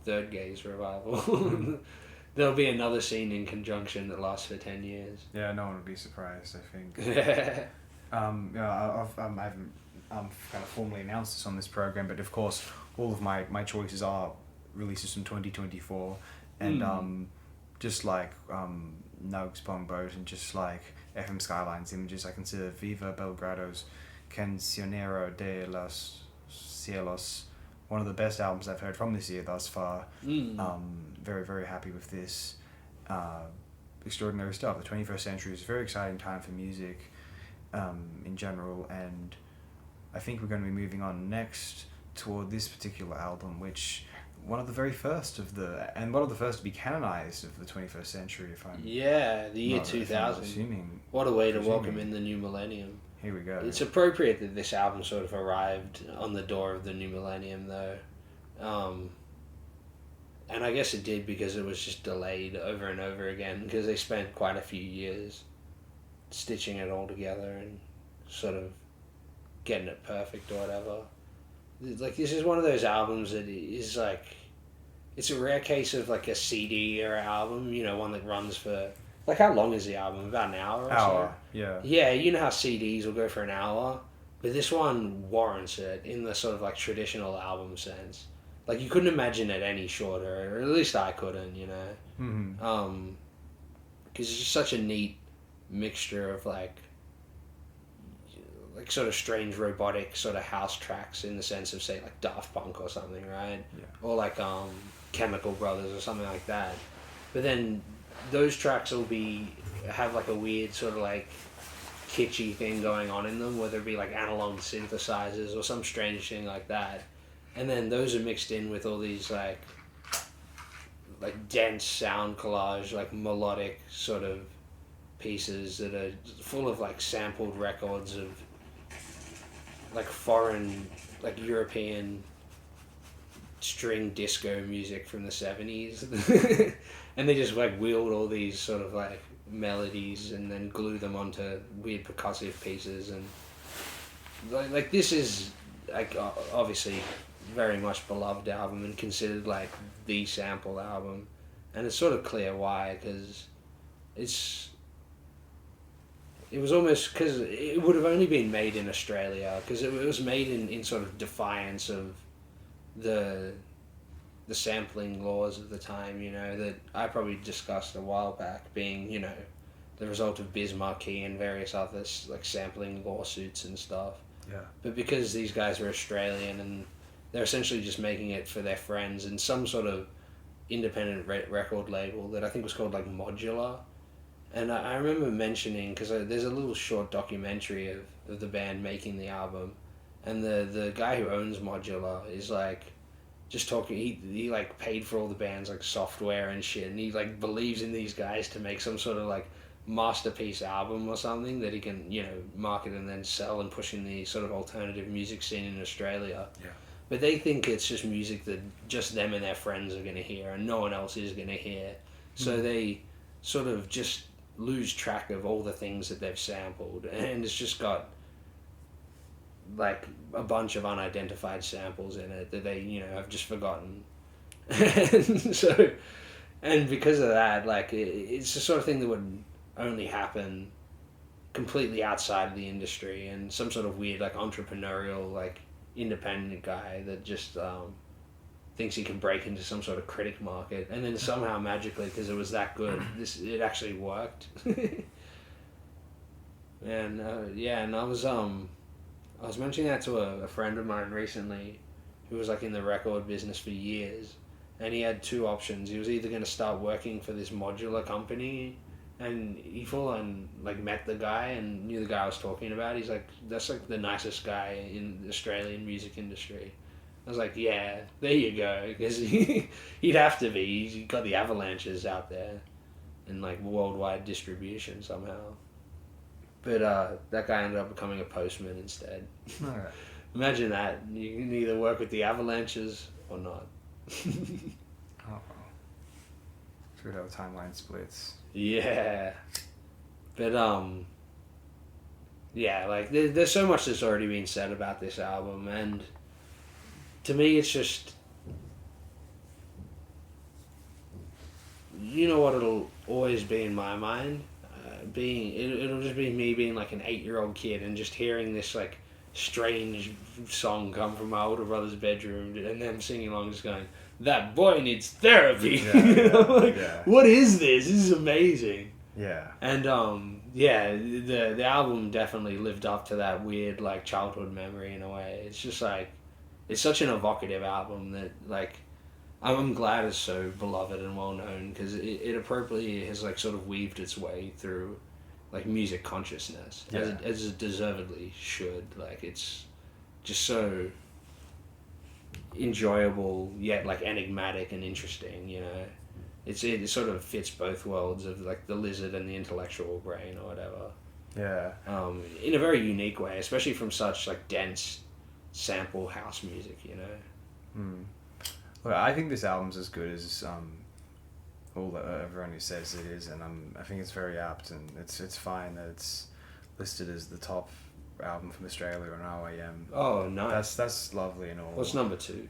Third Gaze revival. There'll be another scene in conjunction that lasts for 10 years. Yeah, no one would be surprised, I think. I haven't kind of formally announced this on this program, but of course, all of my choices are releases from 2024, and just like Nugs Boat and just like FM Skyline's Images, I consider Viva Belgrado's Cancionero de los Cielos one of the best albums I've heard from this year thus far. Very, very happy with this. Extraordinary stuff. The 21st century is a very exciting time for music in general, and I think we're going to be moving on next toward this particular album, which one of the very first of one of the first to be canonized of the 21st century, if I'm the year 2000. Assuming. What a way to welcome in the new millennium. Here we go. It's appropriate that this album sort of arrived on the door of the new millennium, though. And I guess it did because it was just delayed over and over again, because they spent quite a few years stitching it all together and sort of getting it perfect or whatever. Like, this is one of those albums that is like, it's a rare case of like a CD era album, you know, one that runs for, like, how long is the album? About an hour or so? Yeah. Yeah, you know how CDs will go for an hour, but this one warrants it in the sort of like traditional album sense. Like, you couldn't imagine it any shorter, or at least I couldn't, you know? Mm-hmm. Because it's just such a neat mixture of like sort of strange robotic sort of house tracks, in the sense of, say, like Daft Punk or something, right? Yeah. Or like Chemical Brothers or something like that. But then those tracks will have like a weird sort of like kitschy thing going on in them, whether it be like analog synthesizers or some strange thing like that. And then those are mixed in with all these like dense sound collage, like melodic sort of pieces that are full of like sampled records of like foreign, like European string disco music from the 70s. And they just like wield all these sort of like melodies and then glue them onto weird percussive pieces. And like this is like obviously very much beloved album and considered like the sample album, and it's sort of clear why, because it was almost, because it would have only been made in Australia, because it was made in sort of defiance of the sampling laws of the time, you know, that I probably discussed a while back, being, you know, the result of Bismarcky and various others, like sampling lawsuits and stuff. Yeah. But because these guys are Australian and they're essentially just making it for their friends and some sort of independent record label that I think was called like Modular. And I remember mentioning, because there's a little short documentary of the band making the album, and the guy who owns Modular is like just talking, he like paid for all the band's like software and shit, and he like believes in these guys to make some sort of like masterpiece album or something that he can, you know, market and then sell and push in the sort of alternative music scene in Australia. Yeah. But they think it's just music that just them and their friends are going to hear and no one else is going to hear. So they sort of just lose track of all the things that they've sampled, and it's just got like a bunch of unidentified samples in it that they, you know, have just forgotten. And so And because of that, like, it's the sort of thing that would only happen completely outside of the industry, and some sort of weird, like, entrepreneurial, like, independent guy that just thinks he can break into some sort of critic market, and then somehow magically, because it was that good, it actually worked. And and I was mentioning that to a friend of mine recently, who was like in the record business for years, and he had two options. He was either going to start working for this modular company, and he full on like met the guy and knew the guy I was talking about. He's like, that's like the nicest guy in the Australian music industry. I was like, yeah, there you go, because he'd have to be. He's got the Avalanches out there, and like worldwide distribution somehow. But that guy ended up becoming a postman instead. All right. Imagine that. You can either work with the Avalanches or not. Oh, well. Through how the timeline splits. Yeah. But, yeah, like, there's so much that's already been said about this album, and to me it's just, you know what it'll always be in my mind? It'll just be me being like an 8-year-old kid and just hearing this like strange song come from my older brother's bedroom and them singing along, just going, that boy needs therapy. Yeah, You know, like, yeah. what is this? This is amazing. Yeah. And the album definitely lived up to that weird like childhood memory in a way. It's just like, it's such an evocative album that like, I'm glad it's so beloved and well known, because it appropriately has like sort of weaved its way through like music consciousness, as it deservedly should. Like, it's just so enjoyable yet like enigmatic and interesting, you know. It sort of fits both worlds of like the lizard and the intellectual brain or whatever. Yeah. In a very unique way, especially from such like dense sample house music, you know. Well, I think this album's as good as all that everyone who says it is, and I think it's very apt, and it's fine that it's listed as the top album from Australia on RAM. Oh, nice. That's lovely and all. What's number 2?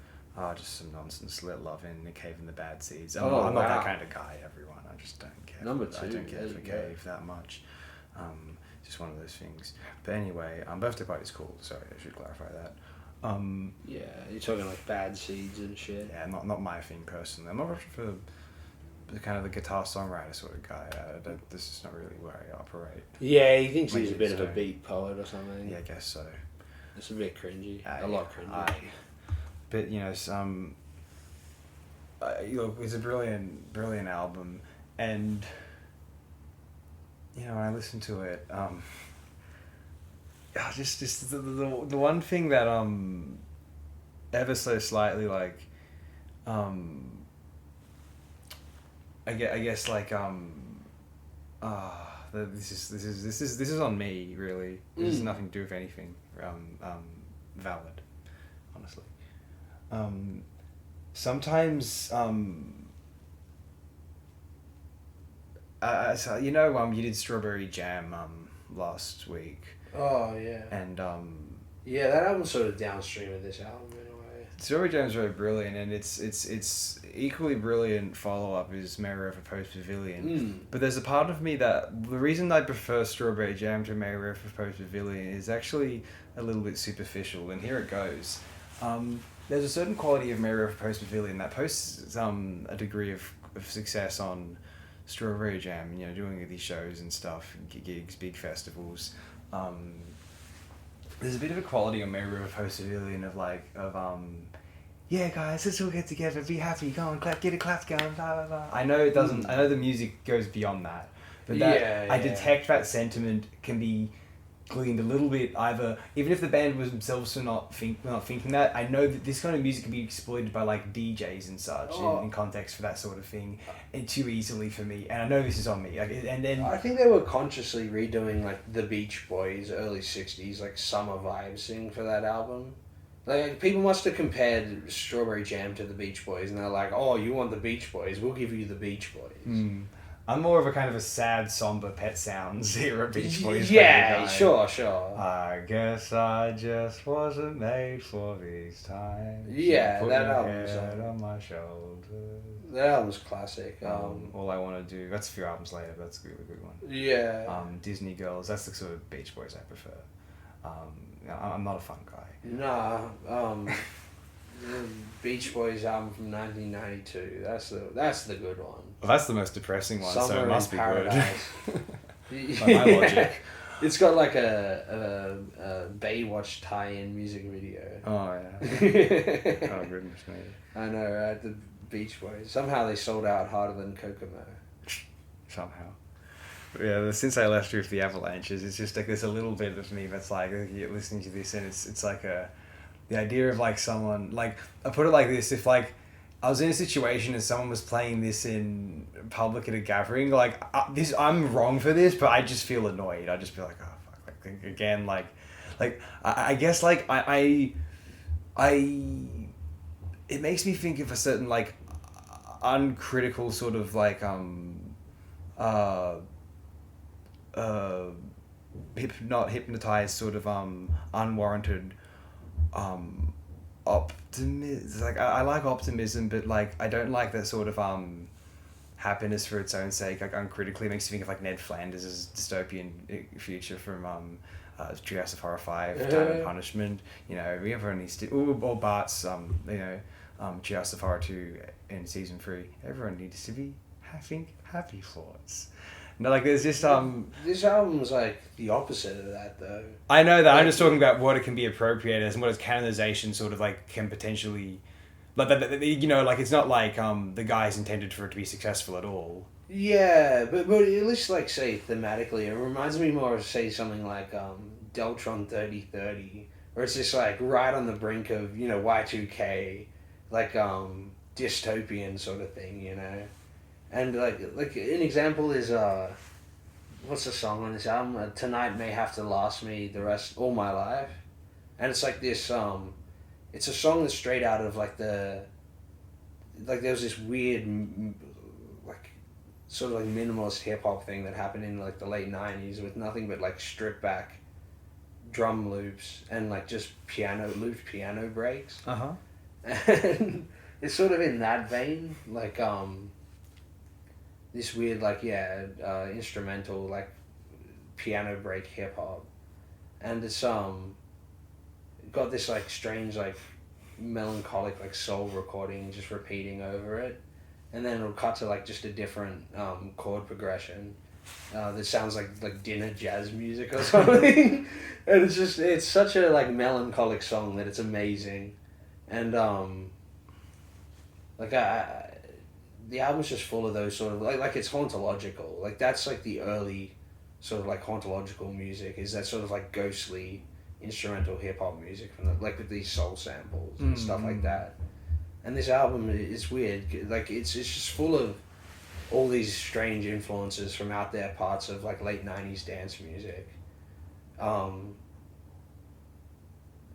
Just some nonsense. Let Love In, Nick Cave and the Bad Seeds. I'm Oh, not wow. that kind of guy, everyone. I just don't care. Number I 2, don't care for yeah. Cave that much. Just one of those things. But anyway, Birthday Party's cool. Sorry, I should clarify that. Yeah, you're talking like Bad Seeds and shit. Yeah, not my thing personally. I'm not for the kind of the guitar songwriter sort of guy. This is not really where I operate. Yeah, he thinks My he's a bit kids of a don't. beat poet or something. Yeah, I guess so. It's a bit cringy. A lot cringy. But you know, it's a brilliant album, and you know, when I listen to it, just the one thing that ever so slightly like I guess like this is on me really. This has nothing to do with anything valid, honestly. Sometimes so, you know, you did Strawberry Jam last week. Oh, yeah. And Yeah, that album's sort of downstream of this album in a way. Strawberry Jam is very brilliant, and it's equally brilliant follow-up is Mary River Post Pavilion. But there's a part of me that the reason I prefer Strawberry Jam to Mary River Post Pavilion is actually a little bit superficial, and here it goes. There's a certain quality of Mary River Post Pavilion that posts a degree of success on Strawberry Jam, you know, doing these shows and stuff, gigs, big festivals. There's a bit of a quality on Mary River Post Pavilion of yeah guys, let's all get together, be happy, go on, clap, get a clap going, blah blah blah. I know it doesn't, I know the music goes beyond that, but I detect that sentiment can be gleaned a little bit either, even if the band was themselves not thinking that, I know that this kind of music can be exploited by like DJs and such in context for that sort of thing, and too easily for me, and I know this is on me, and then I think they were consciously redoing like the Beach Boys early 60s like summer vibes thing for that album. Like, people must have compared Strawberry Jam to the Beach Boys, and they're like, oh, you want the Beach Boys, we'll give you the Beach Boys. I'm more of a kind of a sad, somber Pet Sounds era Beach Boys Yeah, kind of guy. sure. I guess I just wasn't made for these times. Yeah, Put that your album's head on my shoulder. That album's classic. All I Want to Do. That's a few albums later, but that's a really good one. Yeah. Disney Girls. That's the sort of Beach Boys I prefer. I'm not a fun guy. Nah. The Beach Boys album from 1992. That's the good one. Well, that's the most depressing one, so Somewhere it must in be Paradise. good. By my logic. It's got like a Baywatch tie-in music video. Oh, yeah. Oh, goodness me. I know, right? The Beach Boys. Somehow they sold out harder than Kokomo. Somehow. But yeah, since I left with the Avalanches, it's just like there's a little bit of me that's like you're listening to this, and it's like the idea of like someone, like I put it like this: if like I was in a situation and someone was playing this in public at a gathering, like I'm wrong for this, but I just feel annoyed. I just be like, oh fuck, like again, like I guess like I it makes me think of a certain like uncritical sort of like not hypnotized sort of unwarranted optimism. Like I like optimism, but like I don't like that sort of happiness for its own sake. Like uncritically, it makes me think of like Ned Flanders' dystopian future from Treehouse of Horror 5, Time and Punishment. You know, everyone needs to, or Bart's Treehouse of Horror 2 in season 3. Everyone needs to be having happy thoughts. No, like there's just This album's like the opposite of that, though. I know that. I'm just talking about what it can be appropriated as and what its canonization sort of like can potentially, like you know, like it's not like the guy's intended for it to be successful at all. Yeah, but at least like say thematically, it reminds me more of say something like Deltron 3030, where it's just like right on the brink of, you know, Y2K, like dystopian sort of thing, you know. And like an example is what's the song on this album? Tonight May Have to Last Me the Rest All My Life, and it's like this it's a song that's straight out of like there was this weird like sort of like minimalist hip hop thing that happened in like the late 90s with nothing but like stripped back drum loops and like just looped piano breaks. And it's sort of in that vein, like this weird like instrumental like piano break hip hop, and it's got this like strange like melancholic like soul recording just repeating over it, and then it'll cut to like just a different chord progression that sounds like dinner jazz music or something. And it's such a like melancholic song that it's amazing. And the album's just full of those sort of like it's hauntological. Like that's like the early sort of like hauntological music, is that sort of like ghostly instrumental hip hop music from like with these soul samples and stuff like that. And this album is weird. Like it's just full of all these strange influences from out there parts of like late 90s dance music.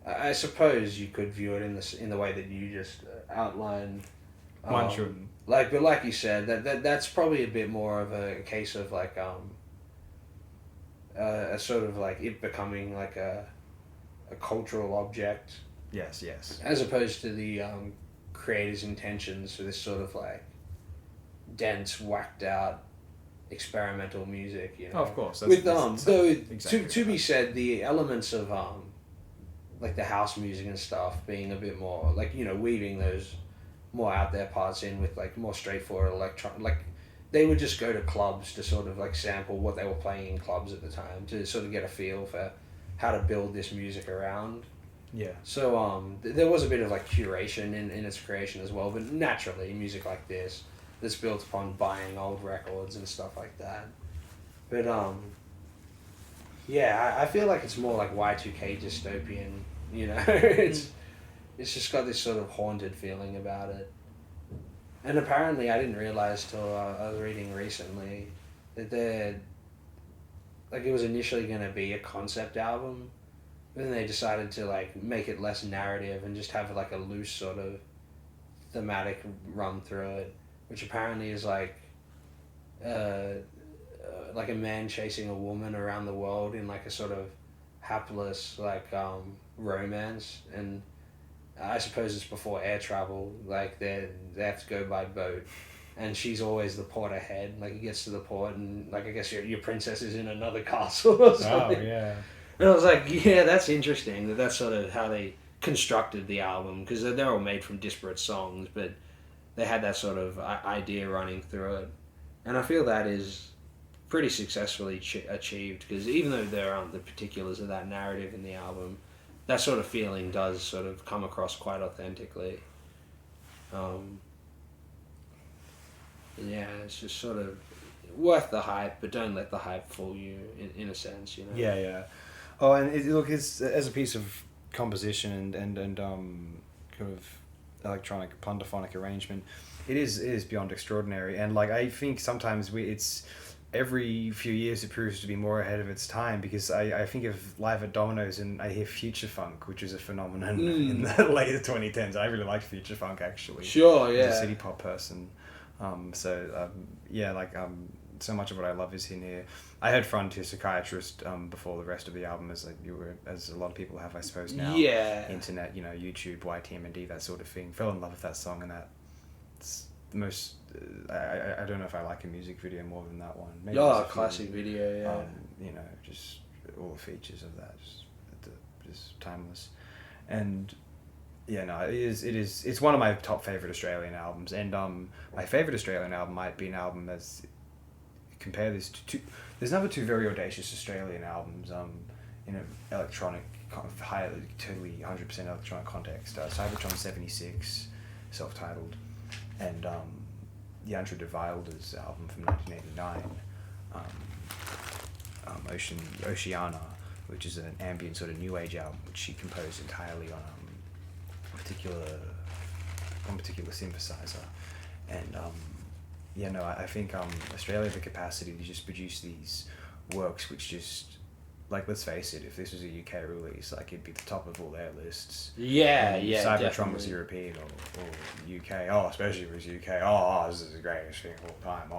I suppose you could view it in the way that you just outlined. One shouldn't. But like you said, that's probably a bit more of a case of like a sort of like it becoming like a cultural object. Yes. As opposed to the creator's intentions for this sort of like dense, whacked out experimental music, you know. Oh, of course. With though exactly to be said, the elements of like the house music and stuff being a bit more like, you know, weaving those more out there parts in with like more straightforward like they would just go to clubs to sort of like sample what they were playing in clubs at the time to sort of get a feel for how to build this music around. Yeah. So there was a bit of like curation in its creation as well, but naturally music like this that's built upon buying old records and stuff like that. But I feel like it's more like Y2K dystopian, you know. It's just got this sort of haunted feeling about it. And apparently I didn't realize till I was reading recently that it was initially going to be a concept album, but then they decided to like make it less narrative and just have like a loose sort of thematic run through it, which apparently is like like a man chasing a woman around the world in like a sort of hapless like romance, and I suppose it's before air travel. Like they have to go by boat, and she's always the port ahead. Like he gets to the port, and like I guess your princess is in another castle or something. Oh yeah. And I was like, yeah, that's interesting. That's sort of how they constructed the album, because they're all made from disparate songs, but they had that sort of idea running through it, and I feel that is pretty successfully achieved, because even though there aren't the particulars of that narrative in the album, that sort of feeling does sort of come across quite authentically. Yeah, it's just sort of worth the hype, but don't let the hype fool you in a sense, you know? Yeah, yeah. Oh, and look, it's as a piece of composition and kind of electronic plunderphonic arrangement, it is beyond extraordinary. And like I think sometimes it's every few years it proves to be more ahead of its time, because I think of Live at Domino's and I hear future funk, which is a phenomenon in the later 2010s. I really liked future funk actually. Sure, yeah. As a city pop person. So much of what I love is in here. I heard Frontier Psychiatrist before the rest of the album, as a lot of people have, I suppose, now. Yeah. Internet, YouTube, YTMND, that sort of thing. Fell in love with that song, and that's the most. I don't know if I like a music video more than that one. Maybe Oh, classic video, yeah. Just all the features of that, just timeless, and. Yeah, no, it's one of my top favourite Australian albums, and my favourite Australian album might be an album as compare this to two. There's another two very audacious Australian albums in an electronic, highly, totally 100% electronic context. Cybertron 76, self-titled, and the Andrew de Wilder's album from 1989, Oceana, which is an ambient sort of new age album, which she composed entirely on one particular synthesizer, and I think Australia has the capacity to just produce these works which just, like, let's face it, if this was a UK release, like, it'd be the top of all their lists. Yeah, and yeah, Cybertron definitely. was European or UK. Oh, especially if it was UK. Oh, this is the greatest thing of all time.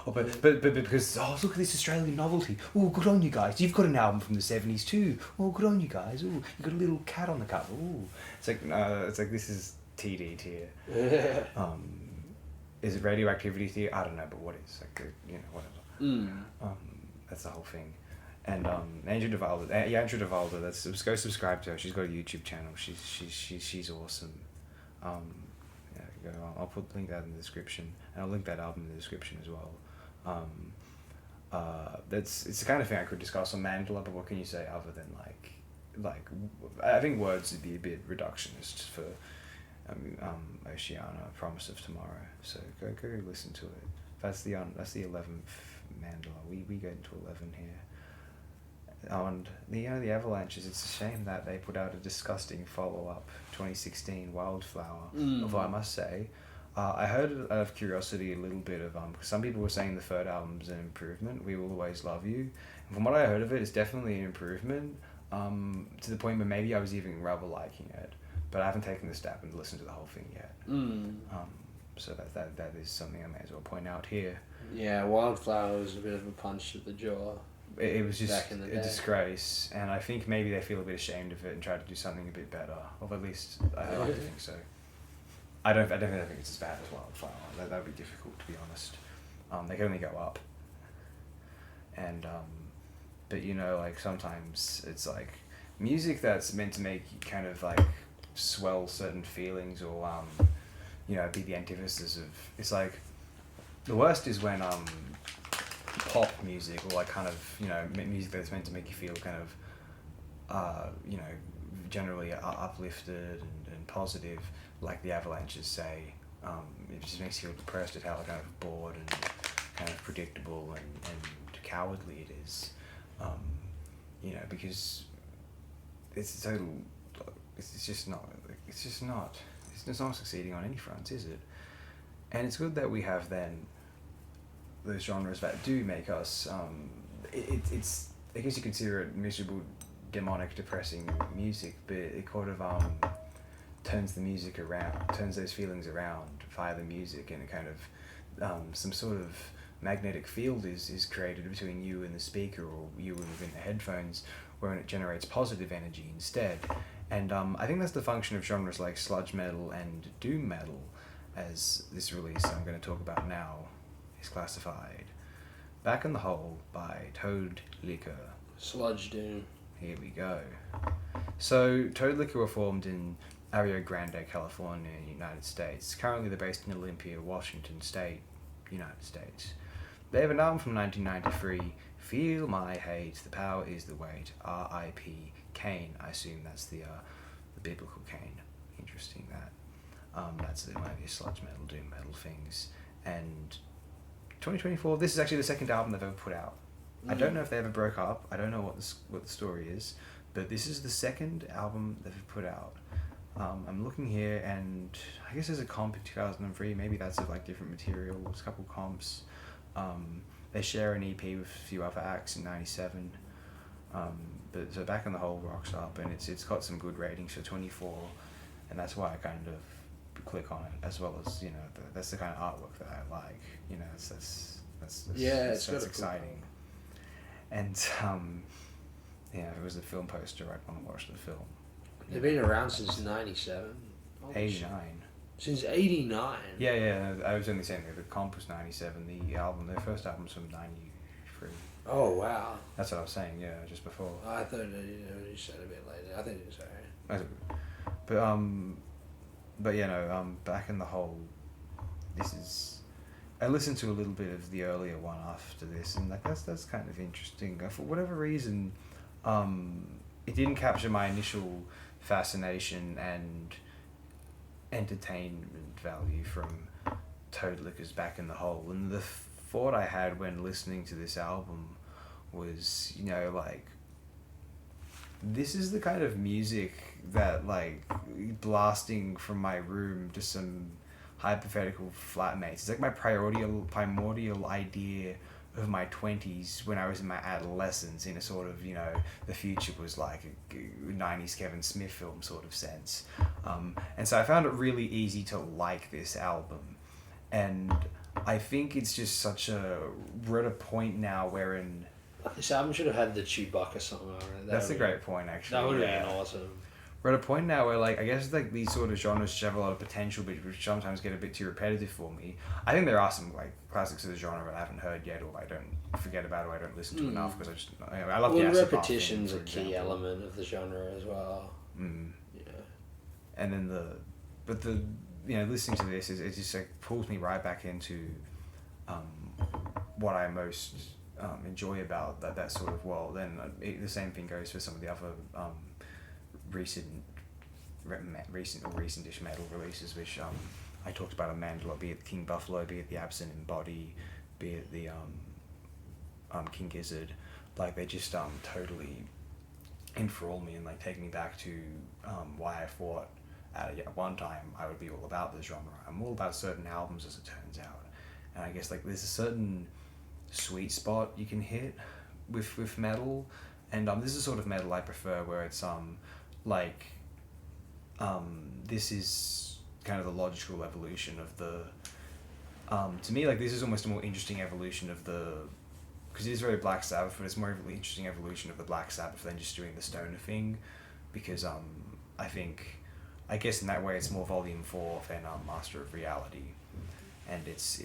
But because look at this Australian novelty. Oh, good on you guys. You've got an album from the 70s too. Oh, good on you guys. Oh, you got a little cat on the cover. Oh, it's like this is TD tier. Is it radioactivity tier? I don't know, but what is, like, whatever. That's the whole thing. And Andrew de Wilder, go subscribe to her. She's got a YouTube channel. She's awesome. I'll link that in the description, and I'll link that album in the description as well. It's the kind of thing I could discuss on Mandala, but what can you say other than like I think words would be a bit reductionist for Oceana, Promise of Tomorrow. So go listen to it. That's the 11th Mandala. We get into 11 here. And the Avalanches, it's a shame that they put out a disgusting follow-up, 2016 Wildflower. Although I must say, I heard out of curiosity a little bit of because some people were saying the third album's an improvement. We Will Always Love You. And from what I heard of it, it's definitely an improvement. To the point where maybe I was even rather liking it, but I haven't taken the step and listened to the whole thing yet. So that is something I may as well point out here. Yeah, Wildflower was a bit of a punch to the jaw. It was just Back in the a day. disgrace, and I think maybe they feel a bit ashamed of it and try to do something a bit better, or at least I like to think so. I don't think it's as bad as Wildflower. That would be difficult, to be honest. They can only go up, and but like sometimes it's like music that's meant to make you kind of like swell certain feelings, or be the antithesis of. It's like the worst is when pop music, or like kind of music that's meant to make you feel kind of generally uplifted and positive, like the Avalanches say, it just makes you feel depressed at how kind of bored and kind of predictable and cowardly it is, because it's total, it's not succeeding on any fronts, is it? And it's good that we have then those genres that do make us it's I guess you consider it miserable, demonic, depressing music, but it kind of turns the music around, turns those feelings around via the music, and it kind of some sort of magnetic field is created between you and the speaker, or you and within the headphones, where it generates positive energy instead. And I think that's the function of genres like sludge metal and doom metal, as this release I'm going to talk about now is classified. Back in the Hole by Toad Liquor. Sludge doom. Here we go. So, Toad Liquor were formed in Rio Grande, California, United States. Currently they're based in Olympia, Washington State, United States. They have an album from 1993, Feel My Hate, The Power Is the Weight, R.I.P. Cain. I assume that's the biblical Cain. Interesting that. That's one of these sludge metal, doom metal things. And 2024, this is actually the second album they've ever put out. I don't know if they ever broke up. I don't know what the story is, but this is the second album they've put out. I'm looking here, and I guess there's a comp in 2003. Maybe that's of like different materials, a couple comps. They share an EP with a few other acts in '97. But so Back in the Hole rocks up, and it's got some good ratings for 24, and that's why I kind of click on it, as well as that's the kind of artwork that I like. That's exciting. And if it was a film poster, I'd want to watch the film. They've been around since 97. 89. Since 89? Yeah, I was only saying that the comp was 97, their first album's from 93. Oh, wow. That's what I was saying, yeah, just before. I thought you said a bit later. I think it was alright. But Back in the Hole, I listened to a little bit of the earlier one after this, and that's kind of interesting. For whatever reason, it didn't capture my initial fascination and entertainment value from Toad Liquor's Back in the Hole. And the thought I had when listening to this album was, this is the kind of music that, blasting from my room to some hypothetical flatmates. It's like my primordial idea of my 20s when I was in my adolescence, in a sort of, the future was like a 90s Kevin Smith film sort of sense. And so I found it really easy to like this album. And I think it's just we're at a point now wherein... This album should have had the Chewbacca song on it. That's a great point, actually. That would have been awesome. We're at a point now where, I guess, these sort of genres have a lot of potential, but which sometimes get a bit too repetitive for me. I think there are some, classics of the genre that I haven't heard yet, or I don't forget about, or I don't listen to enough, because I love the acid pop thing, repetition's a key element of the genre as well. Yeah. And then listening to this, it just, pulls me right back into what I most enjoy about that sort of world. And the same thing goes for some of the other recent-ish metal releases, which I talked about on Mandala, be it King Buffalo, be it the Absent and Body, be it the King Gizzard. They just totally enthrall me and take me back to why I thought at one time I would be all about this genre. I'm all about certain albums, as it turns out, and I guess there's a certain sweet spot you can hit with metal, and this is sort of metal I prefer, where it's this is kind of the logical evolution of the to me, this is almost a more interesting evolution of the, because it is very Black Sabbath, but it's more of an interesting evolution of the Black Sabbath than just doing the stoner thing, because I guess in that way it's more Volume 4 than Master of Reality, and it's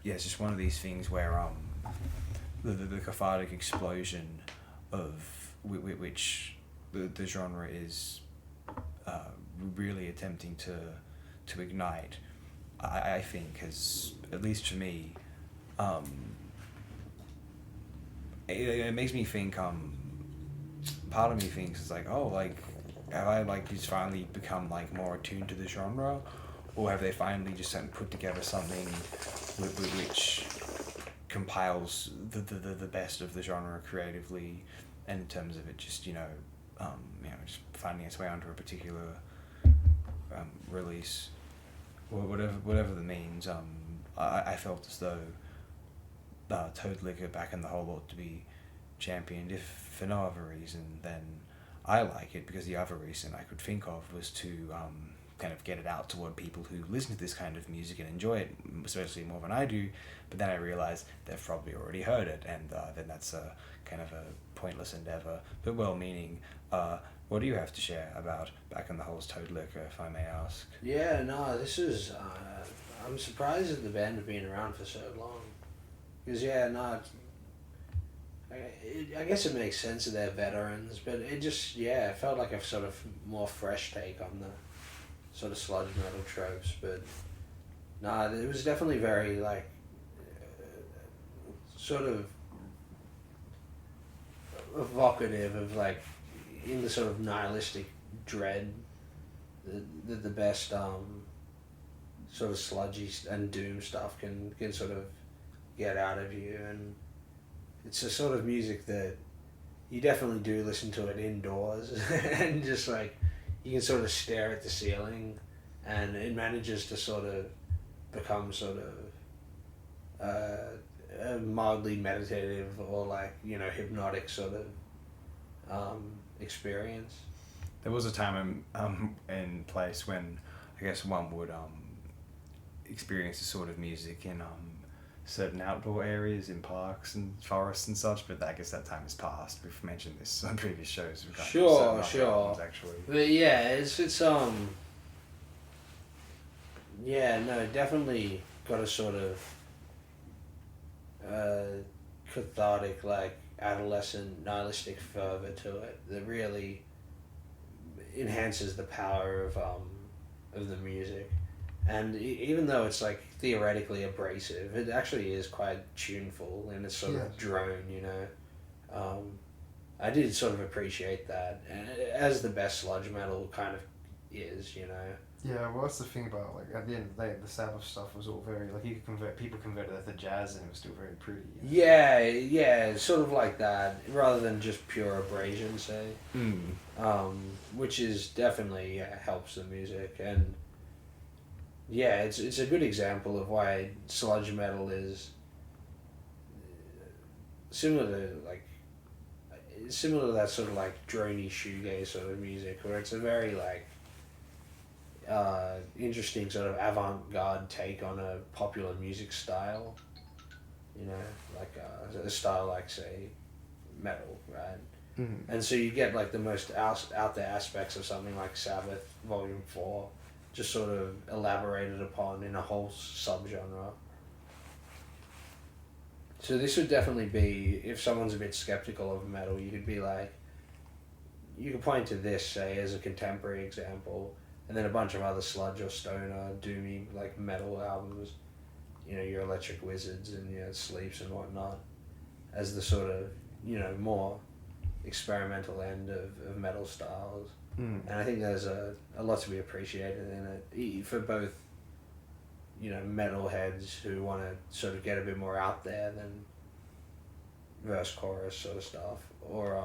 just one of these things where the cathartic explosion of which the genre is really attempting to ignite, I think has, at least for me, it makes me think, part of me thinks it's have I just finally become more attuned to the genre, or have they finally just put together something which compiles the best of the genre creatively, and in terms of it just just finding its way onto a particular release, or whatever the means. I felt as though Toad Liquor Back in the Hole ought to be championed, if for no other reason than I like it because the other reason I could think of was to kind of get it out toward people who listen to this kind of music and enjoy it, especially more than I do. But then I realized they've probably already heard it, and then that's a kind of a pointless endeavor, but well-meaning. What do you have to share about Back in the Hole's Toad Liquor, if I may ask? Yeah, no, this is... I'm surprised that the band have been around for so long. Because, yeah, no... I guess it makes sense that they're veterans, but it just, yeah, it felt like a sort of more fresh take on the sort of sludge metal tropes, but... No, it was definitely very, like... sort of... evocative of, like... in the sort of nihilistic dread that the best sort of sludgy and doom stuff can sort of get out of you, and it's a sort of music that you definitely do listen to it indoors and just like you can sort of stare at the ceiling, and it manages to sort of become sort of a mildly meditative or like, you know, hypnotic sort of experience. There was a time in place when I guess one would experience this sort of music in certain outdoor areas, in parks and forests and such, but I guess that time has passed. We've mentioned this on previous shows. Sure. Albums, actually. But yeah, it's yeah, no, definitely got a sort of cathartic, like adolescent nihilistic fervor to it that really enhances the power of the music. And even though it's like theoretically abrasive, it actually is quite tuneful in its sort of drone, you know. I did sort of appreciate that, and as the best sludge metal kind of is, you know. Yeah, well, that's the thing about, like, at the end of the day, the Sabbath stuff was all very, like, people converted that to jazz, and it was still very pretty. You know? Yeah, sort of like that, rather than just pure abrasion, say. Which is definitely, helps the music, and yeah, it's a good example of why sludge metal is similar to that sort of, like, drony shoegaze sort of music, where it's a very, like, interesting sort of avant-garde take on a popular music style, you know, like a style like, say, metal, right? And so you get like the most out there aspects of something like Sabbath Volume 4 just sort of elaborated upon in a whole subgenre. So this would definitely be, if someone's a bit skeptical of metal, you could point to this, say, as a contemporary example, and then a bunch of other sludge or stoner, doomy, like, metal albums, you know, your Electric Wizards and your Sleeps and whatnot, as the sort of, you know, more experimental end of metal styles. And I think there's a lot to be appreciated in it, for both, you know, metalheads who want to sort of get a bit more out there than verse chorus sort of stuff, or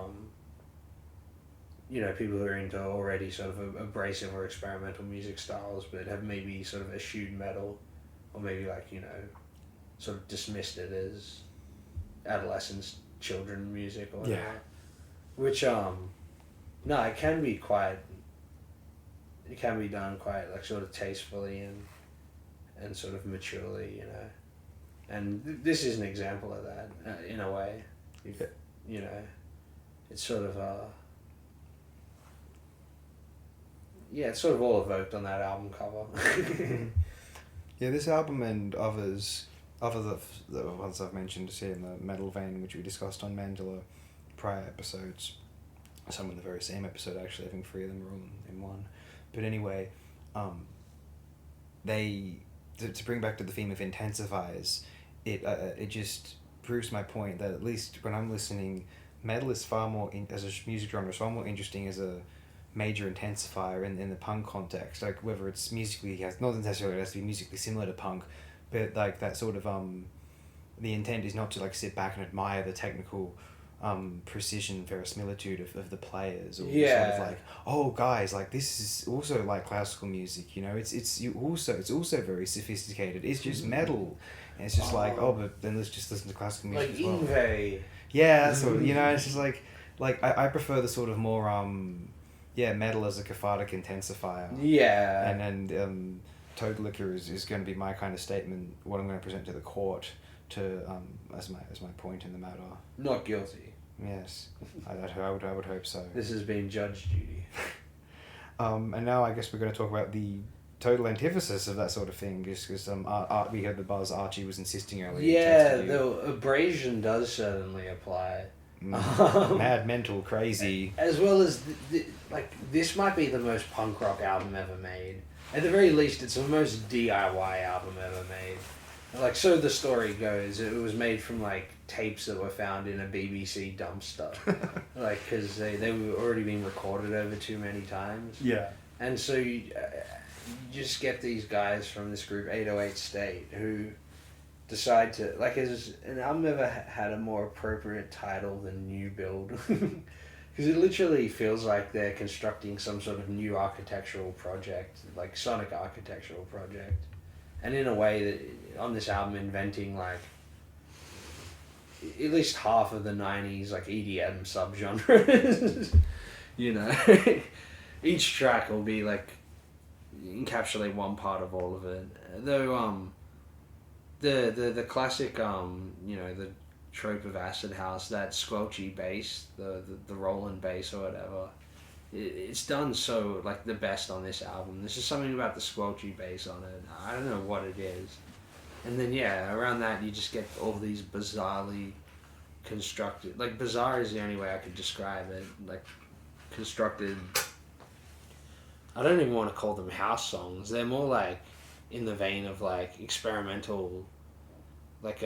you know, people who are into already sort of abrasive or experimental music styles, but have maybe sort of eschewed metal, or maybe, like, you know, sort of dismissed it as adolescents, children music or whatever. Yeah. Which no, it can be done quite, like, sort of tastefully and sort of maturely, you know. And this is an example of that, in a way. You know, it's sort of it's sort of all evoked on that album cover. Yeah, this album and others, the ones I've mentioned here in the metal vein, which we discussed on Mandala prior episodes, some in the very same episode actually, I think 3 of them were all in one. But anyway, to bring back to the theme of intensifiers, it just proves my point that at least when I'm listening, metal is far more, as a music genre, is far more interesting as a major intensifier in the punk context, like whether it's musically, not necessarily it has to be musically similar to punk, but like that sort of the intent is not to like sit back and admire the technical precision, verisimilitude of the players, or sort of like, oh guys, like this is also like classical music, you know, it's also very sophisticated, it's just metal, and it's just like, oh, but then let's just listen to classical music like as well. Ingve. Yeah, that's what, you know, it's just like, like I prefer the sort of more metal as a cathartic intensifier. Yeah. And then Toad Liquor is going to be my kind of statement, what I'm going to present to the court to as my point in the matter. Not guilty. Yes, I would hope so. This has been Judge Judy. And now I guess we're going to talk about the total antithesis of that sort of thing, just because we heard the buzz Archie was insisting earlier. Yeah, the abrasion does certainly apply. Mad, mental, crazy. As well as, like, this might be the most punk rock album ever made. At the very least, it's the most DIY album ever made. Like, so the story goes, it was made from, like, tapes that were found in a BBC dumpster. Like, because they were already being recorded over too many times. Yeah. And so you just get these guys from this group, 808 State, who decide to, like, has an album ever had a more appropriate title than New Build? Because it literally feels like they're constructing some sort of new architectural project, like sonic architectural project. And in a way that, on this album, inventing, like, at least half of the 90s, like, EDM subgenres. You know? Each track will be, like, encapsulate one part of all of it. Though, the classic, you know, the trope of acid house, that squelchy bass, the Roland bass or whatever, it's done so, like, the best on this album. There's just something about the squelchy bass on it. I don't know what it is. And then, yeah, around that you just get all these bizarrely constructed, like, bizarre is the only way I could describe it, like, constructed, I don't even want to call them house songs. They're more, like, in the vein of, like, experimental, like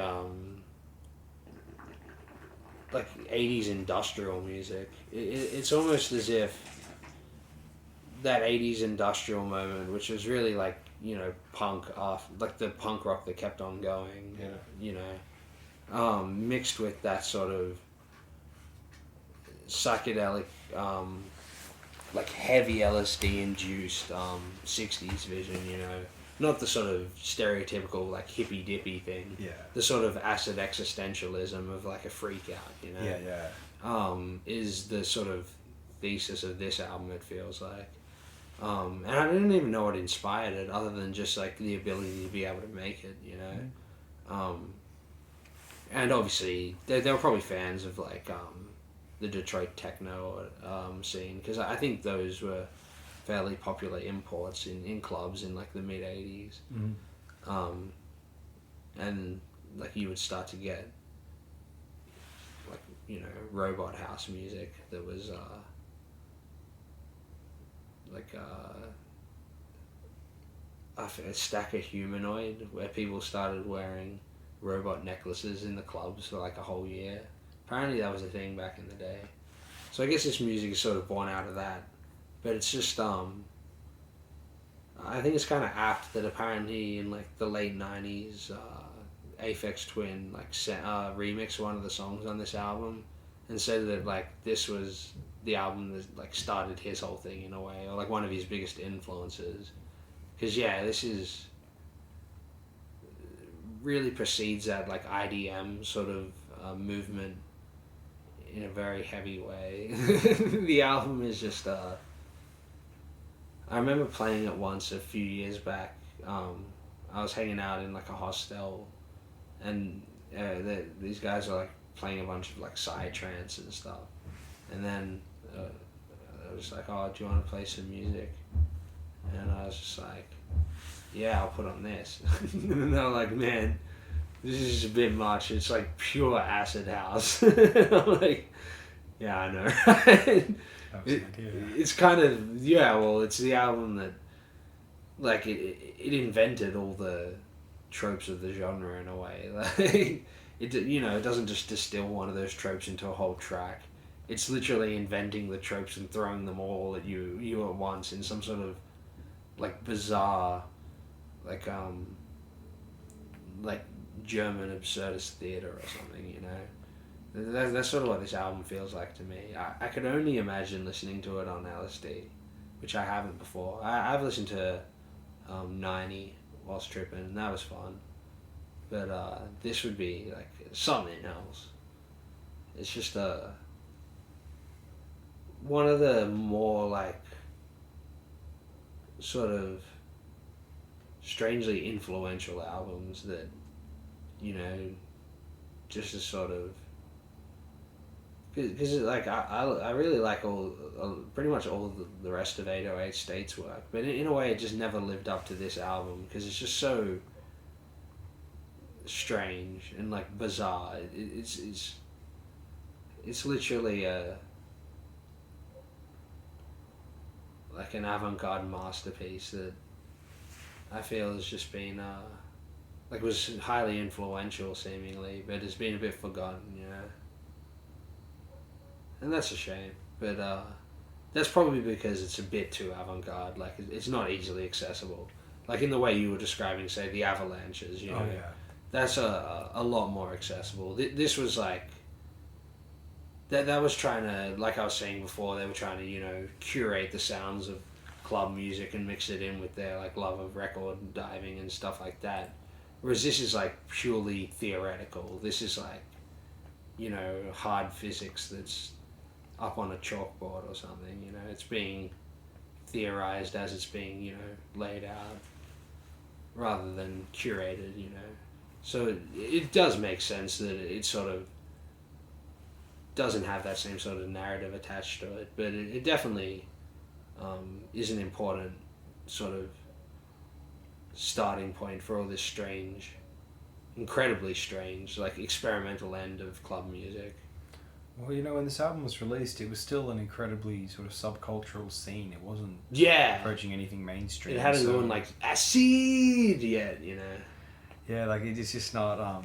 80s industrial music. It's almost as if that 80s industrial moment, which was really, like, you know, punk off, like the punk rock that kept on going, Yeah. you know, mixed with that sort of psychedelic, like heavy LSD induced 60s vision, you know, not the sort of stereotypical, like, hippy dippy thing. Yeah. The sort of acid existentialism of, like, a freak out, you know. Yeah. Is the sort of thesis of this album, it feels like. And I didn't even know what inspired it, other than just, like, the ability to be able to make it, you know. And obviously they were probably fans of, like, the Detroit techno scene, because I think those were fairly popular imports in clubs in, like, the mid 80s. And, like, you would start to get, like, you know, robot house music that was like a stack of humanoid, where people started wearing robot necklaces in the clubs for, like, a whole year. Apparently that was a thing back in the day. So I guess this music is sort of born out of that. But it's just, I think it's kind of apt that apparently in, like, the late 90s, Aphex Twin, like, remixed one of the songs on this album and said that, like, this was the album that, like, started his whole thing in a way, or, like, one of his biggest influences. Because, yeah, this is really precedes that, like, IDM sort of movement in a very heavy way. The album is just, I remember playing it once a few years back. I was hanging out in, like, a hostel, and these guys are, like, playing a bunch of, like, psytrance and stuff. And then I was like, oh, do you want to play some music? And I was just like, yeah, I'll put on this. And they're like, man, this is a bit much. It's, like, pure acid house. I'm like, yeah, I know. It's kind of, yeah, well, it's the album that, like, it invented all the tropes of the genre in a way. Like, it, you know, it doesn't just distill one of those tropes into a whole track. It's literally inventing the tropes and throwing them all at you at once in some sort of, like, bizarre, like German absurdist theater or something, you know. That's sort of what this album feels like to me. I could only imagine listening to it on LSD, which I haven't before. I've listened to 90 whilst tripping, and that was fun. But this would be, like, something else. It's just one of the more like sort of strangely influential albums that, you know, just a sort of, because like I really like pretty much all the rest of 808 State's work, but in a way it just never lived up to this album because it's just so strange and like bizarre. It's literally a like an avant-garde masterpiece that I feel has just been like was highly influential seemingly, but has been a bit forgotten, you know. And that's a shame, but that's probably because it's a bit too avant-garde. Like it's not easily accessible. Like in the way you were describing, say, the Avalanches, you know. Oh yeah. That's a lot more accessible. This was like that was trying to, like I was saying before, they were trying to, you know, curate the sounds of club music and mix it in with their like love of record diving and stuff like that. Whereas this is like purely theoretical. This is like, you know, hard physics that's up on a chalkboard or something, you know. It's being theorized as it's being, you know, laid out rather than curated, you know. So it does make sense that it sort of doesn't have that same sort of narrative attached to it, but it definitely is an important sort of starting point for all this strange, incredibly strange, like experimental end of club music. Well, you know, when this album was released, it was still an incredibly sort of subcultural scene. It wasn't approaching anything mainstream. It hadn't gone like acid yet, you know. Yeah, like it's just not.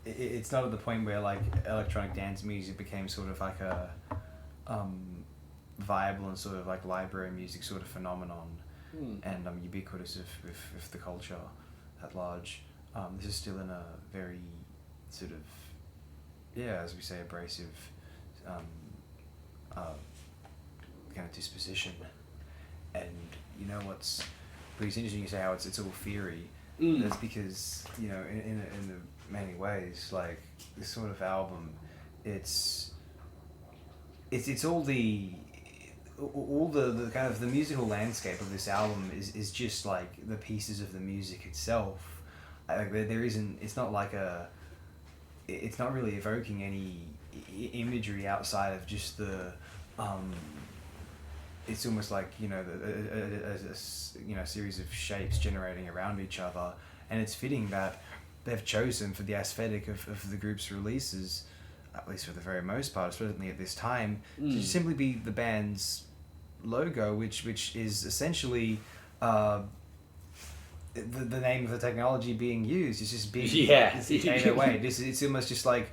It's not at the point where like electronic dance music became sort of like a viable and sort of like library music sort of phenomenon, and ubiquitous of the culture at large. This is still in a very sort of, yeah, as we say, abrasive kind of disposition. And you know what's pretty interesting, you say how it's all theory. That's because, you know, in the many ways, like this sort of album, it's all the kind of the musical landscape of this album is just like the pieces of the music itself. Like there isn't, it's not like it's not really evoking any imagery outside of just the it's almost like, you know, a series of shapes generating around each other, and it's fitting that they've chosen for the aesthetic of the group's releases, at least for the very most part, certainly at this time, to simply be the band's logo, which is essentially the name of the technology being used. It's just big. Yeah. It's 808. It's almost just like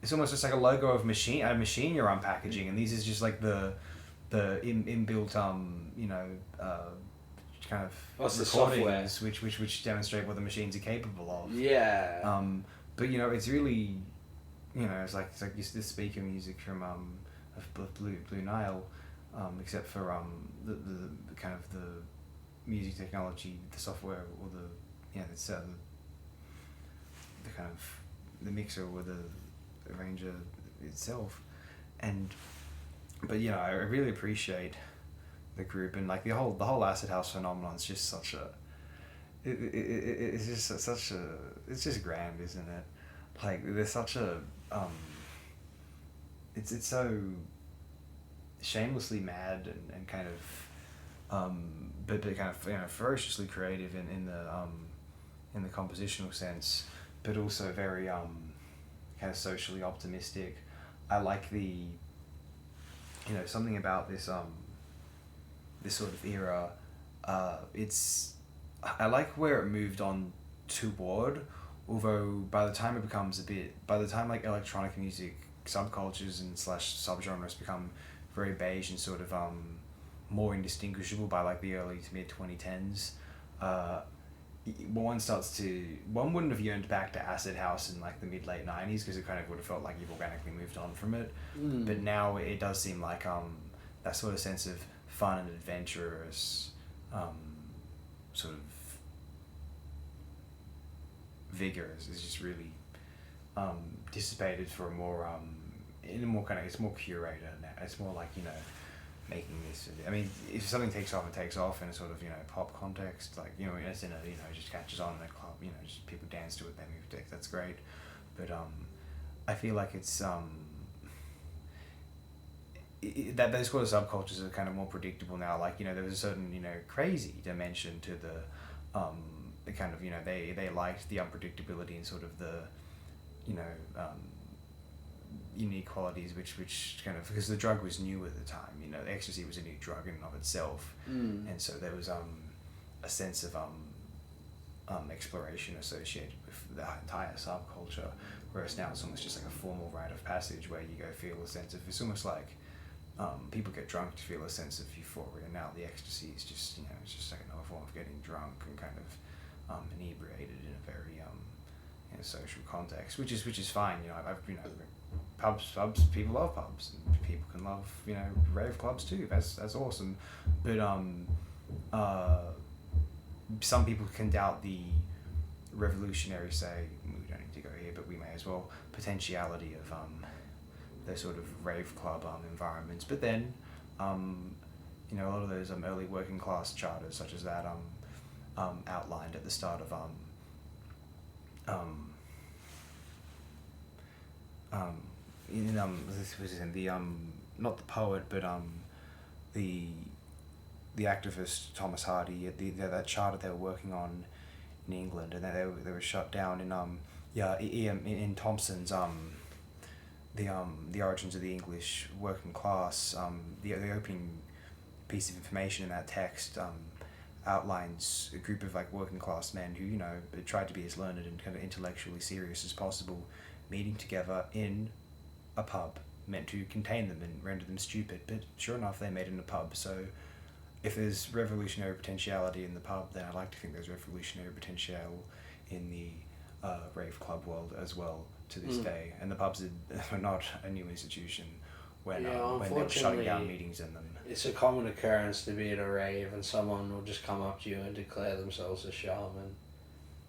a logo of a machine you're unpackaging, and these is just like the inbuilt you know kind of recordings which demonstrate what the machines are capable of. Yeah. But you know, it's really, you know, it's like the speaker music from of Blue Nile, except for the kind of the music technology, the software, or the kind of the mixer or the arranger itself. But you know, I really appreciate the group, and like the whole acid house phenomenon is just such a it's just grand, isn't it? Like there's such a it's so shamelessly mad and kind of but kind of, you know, ferociously creative in the compositional sense, but also very kind of socially optimistic. I like the, you know, something about this this sort of era. I like where it moved on toward, although by the time like electronic music subcultures and / subgenres become very beige and sort of more indistinguishable by like the early to mid 2010s, one wouldn't have yearned back to acid house in like the mid late 90s, because it kind of would have felt like you've organically moved on from it. But now it does seem like that sort of sense of fun and adventurous sort of vigor is just really dissipated for a more in a more kind of, it's more curated now. It's more like, you know, making this. I mean, if something takes off, it takes off in a sort of, pop context, like, as in a, just catches on in a club, just people dance to it, they move dick, that's great. But I feel like it's that those sort of subcultures are kind of more predictable now. Like, there was a certain, crazy dimension to the kind of, they liked the unpredictability and sort of the, unique qualities which kind of, because the drug was new at the time, ecstasy was a new drug in and of itself. And so there was a sense of exploration associated with the entire subculture, whereas now it's almost just like a formal rite of passage where you go feel a sense of, it's almost like people get drunk to feel a sense of euphoria. Now the ecstasy is just, it's just like another form of getting drunk and kind of inebriated in a very social context, which is fine. I've pubs, people love pubs, and people can love rave clubs too. That's awesome, but some people can doubt the revolutionary, say, we don't need to go here, but we may as well, potentiality of the sort of rave club environments. But then a lot of those early working class charters such as that outlined at the start of this was in the not the poet, but the activist Thomas Hardy, that charter they were working on in England, and they were shut down in Thompson's the origins of the English working class. The opening piece of information in that text outlines a group of like working class men who tried to be as learned and kind of intellectually serious as possible, meeting together in a pub meant to contain them and render them stupid. But sure enough, they met in a pub. So if there's revolutionary potentiality in the pub, then I like to think there's revolutionary potential in the rave club world as well to this day. And the pubs are not a new institution when they were shutting down meetings in them. It's a common occurrence to be at a rave and someone will just come up to you and declare themselves a shaman.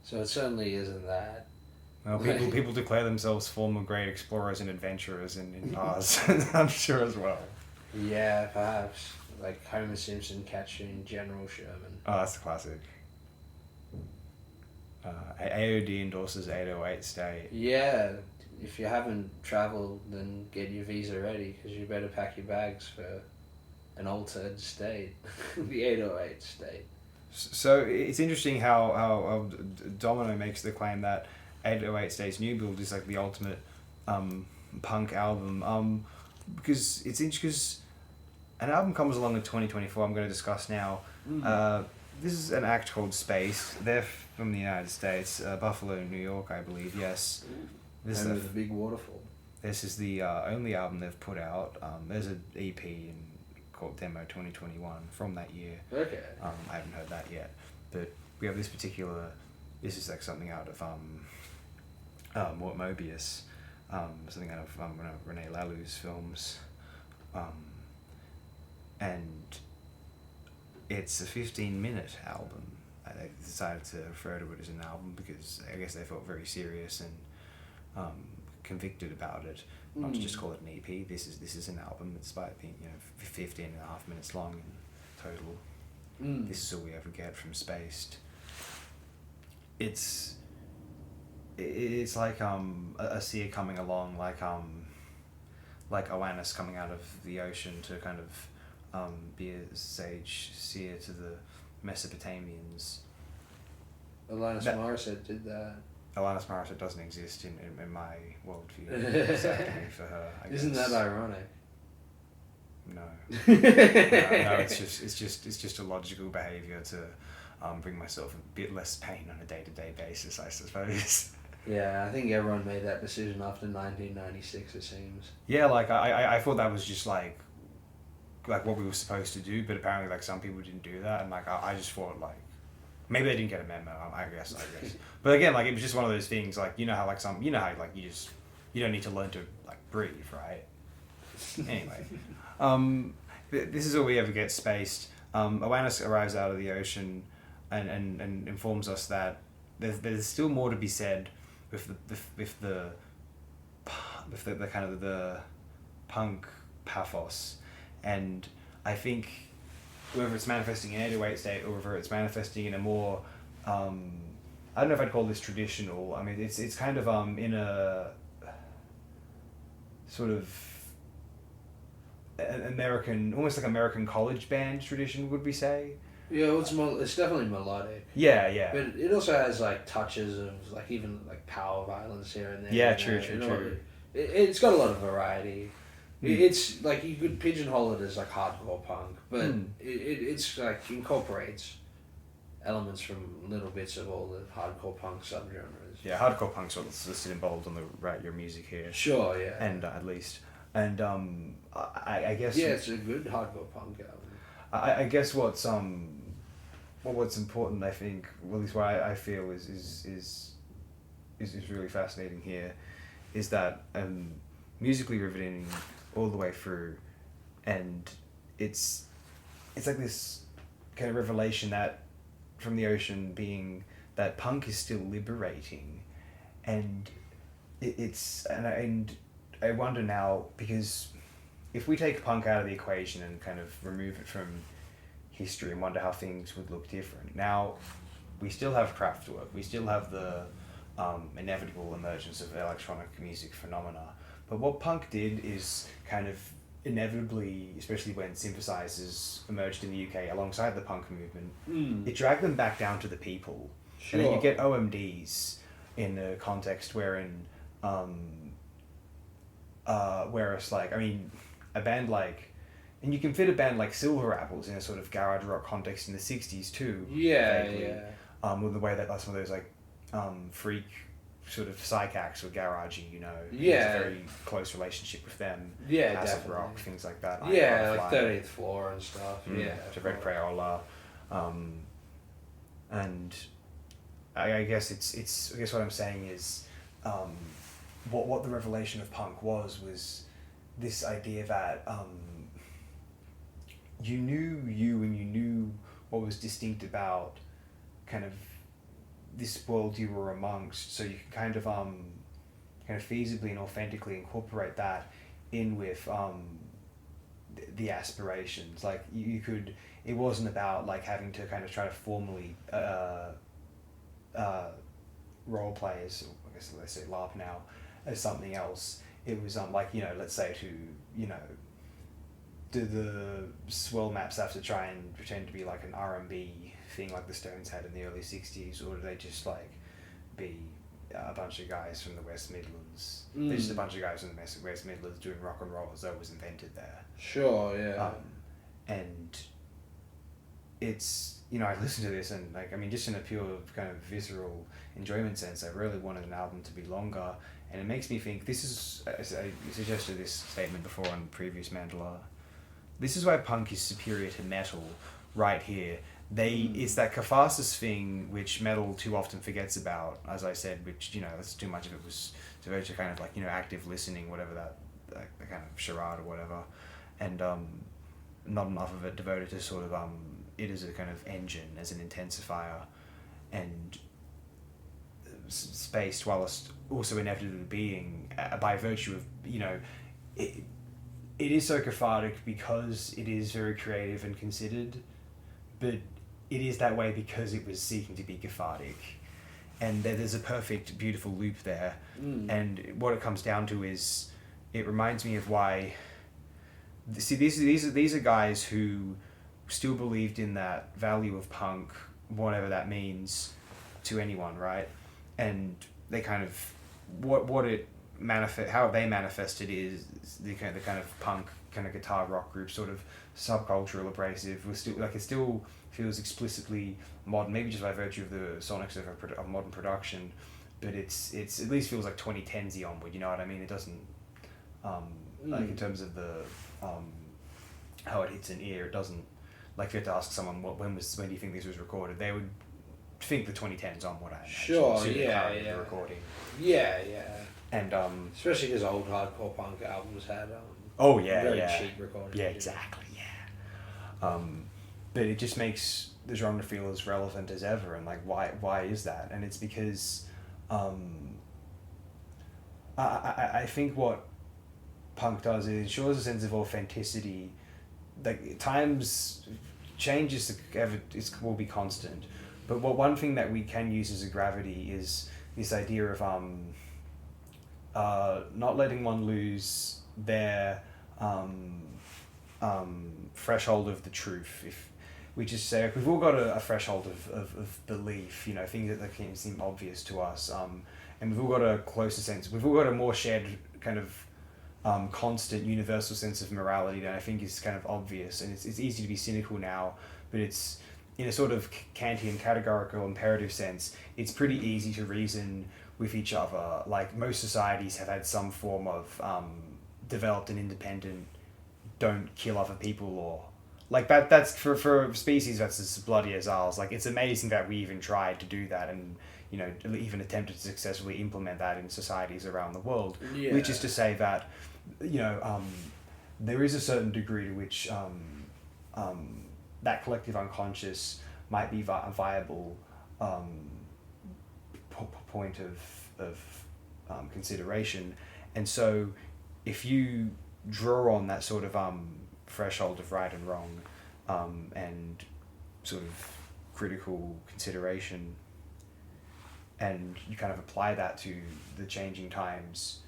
So it certainly isn't that. Well, people declare themselves former great explorers and adventurers in bars, I'm sure as well. Yeah, perhaps. Like Homer Simpson catching General Sherman. Oh, that's the classic. AOD endorses 808 State. Yeah, if you haven't travelled, then get your visa ready, because you better pack your bags for an altered state. The 808 State. So it's interesting how Domino makes the claim that 808 State's New Build is like the ultimate punk album, because it's interesting, because an album comes along in 2024 I'm going to discuss now. This is an act called Space. They're from the United States, Buffalo, New York, I believe. Yes. This is the big waterfall. This is the only album they've put out. There's an EP called Demo 2021 from that year. Okay. I haven't heard that yet, but we have this particular. This is like something out of Mort Mobius, something out of Rene Laloux's films, and it's a 15-minute album. They decided to refer to it as an album because I guess they felt very serious and convicted about it, not to just call it an EP. This is an album, despite being 15 and a half minutes long in total. This is all we ever get from Spaced. It's like a seer coming along, like Oannes coming out of the ocean to kind of be a sage seer to the Mesopotamians. Alanis Morissette did that. Alanis Morissette doesn't exist in my worldview, sadly for her. Isn't that ironic? No. No, it's just a logical behaviour to bring myself a bit less pain on a day-to-day basis, I suppose. Yeah, I think everyone made that decision after 1996, it seems. Yeah, like I thought that was just like what we were supposed to do, but apparently like some people didn't do that, and like I just thought like maybe they didn't get a memo. I guess. But again, like it was just one of those things. Like you know how like you don't need to learn to like breathe, right? Anyway, this is all we ever get. Spaced. Oannes arrives out of the ocean, and informs us that there's still more to be said with the kind of the punk pathos, and I think whether it's manifesting in 808 state or whether it's manifesting in a more I don't know if I'd call this traditional. I mean, it's kind of in a sort of American, almost like American college band tradition, would we say? Yeah, well, it's definitely melodic. Yeah, yeah. But it also has like touches of like even like power violence here and there. Yeah, you true, know, true, you know, true. It's got a lot of variety. Mm. It's like you could pigeonhole it as like hardcore punk, but Mm. it's like incorporates elements from little bits of all the hardcore punk subgenres. Yeah, hardcore punk's what's listed in bold on the right your music here. Sure, yeah. And at least, and I guess. Yeah, it's a good hardcore punk album. I guess what's important, I think, well, at least what I feel is really fascinating here, is that musically riveting all the way through, and it's like this kind of revelation that from the ocean being that punk is still liberating, and I wonder now, because if we take punk out of the equation and kind of remove it from history and wonder how things would look different. Now, we still have Kraftwerk, we still have the inevitable emergence of electronic music phenomena, but what punk did is kind of inevitably, especially when synthesizers emerged in the UK alongside the punk movement, it dragged them back down to the people. Sure. And then you get OMDs in a context wherein where it's like, I mean, a band like, and you can fit a band like Silver Apples in a sort of garage rock context in the 60s too. Yeah, vaguely. yeah. With the way that some of those like freak sort of psych acts were garagey, you know. Yeah. There's a very close relationship with them. Yeah, Acid definitely. rock, things like that. Yeah, Iron like Fly, 30th Floor and stuff. Yeah. to Red Crayola. And I guess I guess what I'm saying is what the revelation of punk was this idea that you knew you and you knew what was distinct about kind of this world you were amongst, so you could kind of feasibly and authentically incorporate that in with the aspirations. Like you could, it wasn't about like having to kind of try to formally role play as, I guess they say LARP now, as something else. It was like, you know, let's say to, you know, do the swirl maps have to try and pretend to be like an R&B thing like the Stones had in the early 60s, or do they just like be a bunch of guys from the West Midlands? They're just a bunch of guys from the West Midlands doing rock and roll as though it was invented there. Sure, yeah. And it's, you know, I listen to this and like, I mean, just in a pure kind of visceral enjoyment sense, I really wanted an album to be longer, and it makes me think, this is, I suggested this statement before on previous Mandala, this is why punk is superior to metal right here. It's that catharsis thing which metal too often forgets about, as I said, which, you know, that's too much of it was devoted to kind of like, you know, active listening, whatever that kind of charade or whatever, and not enough of it devoted to sort of it as a kind of engine, as an intensifier, and spaced whilst also inevitably being, by virtue of, you know, it is so cathartic because it is very creative and considered, but it is that way because it was seeking to be cathartic, and there's a perfect, beautiful loop there. And what it comes down to is, it reminds me of why. See, these are guys who still believed in that value of punk, whatever that means to anyone, right? And they kind of how they manifested is the kind of punk kind of guitar rock group, sort of subcultural, abrasive. Was still like, it still feels explicitly modern, maybe just by virtue of the sonics of modern production, but it's at least feels like 2010s onward. You know what I mean? It doesn't like in terms of the how it hits an ear. It doesn't, like, if you had to ask someone when do you think this was recorded, they would think the 2010s onward. I imagine. Sure, yeah. The recording. Yeah. And especially because old hardcore punk albums had very cheap recordings. Yeah, exactly. Yeah. But it just makes the genre feel as relevant as ever, and like why is that? And it's because I think what punk does is it ensures a sense of authenticity like times changes will be constant, but one thing that we can use as a gravity is this idea of not letting one lose their threshold of the truth. If we just say, we've all got a threshold of belief, you know, things that can seem obvious to us, and we've all got a closer sense, we've all got a more shared kind of constant universal sense of morality that I think is kind of obvious, and it's easy to be cynical now, but it's in a sort of Kantian categorical imperative sense, it's pretty easy to reason with each other. Like most societies have had some form of developed an independent don't kill other people law. Like that's for species that's as bloody as ours. Like it's amazing that we even tried to do that, and you know, even attempted to successfully implement that in societies around the world. Yeah. Which is to say that, you know, there is a certain degree to which that collective unconscious might be a viable point of consideration, and so if you draw on that sort of threshold of right and wrong, and sort of critical consideration, and you kind of apply that to the changing times,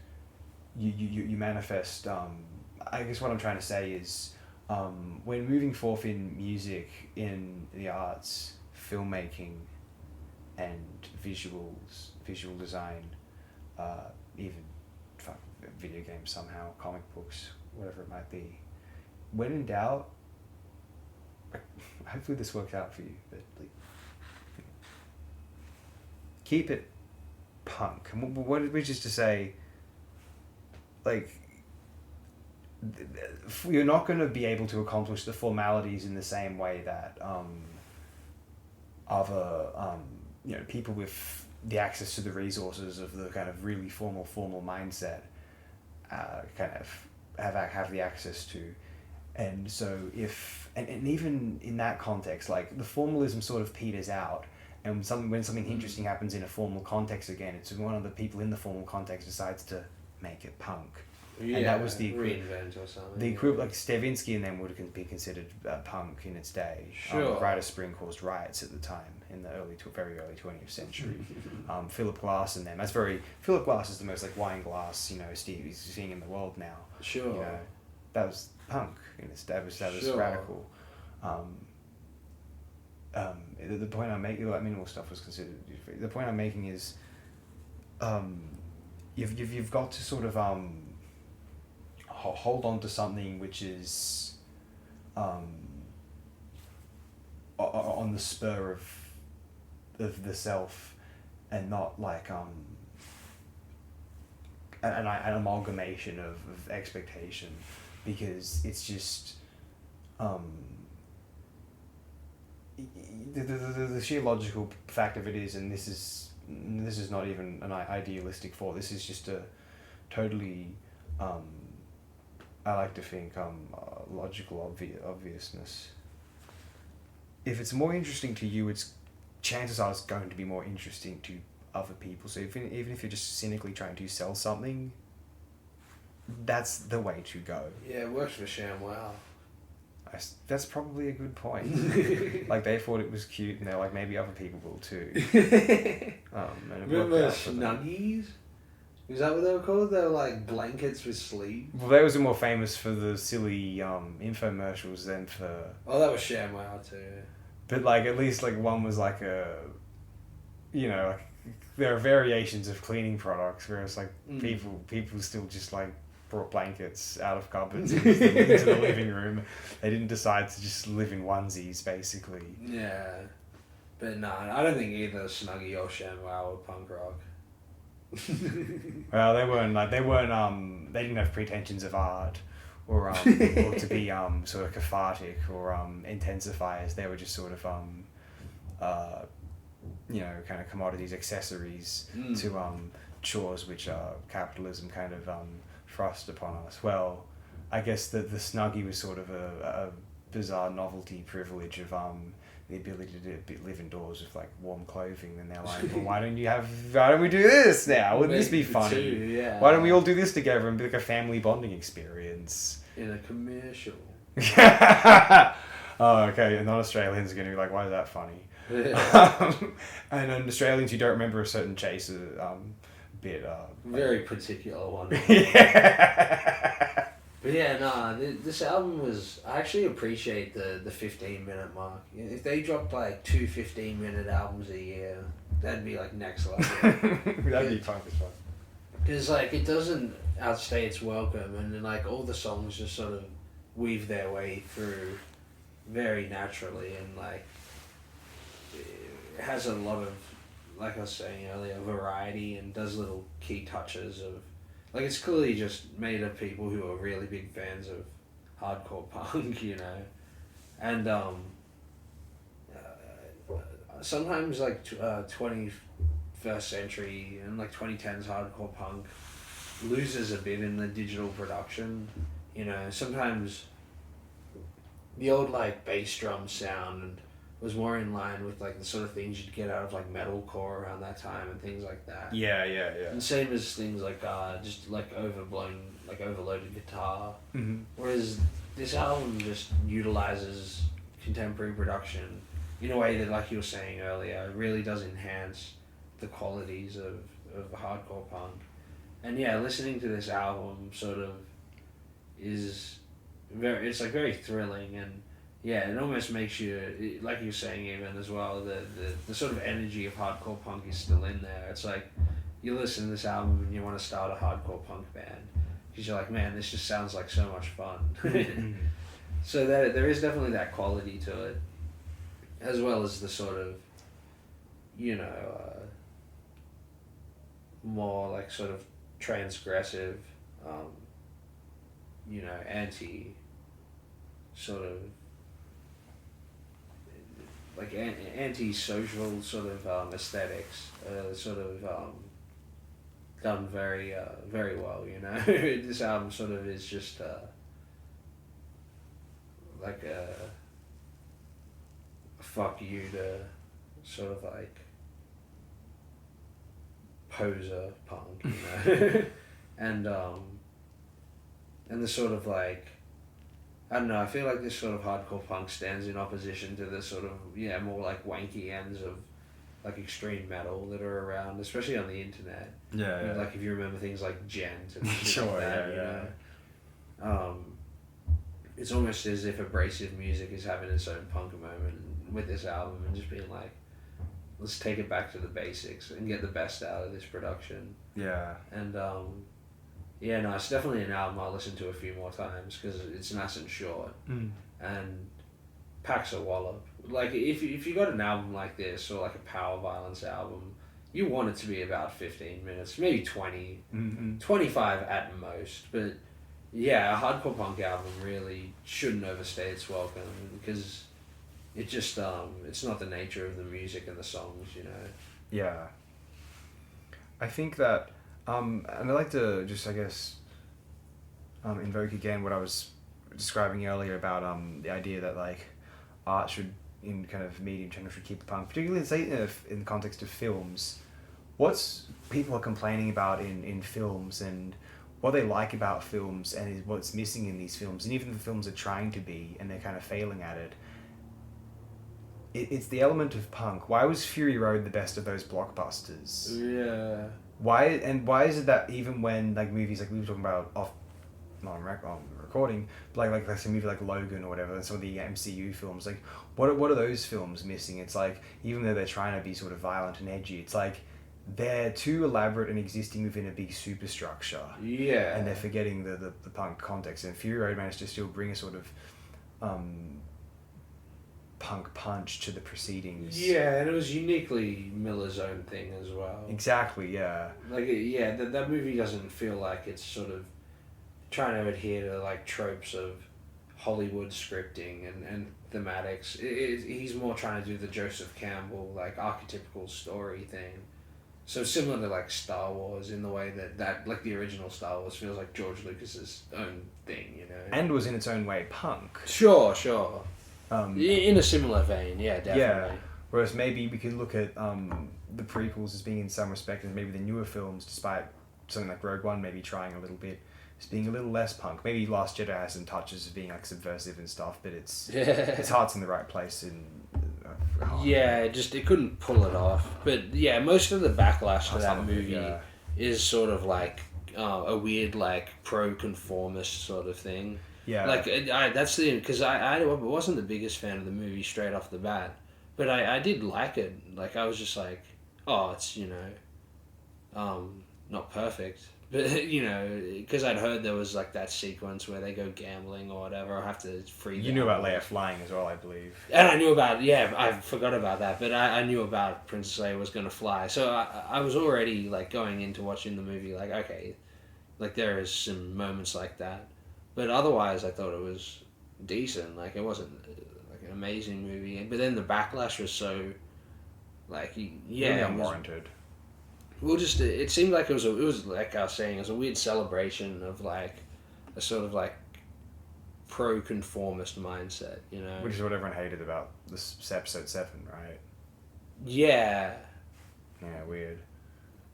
you manifest, I guess what I'm trying to say is, when moving forth in music, in the arts, filmmaking, and visual design, even video games somehow, comic books, whatever it might be, when in doubt, hopefully this works out for you, but like, keep it punk. Which is to say, like, you're not going to be able to accomplish the formalities in the same way that other you know, people with the access to the resources of the kind of really formal mindset kind of have the access to. And so if and even in that context, like the formalism sort of peters out, and when something interesting happens in a formal context again, it's one of the people in the formal context decides to make it punk. Yeah, and that was the reinvent or something. The equivalent, like Stravinsky and them would be considered punk in its day. Sure. Rite of Spring caused riots at the time in the very early 20th century. Philip Glass and them. Philip Glass is the most like wine glass, you know, he's seeing in the world now. Sure. You know, that was punk in its day. That was Sure. radical. The point I'm making, like minimal stuff was considered. The point I'm making is, you've got to sort of hold on to something which is on the spur of the self, and not like an amalgamation of expectation, because it's just the sheer logical fact of it is, and this is not even an idealistic thought, this is just a totally I like to think logical obviousness. If it's more interesting to you, chances are it's going to be more interesting to other people. So even if you're just cynically trying to sell something, that's the way to go. Yeah, it works for ShamWow. That's probably a good point. Like they thought it was cute, and they're like, maybe other people will too. And Remember Snuggies? Is that what they were called? They were like blankets with sleeves. Well, they was more famous for the silly infomercials than for. Oh, that was ShamWow too. But like at least like one was like a, you know, like, there are variations of cleaning products, whereas like people still just like brought blankets out of cupboards into the living room. They didn't decide to just live in onesies, basically. Yeah, but no, I don't think either Snuggie or ShamWow were punk rock. Well, they didn't have pretensions of art or or to be sort of cathartic or intensifiers. They were just sort of you know, kind of commodities, accessories to chores which capitalism kind of thrust upon us. Well, I guess the Snuggie was sort of a bizarre novelty privilege of the ability to live indoors with like warm clothing, and they're like, well, why don't we do this now? Wouldn't this be funny? Too, yeah. Why don't we all do this together and be like a family bonding experience? In a commercial. Oh, okay. And non-Australians are going to be like, why is that funny? And then Australians who don't remember a certain Chaser bit. Very particular one. Yeah. But yeah, nah, this album was... I actually appreciate the 15-minute mark. If they dropped like 2 15-minute albums a year, that'd be like next level. That'd be fun as fuck. Because like it doesn't outstay its welcome, and then like all the songs just sort of weave their way through very naturally, and like it has a lot of, like I was saying earlier, variety, and does little key touches of, like, it's clearly just made of people who are really big fans of hardcore punk, you know, and sometimes like 21st century and like 2010s hardcore punk loses a bit in the digital production, you know. Sometimes the old like bass drum sound was more in line with like the sort of things you'd get out of like metalcore around that time and things like that. Yeah. And same as things like just like overloaded guitar. Mm-hmm. Whereas this album just utilizes contemporary production in a way that, like you were saying earlier, really does enhance the qualities of hardcore punk. And yeah, listening to this album sort of is it's like very thrilling, and yeah, it almost makes you, like you were saying even as well, the sort of energy of hardcore punk is still in there. It's like you listen to this album and you want to start a hardcore punk band because you're like, man, this just sounds like so much fun. So that there is definitely that quality to it, as well as the sort of, you know, more like sort of transgressive, you know, anti sort of like anti-social sort of aesthetics, sort of done very very well, you know. This album sort of is just like a fuck you to sort of like poser punk, you know. and the sort of like, I don't know, I feel like this sort of hardcore punk stands in opposition to the sort of, yeah, more like wanky ends of like extreme metal that are around, especially on the internet. Yeah, You know, yeah. like if you remember things like Gent and shit Sure, like that, yeah, you know. It's almost as if abrasive music is having its own punk moment with this album and just being like, let's take it back to the basics and get the best out of this production. Yeah. And yeah, no, it's definitely an album I'll listen to a few more times because it's nice and short and packs a wallop. Like if you got an album like this or like a power violence album, you want it to be about 15 minutes, maybe 20, 25 at most. But yeah, a hardcore punk album really shouldn't overstay its welcome because it just it's not the nature of the music and the songs, you know. Yeah. I think that, and I'd like to just, I guess, invoke again what I was describing earlier about the idea that like art should, in kind of medium channel, should keep the punk, particularly say in the context of films. What's people are complaining about in films and what they like about films and is what's missing in these films, and even the films are trying to be and they're kind of failing at it. It's the element of punk. Why was Fury Road the best of those blockbusters? Yeah. Why is it that even when like movies like we were talking about on recording, but like a movie like Logan or whatever, some of the MCU films, like what are those films missing? It's like even though they're trying to be sort of violent and edgy, it's like they're too elaborate and existing within a big superstructure. Yeah. And they're forgetting the punk context. And Fury Road managed to still bring a sort of punk punch to the proceedings. Yeah, and it was uniquely Miller's own thing as well. Exactly, yeah. Like, yeah, that movie doesn't feel like it's sort of trying to adhere to, like, tropes of Hollywood scripting and thematics. He's more trying to do the Joseph Campbell, like, archetypical story thing. So similar to, like, Star Wars in the way that like, the original Star Wars feels like George Lucas's own thing, you know? And was in its own way punk. Sure. In a similar vein, yeah, definitely. Yeah. Whereas maybe we could look at the prequels as being in some respect as maybe the newer films, despite something like Rogue One maybe trying a little bit, as being a little less punk. Maybe Last Jedi has some touches of being like subversive and stuff, but its heart's in the right place. It couldn't pull it off. But yeah, most of the backlash to that movie is sort of like a weird like pro-conformist sort of thing. Yeah, like that's the because I wasn't the biggest fan of the movie straight off the bat, but I did like it. Like I was just like, oh, it's not perfect, but because I'd heard there was like that sequence where they go gambling or whatever. I have to free. You knew about Leia flying as well, I believe. And I knew about I forgot about that, but I knew about Princess Leia was going to fly, so I was already like going into watching the movie like okay, like there is some moments like that. But otherwise, I thought it was decent. Like, it wasn't like an amazing movie. But then the backlash was so, like, really unwarranted. Well, just it seemed like it was like I was saying, it was a weird celebration of like a sort of like pro-conformist mindset, Which is what everyone hated about this episode 7, right? Yeah. Yeah, weird.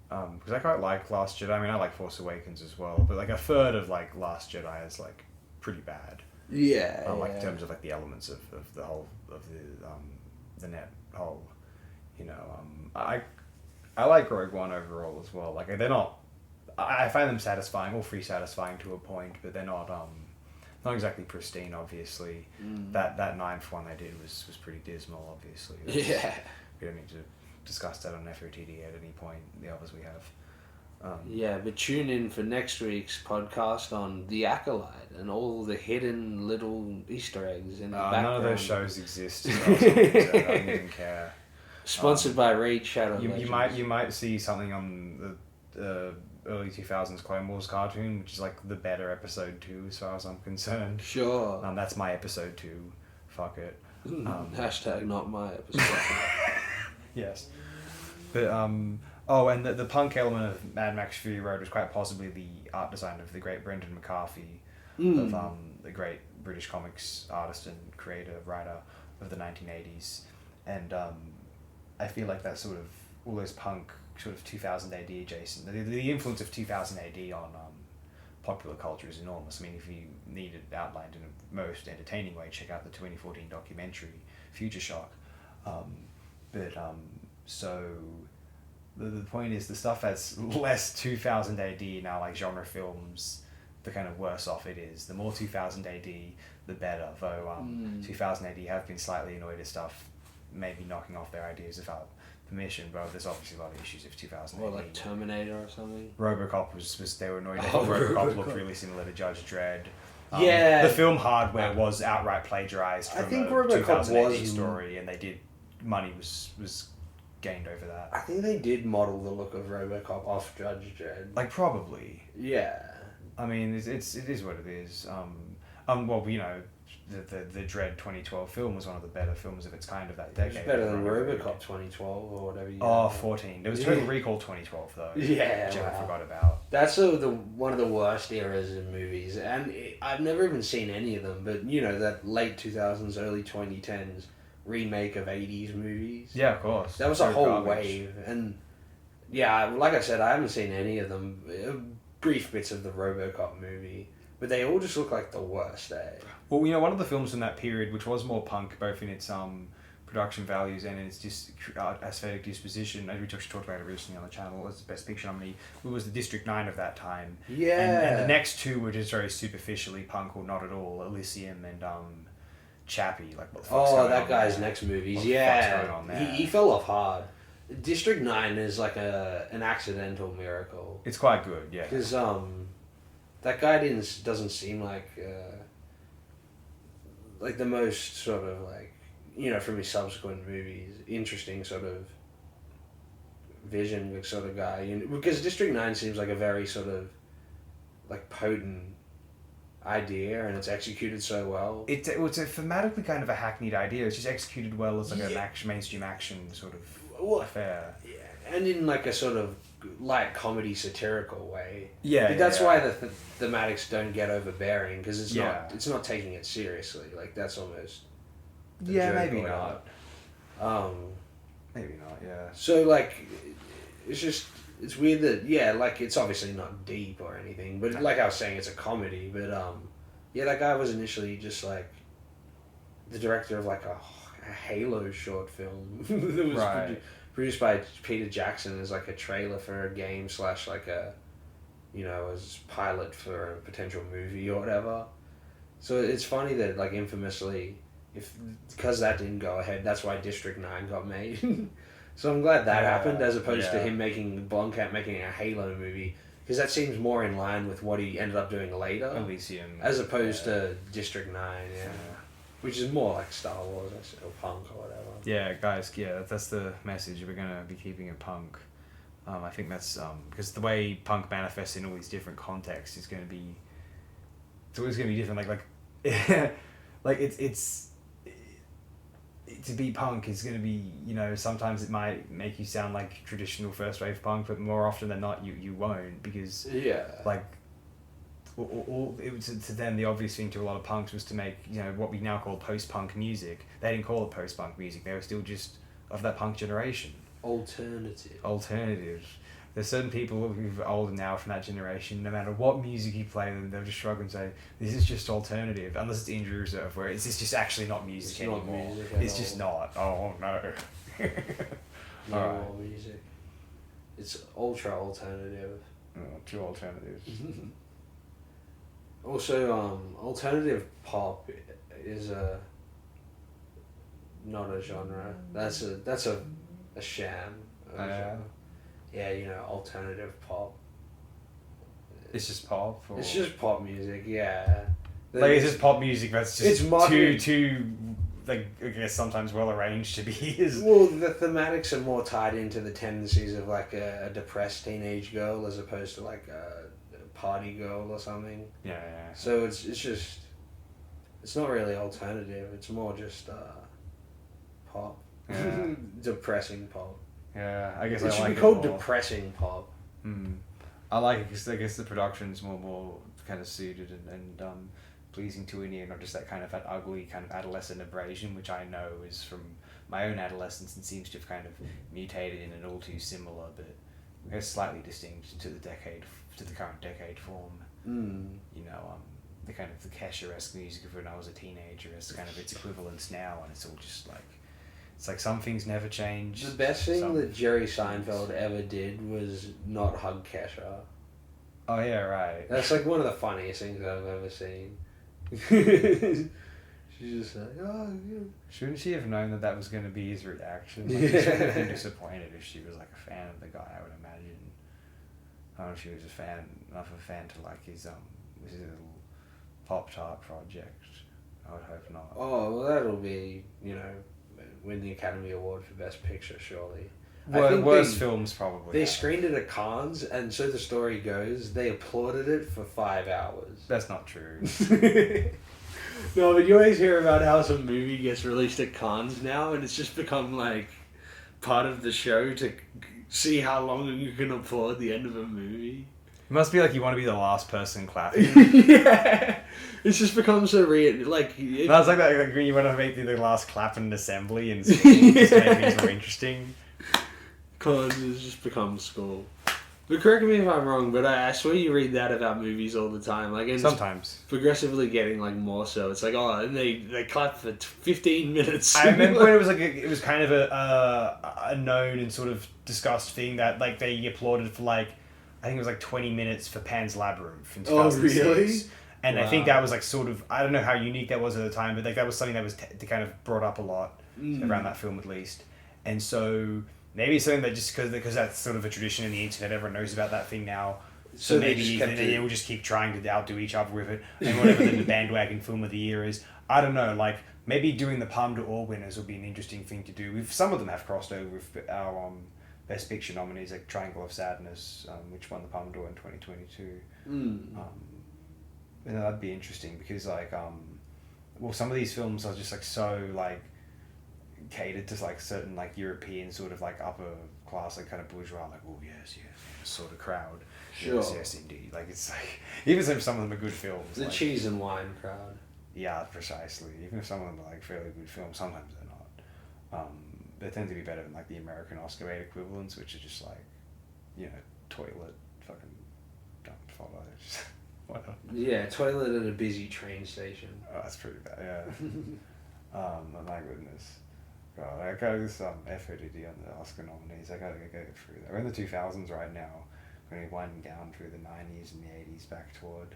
Because I quite like Last Jedi. I mean, I like Force Awakens as well, but like a third of like Last Jedi is like pretty bad. Yeah. Like in terms of like the elements of the whole of the net whole. I like Rogue One overall as well. Like they're not. I find them satisfying, all three satisfying to a point, but they're not not exactly pristine. Obviously, that ninth one they did was pretty dismal. Obviously. Yeah. We don't need to discuss that on FOTD at any point, the others we have. But tune in for next week's podcast on The Acolyte and all the hidden little Easter eggs in the background. None of those shows exist. So I don't even care. Sponsored by Raid Shadow you Legends. might see something on the early 2000s Clone Wars cartoon, which is like the better episode 2 as far as I'm concerned. Sure. That's my episode 2. Fuck it. Hashtag not my episode. Yes. But, and the punk element of Mad Max Fury Road was quite possibly the art design of the great Brendan McCarthy, of the great British comics artist and creator, writer of the 1980s. And I feel like that sort of, all those punk, sort of 2000 AD adjacent, the influence of 2000 AD on popular culture is enormous. I mean, if you need it outlined in a most entertaining way, check out the 2014 documentary, Future Shock. So the point is, the stuff that's less 2000 AD now, like genre films, the kind of worse off it is. The more 2000 AD, the better. Though 2000 AD have been slightly annoyed at stuff, maybe knocking off their ideas without permission, but there's obviously a lot of issues with 2000 AD. Or like Terminator or something? RoboCop was they were annoyed. They thought RoboCop looked really similar to Judge Dredd. Yeah. The film Hardware was outright plagiarized from a 2000 AD story, and they did, money was gained over that. I think they did model the look of RoboCop off Judge Dredd. Like, probably. Yeah. I mean, it is what it is. The Dredd 2012 film was one of the better films of its kind of that decade. It's better than RoboCop 2012 or whatever. 14. There was Total Recall 2012 though. Yeah, which I forgot about. That's one of the worst eras in movies, and I've never even seen any of them. But that late 2000s, early 2010s remake of 80s movies. Yeah, of course. That was a whole wave, and yeah, like I said, I haven't seen any of them. Brief bits of the RoboCop movie. But they all just look like the worst, eh? Well, one of the films from that period, which was more punk, both in its production values and in its aesthetic disposition, as we talked about it recently on the channel, as the Best Picture nominee, it was the District 9 of that time. Yeah. And the next two were just very superficially punk or not at all. Elysium and Chappie. Like, what the fuck's going that on guy's there? next movies. What the fuck's going on Yeah. there? He fell off hard. District 9 is like an accidental miracle. It's quite good, yeah. Because that guy doesn't seem like the most sort of like, from his subsequent movies, interesting sort of vision sort of guy. Because District 9 seems like a very sort of like potent idea, and it's executed so well. It's a thematically kind of a hackneyed idea. It's just executed well as like an mainstream action sort of affair. Yeah, and in like a sort of light comedy satirical way. Yeah, but that's why the thematics don't get overbearing, because it's not taking it seriously. Like that's almost maybe not. Um, maybe not. Yeah. So like, it's just it's weird that like it's obviously not deep or anything, but like I was saying, it's a comedy. But that guy was initially just like the director of like a Halo short film that was produced by Peter Jackson as like a trailer for a game / like a, as pilot for a potential movie or whatever. So it's funny that like infamously, because that didn't go ahead, that's why District 9 got made. So I'm glad that happened as opposed to him making a Halo movie, because that seems more in line with what he ended up doing later. Elysium. As opposed to District 9, which is more like Star Wars or punk or whatever. Yeah, guys, that's the message. We're going to be keeping it punk. I think that's because the way punk manifests in all these different contexts is going to be... It's always going to be different. Like it's to be punk is going to be, sometimes it might make you sound like traditional first wave punk, but more often than not you won't, because like all it was, to them the obvious thing to a lot of punks was to make what we now call post-punk music. They didn't call it post-punk music, they were still just of that punk generation. Alternative. There's certain people who are older now from that generation, no matter what music you play them, they'll just shrug and say, this is just alternative, unless it's Injury Reserve, where it's just actually not music anymore. It's just not. Oh, no. No music. It's ultra alternative. Oh, too alternative. Also, alternative pop is not a genre. That's a sham. Yeah, alternative pop. It's just pop? Or... It's just pop music, yeah. Like, it's just pop music that's just it's too, like, I guess sometimes well arranged to be. Well, the thematics are more tied into the tendencies of, like, a depressed teenage girl as opposed to, like, a party girl or something. Yeah. So it's just... It's not really alternative. It's more just pop. Yeah. Depressing pop. Yeah, I guess it I should like be called it more. Depressing pop. I like it because I guess the production's more kind of suited and pleasing to an ear, not just that ugly kind of adolescent abrasion, which I know is from my own adolescence and seems to have kind of mutated in an all too similar, but I guess slightly distinct to the current decade form. The kind of the Kesha-esque music of when I was a teenager is kind of its equivalence now, and it's all just like... It's like some things never change. The best thing that Jerry Seinfeld ever did was not hug Kesha. Oh, yeah, right. That's like one of the funniest things I've ever seen. She's just like, oh, yeah. Shouldn't she have known that was going to be his reaction? Like, she would have been disappointed if she was like a fan of the guy, I would imagine. I don't know if she was enough of a fan to like his little Pop-Tart project. I would hope not. Oh, well, that'll be, win the Academy Award for Best Picture, surely. Worst films, probably. They screened it at Cannes, and so the story goes, they applauded it for 5 hours. That's not true. No, but you always hear about how some movie gets released at Cannes now, and it's just become, like, part of the show to see how long you can applaud the end of a movie. It must be like you want to be the last person clapping. Yeah. It's just become so real. Like, it's like that, like when you want to make the last clap in an assembly and just make things more interesting. Cons has just become school. But correct me if I'm wrong, but I swear you read that about movies all the time. Like, and sometimes. Progressively getting, like, more so. It's like, oh, and they clap for 15 minutes. I remember when it was like, it was kind of a known and sort of discussed thing that, like, they applauded for, like, I think it was like 20 minutes for Pan's Labyrinth in 2006. Oh, really? And wow. I think that was like sort of, I don't know how unique that was at the time, but like that was something that was kind of brought up a lot around that film at least. And so maybe it's something that just because that's sort of a tradition in the internet, everyone knows about that thing now. So maybe they will just keep trying to outdo each other with it. And whatever the bandwagon film of the year is, I don't know, like maybe doing the Palme d'Or winners would be an interesting thing to do. Some of them have crossed over with our Best Picture nominees, like Triangle of Sadness, which won the Palme d'Or in 2022. That'd be interesting because, like, some of these films are just like so like catered to like certain like European sort of like upper class, like kind of bourgeois, like yes, sort of crowd. Sure. Yes, indeed. Like it's like even if some of them are good films, the like, cheese and wine crowd. Yeah, precisely. Even if some of them are like fairly good films, sometimes they're not. They tend to be better than like the American Oscar bait equivalents, which are just like toilet fucking dump photos. Why not? Yeah, toilet at a busy train station. Oh, that's pretty bad. Yeah. My goodness. God, I got this FODD on the Oscar nominees. I gotta go through that. We're in the 2000s right now. We're going to be winding down through the 90s and the 80s back toward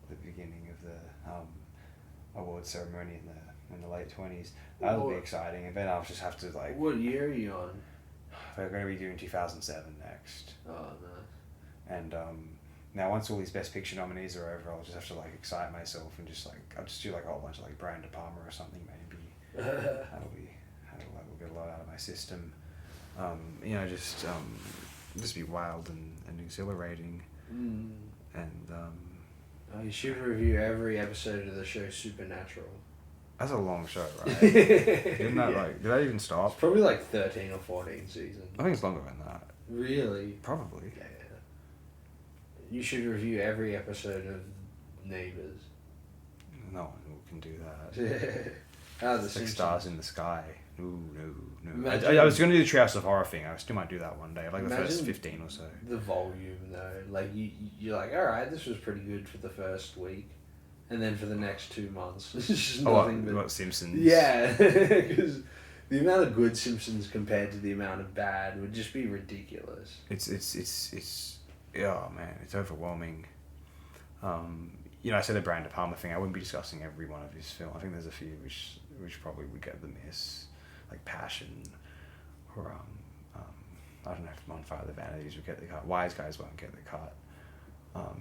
the beginning of the award ceremony in the late 20s. That'll be exciting. And then I'll just have to like. What year are you on? We're going to be doing 2007 next. Oh, nice. And now once all these Best Picture nominees are over, I'll just have to like excite myself and just like I'll just do like a whole bunch of like Brian De Palma or something maybe. That'll get a lot out of my system. Just be wild and exhilarating. Mm. And you should review every episode of the show Supernatural. that's a long show, right? Didn't that did that even stop? It's probably like 13 or 14 seasons. I think it's longer than that. Really? Probably. Yeah. You should review every episode of Neighbours. No one can do that. The Six Simpsons. Stars in the Sky. No. Imagine- I was going to do the Treehouse of Horror thing. I still might do that one day. Like the first Imagine 15 or so. The volume, though. Like, you're like, alright, this was pretty good for the first week. And then for the next 2 months, it's just nothing but... What Simpsons? Yeah, because the amount of good Simpsons compared to the amount of bad would just be ridiculous. It's oh man, it's overwhelming. I said the Brian De Palma thing. I wouldn't be discussing every one of his films. I think there's a few which probably would get the miss, like Passion, or I don't know if Bonfire of the Vanities would get the cut. Wise Guys won't get the cut.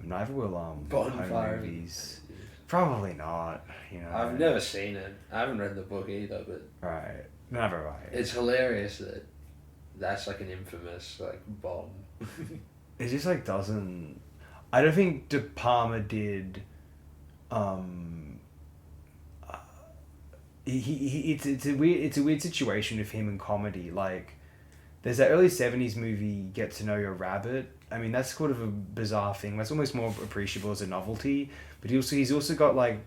Neither will Bonfire home movies. Probably not. I've never seen it. I haven't read the book either, but Right. Never right. it's hilarious that that's like an infamous like bomb. It just like doesn't. I don't think De Palma did. It's a weird situation with him and comedy. Like, there's that early 70s movie Get to Know Your Rabbit. I mean, that's sort of a bizarre thing. That's almost more appreciable as a novelty. But he's also got like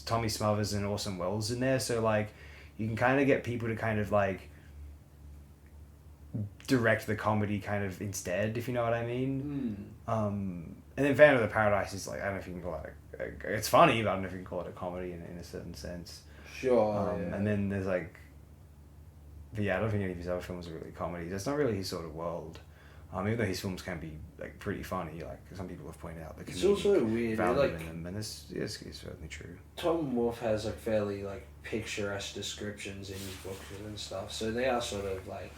Tommy Smothers and Orson Welles in there. So like, you can kind of get people to kind of like direct the comedy kind of instead, if you know what I mean. And then Phantom of the Paradise is like, I don't know if you can call it it's funny, but I don't know if you can call it a comedy in a certain sense. Sure. Yeah. And then there's like, but yeah, I don't think any of his other films are really comedies. That's not really his sort of world. Even though his films can be like pretty funny, like some people have pointed out the it's also weird. value Like, in them, and this is certainly true. Tom Wolfe has like fairly like picturesque descriptions in his books and stuff, so they are sort of like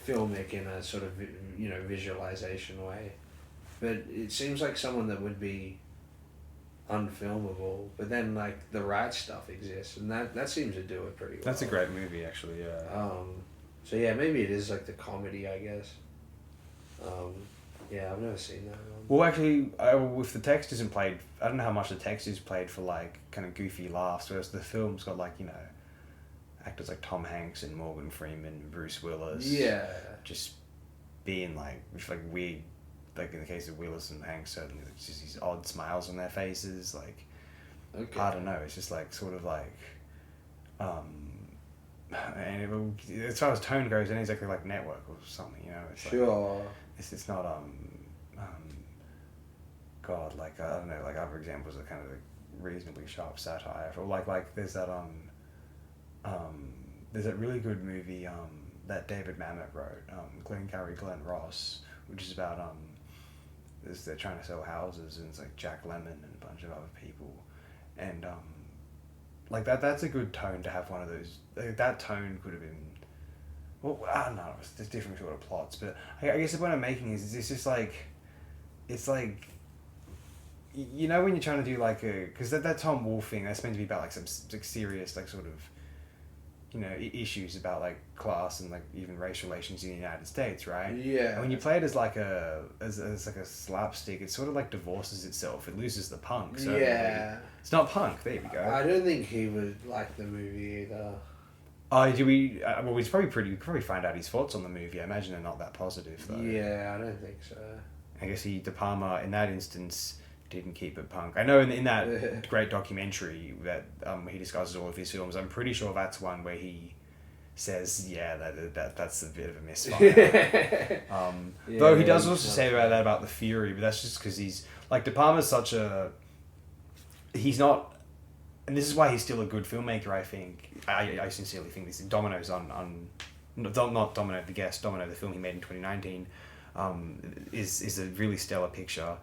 filmic in a sort of visualization way. But it seems like someone that would be unfilmable, but then like the right stuff exists, and that seems to do it pretty well. That's a great movie, actually. Yeah. So yeah, maybe it is like the comedy, I guess. Yeah, I've never seen that one. Well, actually, if the text isn't played, I don't know how much the text is played for like kind of goofy laughs, whereas the film's got like actors like Tom Hanks and Morgan Freeman, Bruce Willis. Yeah. Just being like with like weird, like in the case of Willis and Hanks, certainly like just these odd smiles on their faces. Like, Okay. I don't know. It's just like sort of like, and as far as tone goes, it's exactly like Network or something. It's Sure. Like, it's not God, like I don't know, like other examples of kind of like reasonably sharp satire, or like there's that really good movie that David Mamet wrote, Glengarry Glen Ross, which is about they're trying to sell houses, and it's like Jack Lemmon and a bunch of other people, and like that's a good tone to have one of those. Like, that tone could have been. Well, I don't know. There's different sort of plots, but I guess the point I'm making is it's just like, it's like, when you're trying to do like because that Tom Wolfe thing, that's meant to be about like some like serious like sort of, issues about like class and like even race relations in the United States, right? Yeah. And when you play it as like a slapstick, it sort of like divorces itself. It loses the punk. So Yeah. it's not punk. There we go. I don't think he would like the movie either. Do we? Well, we probably find out his thoughts on the movie. I imagine they're not that positive, though. Yeah, I don't think so. I guess De Palma, in that instance, didn't keep it punk. I know in that great documentary that he discusses all of his films, I'm pretty sure that's one where he says, that's a bit of a misfire. Though he does also say about the Fury, but that's just because he's like De Palma's he's not, and this is why he's still a good filmmaker. I think I sincerely think this. Domino's not Domino the Guest, Domino the film he made in 2019, is a really stellar picture,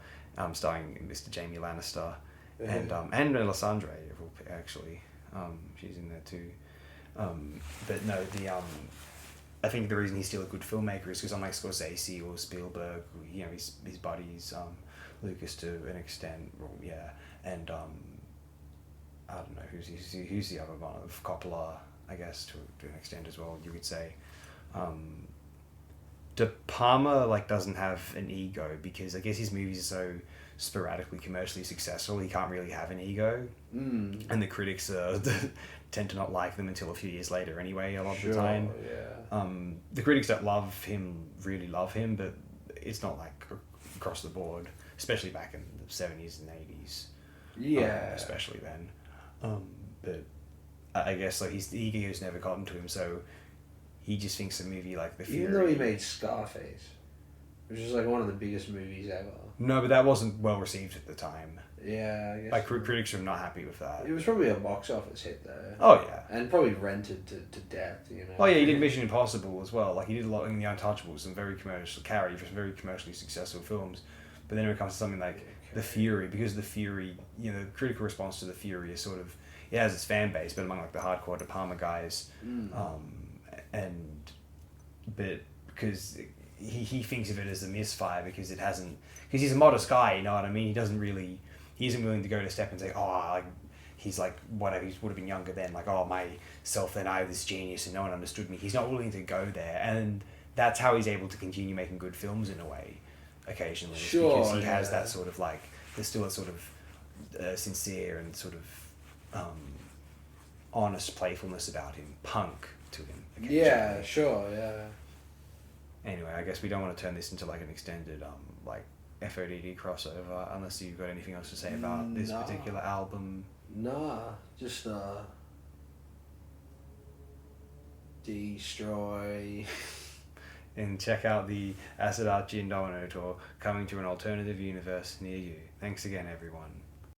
starring Mr. Jamie Lannister and Melisandre actually, she's in there too. But no, I think the reason he's still a good filmmaker is because unlike Scorsese or Spielberg, his buddies, Lucas to an extent, and I don't know who's the other one of Coppola, I guess to an extent as well. You could say, De Palma doesn't have an ego because I guess his movies are so sporadically commercially successful. He can't really have an ego, and the critics tend to not like them until a few years later anyway. A lot of the time, the critics that really love him, but it's not like across the board, especially back in the 70s and 80s. Especially then. But I guess his ego's never gotten to him, so he just thinks a movie like The Fury... Even though he made Scarface, which is one of the biggest movies ever. No, but that wasn't well received at the time. Yeah, I guess. Critics are not happy with that. It was probably a box office hit though. Oh yeah. And probably rented to death, Oh yeah, he did Mission Impossible as well. He did a lot in The Untouchables, some very commercially successful films. But then when it comes to something like The Fury, because The Fury, the critical response to The Fury is it has its fan base, but among the hardcore De Palma guys, but because he thinks of it as a misfire because he's a modest guy, you know what I mean? He isn't willing to go to step and say, he's whatever, he would have been younger then, myself then, I have this genius and no one understood me. He's not willing to go there, and that's how he's able to continue making good films in a way, occasionally. Sure, because he has that there's still a sincere and honest playfulness about him, punk to him. Yeah, sure, yeah. Anyway, I guess we don't want to turn this into an extended FODD crossover, unless you've got anything else to say about this particular album. Nah, just destroy. And check out the Acid Archie and Domino tour coming to an alternative universe near you. Thanks again, everyone.